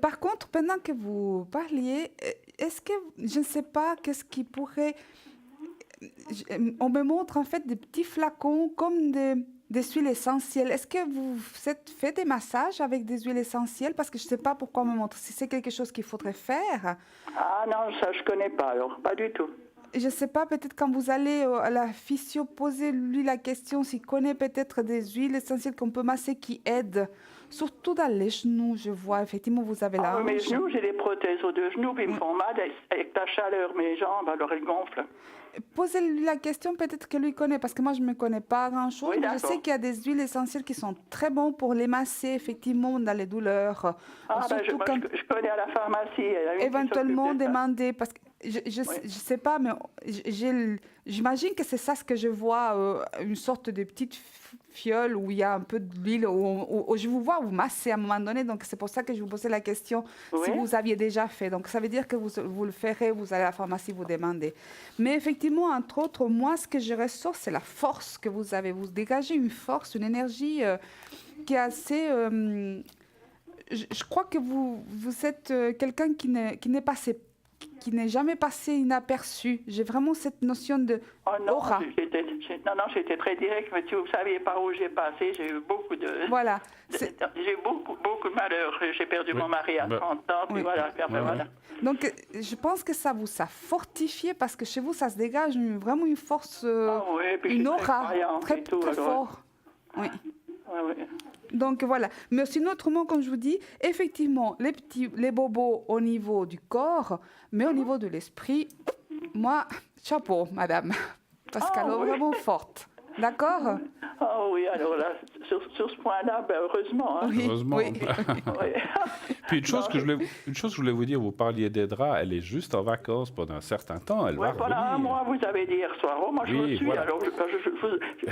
par contre, pendant que vous parliez, est-ce que, je ne sais pas, qu'est-ce qui pourrait... On me montre en fait des petits flacons comme des huiles essentielles. Est-ce que vous faites des massages avec des huiles essentielles? Parce que je ne sais pas pourquoi on me montre. Si c'est quelque chose qu'il faudrait faire. Ah non, ça je ne connais pas alors, pas du tout. Je ne sais pas, peut-être quand vous allez à la physio, posez-lui la question s'il connaît peut-être des huiles essentielles qu'on peut masser qui aident. Surtout dans les genoux, je vois, effectivement, vous avez la hanche. Mes genoux, j'ai des prothèses aux deux genoux, puis ils me font mal avec la chaleur, mes jambes, alors elles gonflent. Posez-lui la question, peut-être que lui connaît, parce que moi, je ne me connais pas grand-chose. Oui, je sais qu'il y a des huiles essentielles qui sont très bonnes pour les masser, effectivement, dans les douleurs. Je connais à la pharmacie. Éventuellement, demander, parce que je ne sais pas, mais j'imagine que c'est ça ce que je vois, une sorte de petite fiole où il y a un peu d'huile, où je vous vois vous masser à un moment donné, donc c'est pour ça que je vous posais la question si vous aviez déjà fait. Donc ça veut dire que vous le ferez, vous allez à la pharmacie vous demander. Mais effectivement, entre autres, moi ce que je ressors, c'est la force que vous avez. Vous dégagez une force, une énergie qui est assez... je crois que vous êtes quelqu'un qui n'est pas qui n'est jamais passé inaperçu. J'ai vraiment cette notion de aura. J'étais très direct, mais si vous ne saviez pas où j'ai passé, j'ai eu beaucoup de... Voilà. J'ai eu beaucoup de malheur. J'ai perdu mon mari à 30 ans, puis voilà. Voilà. Donc, je pense que ça vous a fortifié parce que chez vous, ça se dégage vraiment une force, une aura très fort. Oui. Donc voilà. Mais sinon, autrement, comme je vous dis, effectivement, les bobos au niveau du corps, mais au niveau de l'esprit, moi, chapeau, madame. Parce qu'elle est vraiment forte. D'accord? Ah oui, alors là, sur ce point-là, heureusement. Hein. Oui, Heureusement. oui. Puis une chose que je voulais vous dire, vous parliez d'Edra, elle est juste en vacances pendant un certain temps. Elle va pendant revenir. un mois, vous avez dit hier soir. Moi, je vous suis, voilà.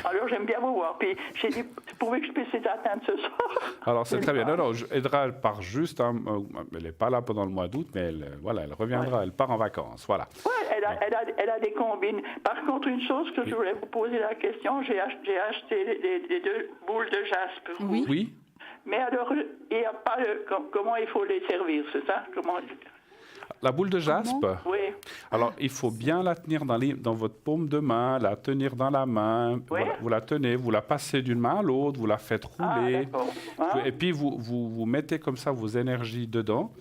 alors j'aime bien vous voir. Puis j'ai dit, vous pouvez que je puisse les atteindre ce soir. Alors c'est très bien. Non, Edra, elle part juste, elle n'est pas là pendant le mois d'août, mais elle reviendra, elle part en vacances. Voilà. Oui, elle a des combines. Par contre, une chose que je voulais vous poser la question, j'ai acheté les 2 boules de jaspe. Oui. Mais alors, il n'y a pas comment il faut les servir, c'est ça? La boule de jaspe? Oui. Alors, il faut bien la tenir dans votre paume de main, la tenir dans la main. Oui. Vous la tenez, vous la passez d'une main à l'autre, vous la faites rouler. Et puis, vous mettez comme ça vos énergies dedans.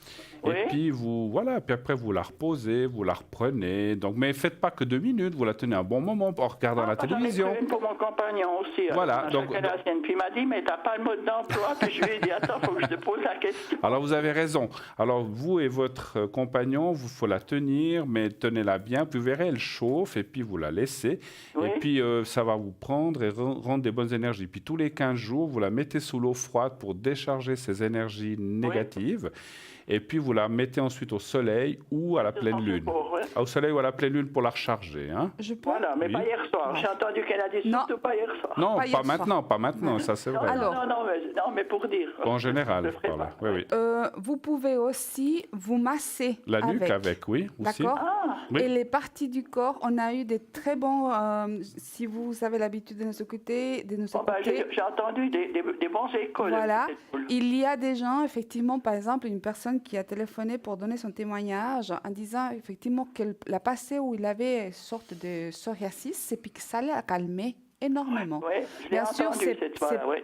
Oui. Et puis, puis après, vous la reposez, vous la reprenez. Donc, mais faites pas que 2 minutes, vous la tenez un bon moment en regardant la télévision. J'en ai pris une pour mon compagnon aussi. Voilà. Puis il m'a dit, mais t'as pas le mode d'emploi. Puis je lui ai dit, attends, il faut que je te pose la question. Alors, vous avez raison. Alors, vous et votre compagnon, il faut la tenir, mais tenez-la bien. Puis vous verrez, elle chauffe et puis vous la laissez. Oui. Et puis, ça va vous prendre et rendre des bonnes énergies. Puis tous les 15 jours, vous la mettez sous l'eau froide pour décharger ces énergies négatives. Et puis, vous la mettez ensuite au soleil ou à la pleine lune. Au soleil ou à la pleine lune pour la recharger. Hein. Voilà, mais pas hier soir. J'ai entendu qu'elle a dit surtout pas hier soir. Non, pas maintenant, ça c'est vrai. Alors, non, mais pour dire. En général, voilà. Oui. vous pouvez aussi vous masser la nuque avec, oui. Aussi. D'accord. Oui. Et les parties du corps, on a eu des très bons... si vous avez l'habitude de nous écouter... j'ai entendu des bons échos. Voilà. Il y a des gens, effectivement, par exemple, une personne qui a téléphoné pour donner son témoignage en disant, effectivement, qu'elle a passé où il avait une sorte de psoriasis et puis que ça l'a calmé énormément. Bien sûr, c'est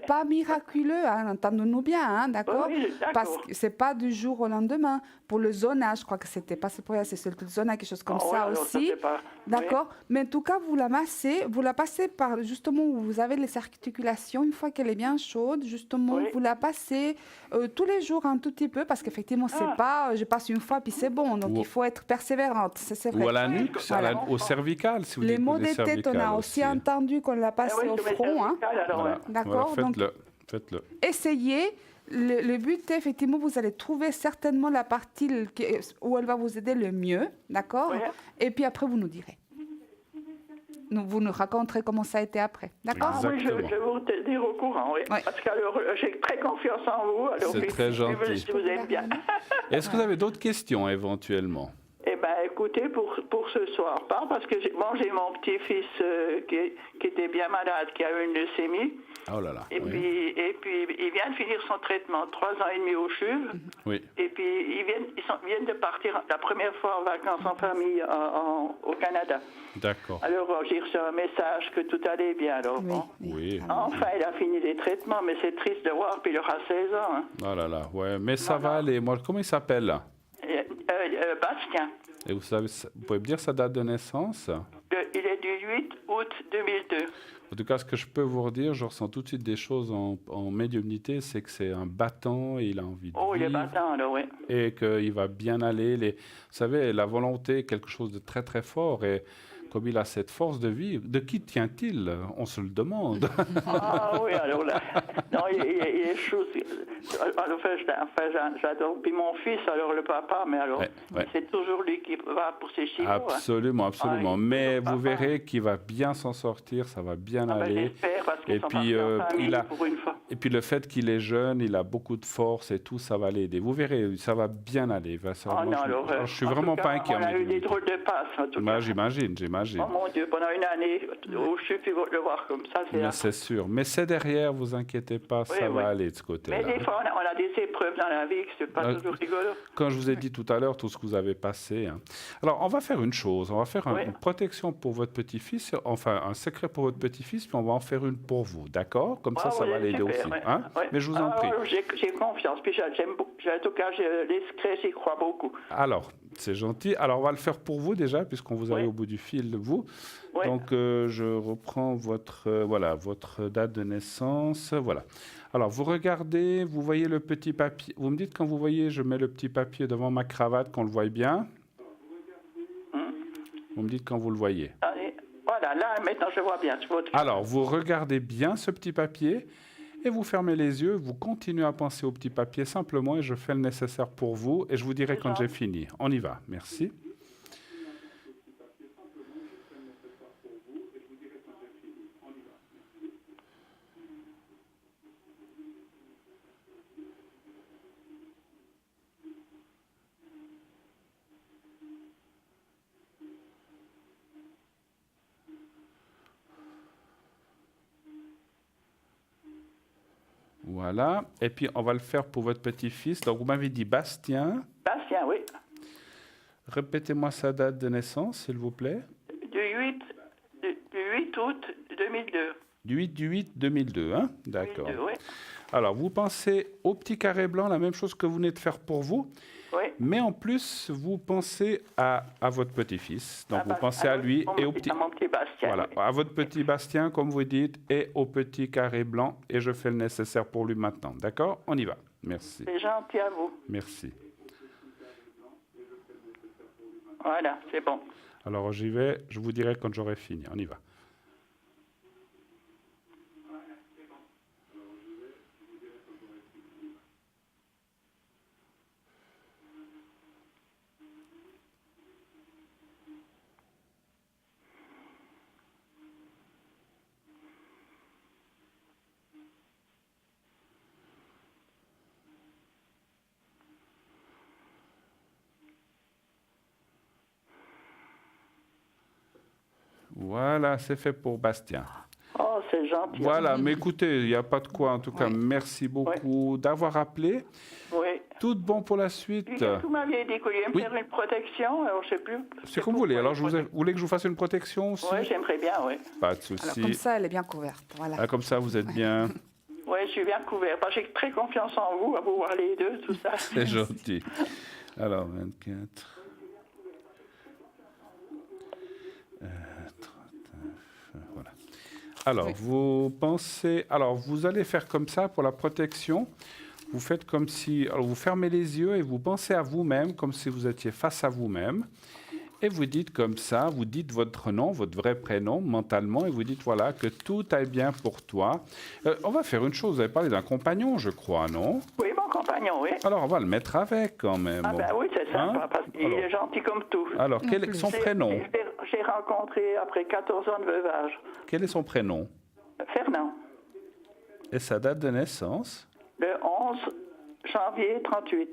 pas miraculeux, hein, entendons-nous bien, hein, d'accord? Parce que c'est pas du jour au lendemain. Pour le zona, je crois que c'était pas ce problème, c'est le zona, quelque chose comme ça aussi. D'accord? Mais en tout cas, vous la massez, vous la passez par justement où vous avez les articulations. Une fois qu'elle est bien chaude, justement, vous la passez tous les jours un tout petit peu, parce qu'effectivement, c'est pas je passe une fois puis c'est bon. Donc il faut être persévérante, c'est vrai. Ou à la nuque, au cervical, si vous les maux des têtes, on a aussi entendu qu'on l'a passé au front. Hein. D'accord? Voilà, faites-le. Essayez. Le but, effectivement, vous allez trouver certainement la partie où elle va vous aider le mieux, d'accord? Et puis après, vous nous direz. Vous nous raconterez comment ça a été après, d'accord? Oui, je vais vous tenir au courant, parce que j'ai très confiance en vous. C'est très gentil. Je vous aime bien. Est-ce que vous avez d'autres questions, éventuellement? Eh bien, écoutez, pour ce soir, pas parce que j'ai mon petit-fils qui était bien malade, qui a eu une leucémie. Oh là là. Et puis, il vient de finir son traitement, 3 ans et demi au CHUV. Oui. Et puis, ils viennent de partir la première fois en vacances en famille au Canada. D'accord. Alors, j'ai reçu un message que tout allait bien. Alors, oui. Enfin, il a fini les traitements, mais c'est triste de voir, puis il aura 16 ans. Hein. Oh là là, ouais. Mais ça va aller. Moi, comment il s'appelle, là? Bastien. Et vous pouvez me dire sa date de naissance? Il est du 8 août 2002. En tout cas, ce que je peux vous redire, je ressens tout de suite des choses en médiumnité, c'est que c'est un battant et il a envie de vivre. Il est battant, alors, oui. Et qu'il va bien aller. Vous savez, la volonté est quelque chose de très, très fort. Et comme il a cette force de vivre, de qui tient-il? On se le demande. Oui, alors là, non, il est chou. Enfin, j'adore. Puis mon fils, alors le papa, mais alors, c'est toujours lui qui va pour ses chevaux. Absolument. Mais vous verrez qu'il va bien s'en sortir, ça va bien aller. J'espère, parce qu'ils sont puis, famille, pour une fois. Et puis le fait qu'il est jeune, il a beaucoup de force et tout, ça va l'aider. Vous verrez, ça va bien aller. Je suis vraiment pas inquiet. On a eu des drôles de passes. J'imagine. j'imagine. Oh mon Dieu, pendant une année, où je suis le voir comme ça, c'est sûr. Mais c'est derrière, vous inquiétez pas, ça va aller de ce côté-là. Mais des fois, on a des épreuves dans la vie, c'est pas toujours rigolo. Quand je vous ai dit tout à l'heure tout ce que vous avez passé. Hein. Alors, on va faire une chose. On va faire une protection pour votre petit-fils, enfin, un secret pour votre petit-fils, puis on va en faire une pour vous, d'accord? Comme ça va l'aider aussi. Hein? Mais je vous en prie. J'ai confiance, puis en tout cas, les secrets, j'y crois beaucoup. Alors, c'est gentil. Alors, on va le faire pour vous déjà, puisqu'on vous a eu au bout du fil, vous. Donc, je reprends votre date de naissance. Voilà. Alors, vous regardez, vous voyez le petit papier. Vous me dites quand vous voyez, je mets le petit papier devant ma cravate, qu'on le voit bien. Vous me dites quand vous le voyez. Allez, voilà, là, maintenant, je vois bien. Alors, vous regardez bien ce petit papier et vous fermez les yeux. Vous continuez à penser au petit papier simplement et je fais le nécessaire pour vous et je vous dirai quand j'ai fini. On y va. Merci. Voilà. Et puis, on va le faire pour votre petit-fils. Donc, vous m'avez dit Bastien. Bastien, oui. Répétez-moi sa date de naissance, s'il vous plaît. Du 8 août 2002. Du 8 2002, hein? D'accord. 2002, oui. Alors, vous pensez au petit carré blanc, la même chose que vous venez de faire pour vous. Oui. Mais en plus, vous pensez à votre petit-fils. Donc, vous pensez à lui et au petit... À mon petit Bastien. Voilà, à votre petit Bastien, comme vous dites, et au petit carré blanc. Et je fais le nécessaire pour lui maintenant. D'accord? On y va. Merci. C'est gentil à vous. Merci. Voilà, c'est bon. Alors, j'y vais. Je vous dirai quand j'aurai fini. On y va. Voilà, c'est fait pour Bastien. Oh, c'est gentil. Voilà, mais écoutez, il n'y a pas de quoi. En tout cas, merci beaucoup d'avoir appelé. Oui. Tout bon pour la suite. Vous m'aviez dit que vous vouliez me faire une protection, alors je ne sais plus. C'est comme vous voulez. Alors, vous voulez que je vous fasse une protection aussi? Oui, j'aimerais bien, oui. Pas de souci. Alors, comme ça, elle est bien couverte. Voilà. Ah, comme ça, vous êtes bien. Oui, je suis bien couvert. J'ai très confiance en vous, à vous voir les deux, tout ça. C'est gentil. Alors, 24. 39, voilà. Alors, vous pensez... Alors, vous allez faire comme ça pour la protection. Vous faites comme si... Alors, vous fermez les yeux et vous pensez à vous-même, comme si vous étiez face à vous-même. Et vous dites comme ça, vous dites votre nom, votre vrai prénom, mentalement, et vous dites, voilà, que tout aille bien pour toi. On va faire une chose, vous avez parlé d'un compagnon, je crois, non? Oui, mon compagnon, oui. Alors, on va le mettre avec, quand même. Ah ben oui, c'est sympa, parce qu'il est gentil comme tout. Alors, quel est son prénom? J'ai rencontré après 14 ans de veuvage. Quel est son prénom? Fernand. Et sa date de naissance? Le 11 janvier 38.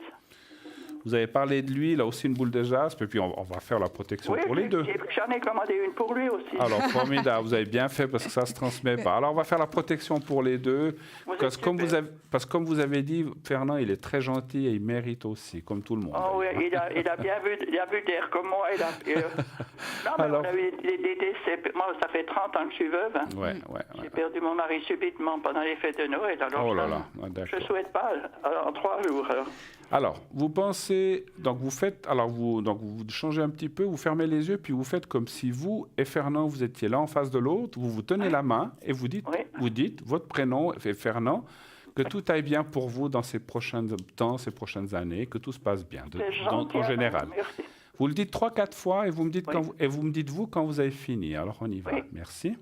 Vous avez parlé de lui, il a aussi une boule de jaspe, et puis on va faire la protection pour les deux. J'en ai commandé une pour lui aussi. Alors, formidable, vous avez bien fait parce que ça ne se transmet pas. Alors, on va faire la protection pour les deux. Parce que comme vous avez dit, Fernand, il est très gentil et il mérite aussi, comme tout le monde. Oh oui, il a bien vu d'air comme moi. Non, mais alors, on a eu des décès. Moi, ça fait 30 ans que je suis veuve. Hein. Ouais. J'ai perdu mon mari subitement pendant les fêtes de Noël. Alors, oh là là, je ne souhaite pas en 3 jours. Alors, vous pensez, donc vous changez un petit peu, vous fermez les yeux, puis vous faites comme si vous et Fernand, vous étiez l'un en face de l'autre, vous vous tenez la main et vous dites votre prénom, et Fernand, que tout aille bien pour vous dans ces prochains temps, ces prochaines années, que tout se passe bien, en général. Merci. Vous le dites 3-4 fois et vous me dites vous me dites quand vous avez fini. Alors, on y va. Merci.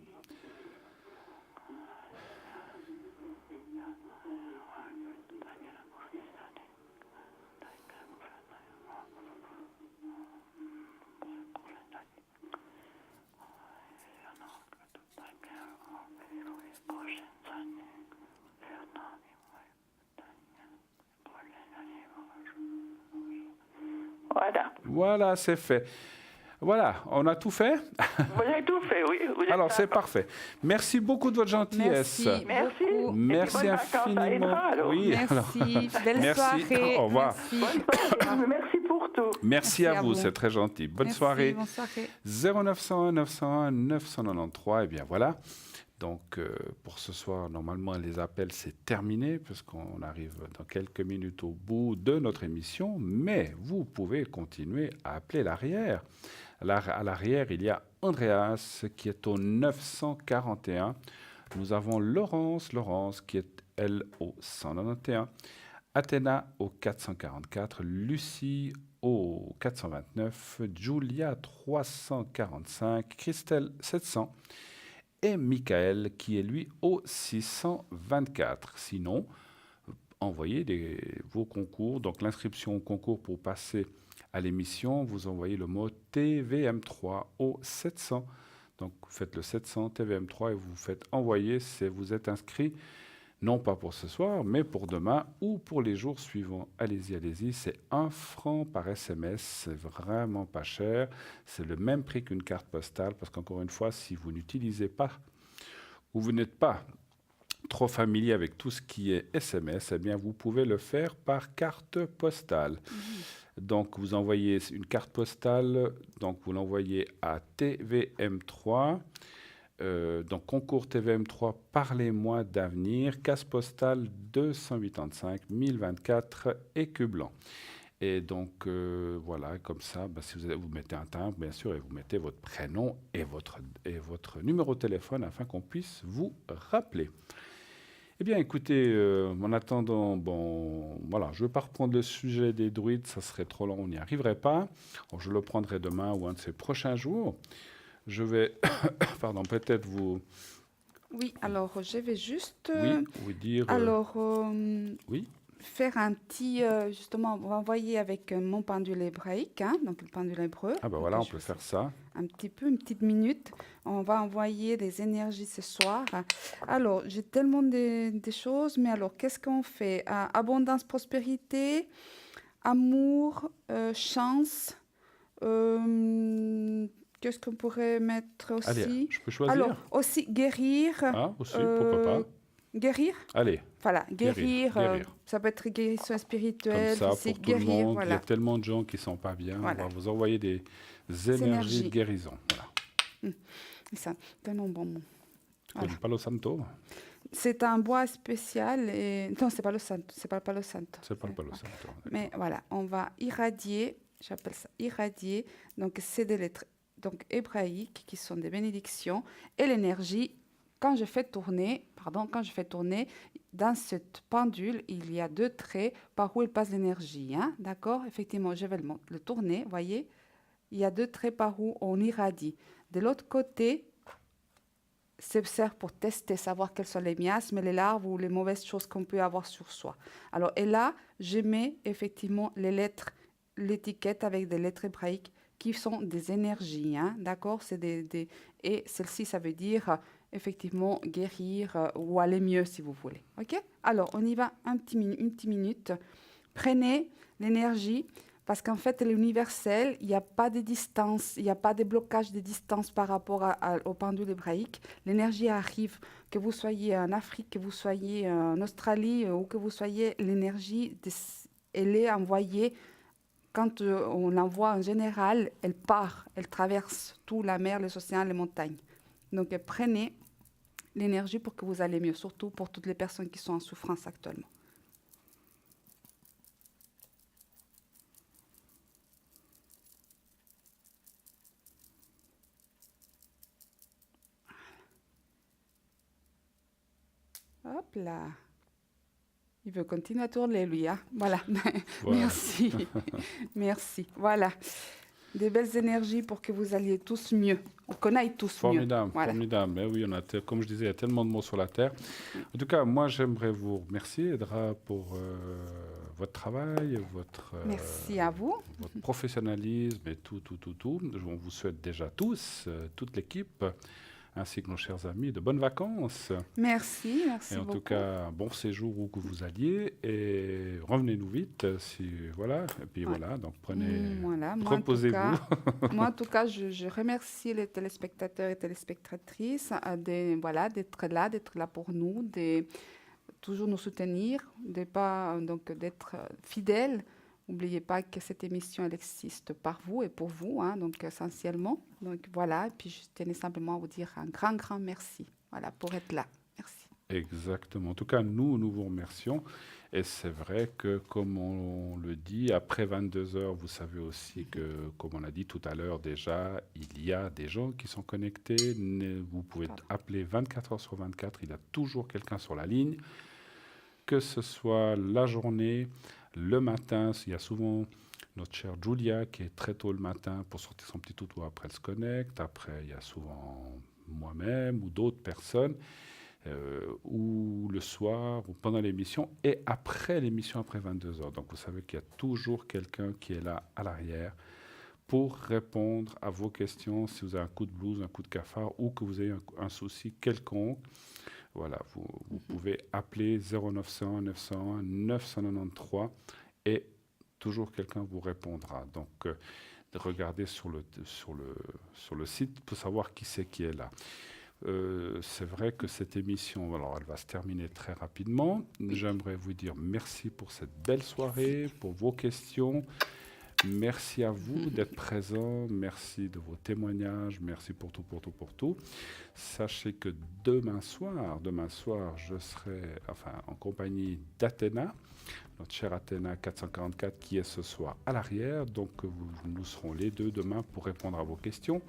Voilà, c'est fait. Voilà, on a tout fait. Vous avez tout fait, oui. Alors, c'est parfait. Merci beaucoup de votre gentillesse. Merci. Merci infiniment. Oui, merci. Belle soirée. Au revoir. Merci pour tout. Merci à vous, c'est très gentil. Bonne soirée. Bonne soirée. 0901 901 993. Eh bien, voilà. Donc, pour ce soir, normalement, les appels, c'est terminé, parce qu'on arrive dans quelques minutes au bout de notre émission. Mais vous pouvez continuer à appeler l'arrière. À l'arrière, il y a Andreas qui est au 941. Nous avons Laurence qui est, elle, au 191. Athéna au 444. Lucie au 429. Julia 345. Christelle 700. Et Michael qui est lui au 624. Sinon, envoyez vos concours. Donc l'inscription au concours pour passer à l'émission, vous envoyez le mot TVM3 au 700. Donc vous faites le 700 TVM3 et vous faites envoyer. Vous êtes inscrit, non pas pour ce soir, mais pour demain ou pour les jours suivants. Allez-y. C'est 1 franc par SMS. C'est vraiment pas cher. C'est le même prix qu'une carte postale. Parce qu'encore une fois, si vous n'utilisez pas ou vous n'êtes pas trop familier avec tout ce qui est SMS, eh bien, vous pouvez le faire par carte postale. Donc, vous envoyez une carte postale. Donc, vous l'envoyez à TVM3. Donc, concours TVM3, parlez-moi d'avenir, case postale 285 1024 Écu-Blanc. Et donc, voilà, comme ça, si vous mettez un timbre, bien sûr, et vous mettez votre prénom et votre numéro de téléphone afin qu'on puisse vous rappeler. Eh bien, écoutez, en attendant, voilà, je ne vais pas reprendre le sujet des druides, ça serait trop long, on n'y arriverait pas. Alors, je le prendrai demain ou un de ces prochains jours. Je vais, peut-être vous... Oui, alors je vais juste... vous dire... oui. Faire un petit... justement, on va envoyer avec mon pendule hébraïque, donc le pendule hébreu. Ah ben voilà, on peut faire ça. Une petite minute. On va envoyer des énergies ce soir. Alors, j'ai tellement des choses, mais alors, qu'est-ce qu'on fait? Abondance, prospérité, amour, chance... Qu'est-ce qu'on pourrait mettre aussi? Allez, je peux choisir. Alors, aussi guérir. Ah, aussi, pourquoi pas? Guérir. Allez. Voilà, guérir. Ça peut être guérison spirituelle. Comme ça, aussi, pour guérir, tout le monde, voilà. il y a tellement de gens qui ne sont pas bien. Voilà. On va vous envoyer des énergies de guérison. Voilà. C'est un tellement bon mot. Tu connais Palo Santo? C'est un bois spécial. Non, ce n'est pas le Santo. C'est pas le Palo Santo. C'est pas le Palo Santo. Mais voilà, on va irradier. J'appelle ça irradier. Donc, c'est des lettres hébraïques qui sont des bénédictions. Et l'énergie, quand je fais tourner, dans cette pendule, il y a 2 traits par où il passe l'énergie. Hein? D'accord? Effectivement, je vais le tourner. Vous voyez? Il y a 2 traits par où on irradie. De l'autre côté, ça sert pour tester, savoir quels sont les miasmes, les larves ou les mauvaises choses qu'on peut avoir sur soi. Alors, et là, je mets effectivement les lettres, l'étiquette avec des lettres hébraïques qui sont des énergies, hein, d'accord? Et celle-ci, ça veut dire effectivement guérir ou aller mieux si vous voulez. Ok? Alors, on y va une petite minute. Prenez l'énergie parce qu'en fait, elle est universelle. Il n'y a pas de distance, il n'y a pas de blocage de distance par rapport au pendule hébraïque. L'énergie arrive, que vous soyez en Afrique, que vous soyez en Australie ou que vous soyez, l'énergie, elle est envoyée. Quand on l'envoie en général, elle part, elle traverse tout, la mer, les océans, les montagnes. Donc, prenez l'énergie pour que vous allez mieux, surtout pour toutes les personnes qui sont en souffrance actuellement. Hop là. Il veut continuer à tourner, lui. Hein? Voilà. Merci. Merci. Voilà. Des belles énergies pour que vous alliez tous mieux. Qu'on aille tous formidable, mieux. Voilà. Formidable. Mais oui, comme je disais, il y a tellement de mots sur la Terre. En tout cas, moi, j'aimerais vous remercier, Edra, pour votre travail, Merci à vous. Votre professionnalisme et tout. On vous souhaite déjà tous, toute l'équipe, ainsi que nos chers amis, de bonnes vacances. Merci Et en beaucoup. tout cas, bon séjour où que vous alliez et revenez-nous vite. Voilà. Et puis voilà, donc Voilà. reposez-vous. Moi, en tout cas, je remercie les téléspectateurs et téléspectatrices d'être là pour nous, de toujours nous soutenir, d'être fidèles. N'oubliez pas que cette émission, elle existe par vous et pour vous, donc essentiellement. Donc voilà, et puis je tenais simplement à vous dire un grand, grand merci pour être là. Merci. Exactement. En tout cas, nous vous remercions. Et c'est vrai que, comme on le dit, après 22 heures, vous savez aussi que, comme on l'a dit tout à l'heure déjà, il y a des gens qui sont connectés. Vous pouvez appeler 24 heures sur 24. Il y a toujours quelqu'un sur la ligne. Que ce soit la journée, le matin, il y a souvent notre chère Julia qui est très tôt le matin pour sortir son petit toutou, après elle se connecte. Après, il y a souvent moi-même ou d'autres personnes, ou le soir, ou pendant l'émission, et après l'émission, après 22 heures. Donc vous savez qu'il y a toujours quelqu'un qui est là à l'arrière pour répondre à vos questions, si vous avez un coup de blues, un coup de cafard, ou que vous avez un souci quelconque. Voilà, vous pouvez appeler 0901 901 993 et toujours quelqu'un vous répondra. Donc, regardez sur le site pour savoir qui c'est qui est là. C'est vrai que cette émission, alors elle va se terminer très rapidement. J'aimerais vous dire merci pour cette belle soirée, pour vos questions. Merci à vous d'être présents, merci de vos témoignages, merci pour tout. Sachez que demain soir, je serai en compagnie d'Athéna, notre chère Athéna 444 qui est ce soir à l'arrière. Donc nous serons les deux demain pour répondre à vos questions.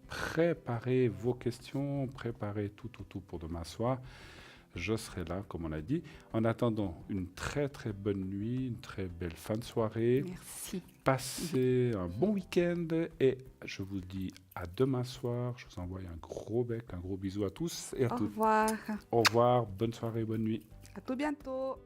Préparez vos questions, préparez tout pour demain soir. Je serai là, comme on l'a dit. En attendant, une très très bonne nuit, une très belle fin de soirée. Merci. Passez un bon week-end et je vous dis à demain soir. Je vous envoie un gros bec, un gros bisou à tous et à toutes. Au revoir. Au revoir, bonne soirée, bonne nuit. À tout bientôt.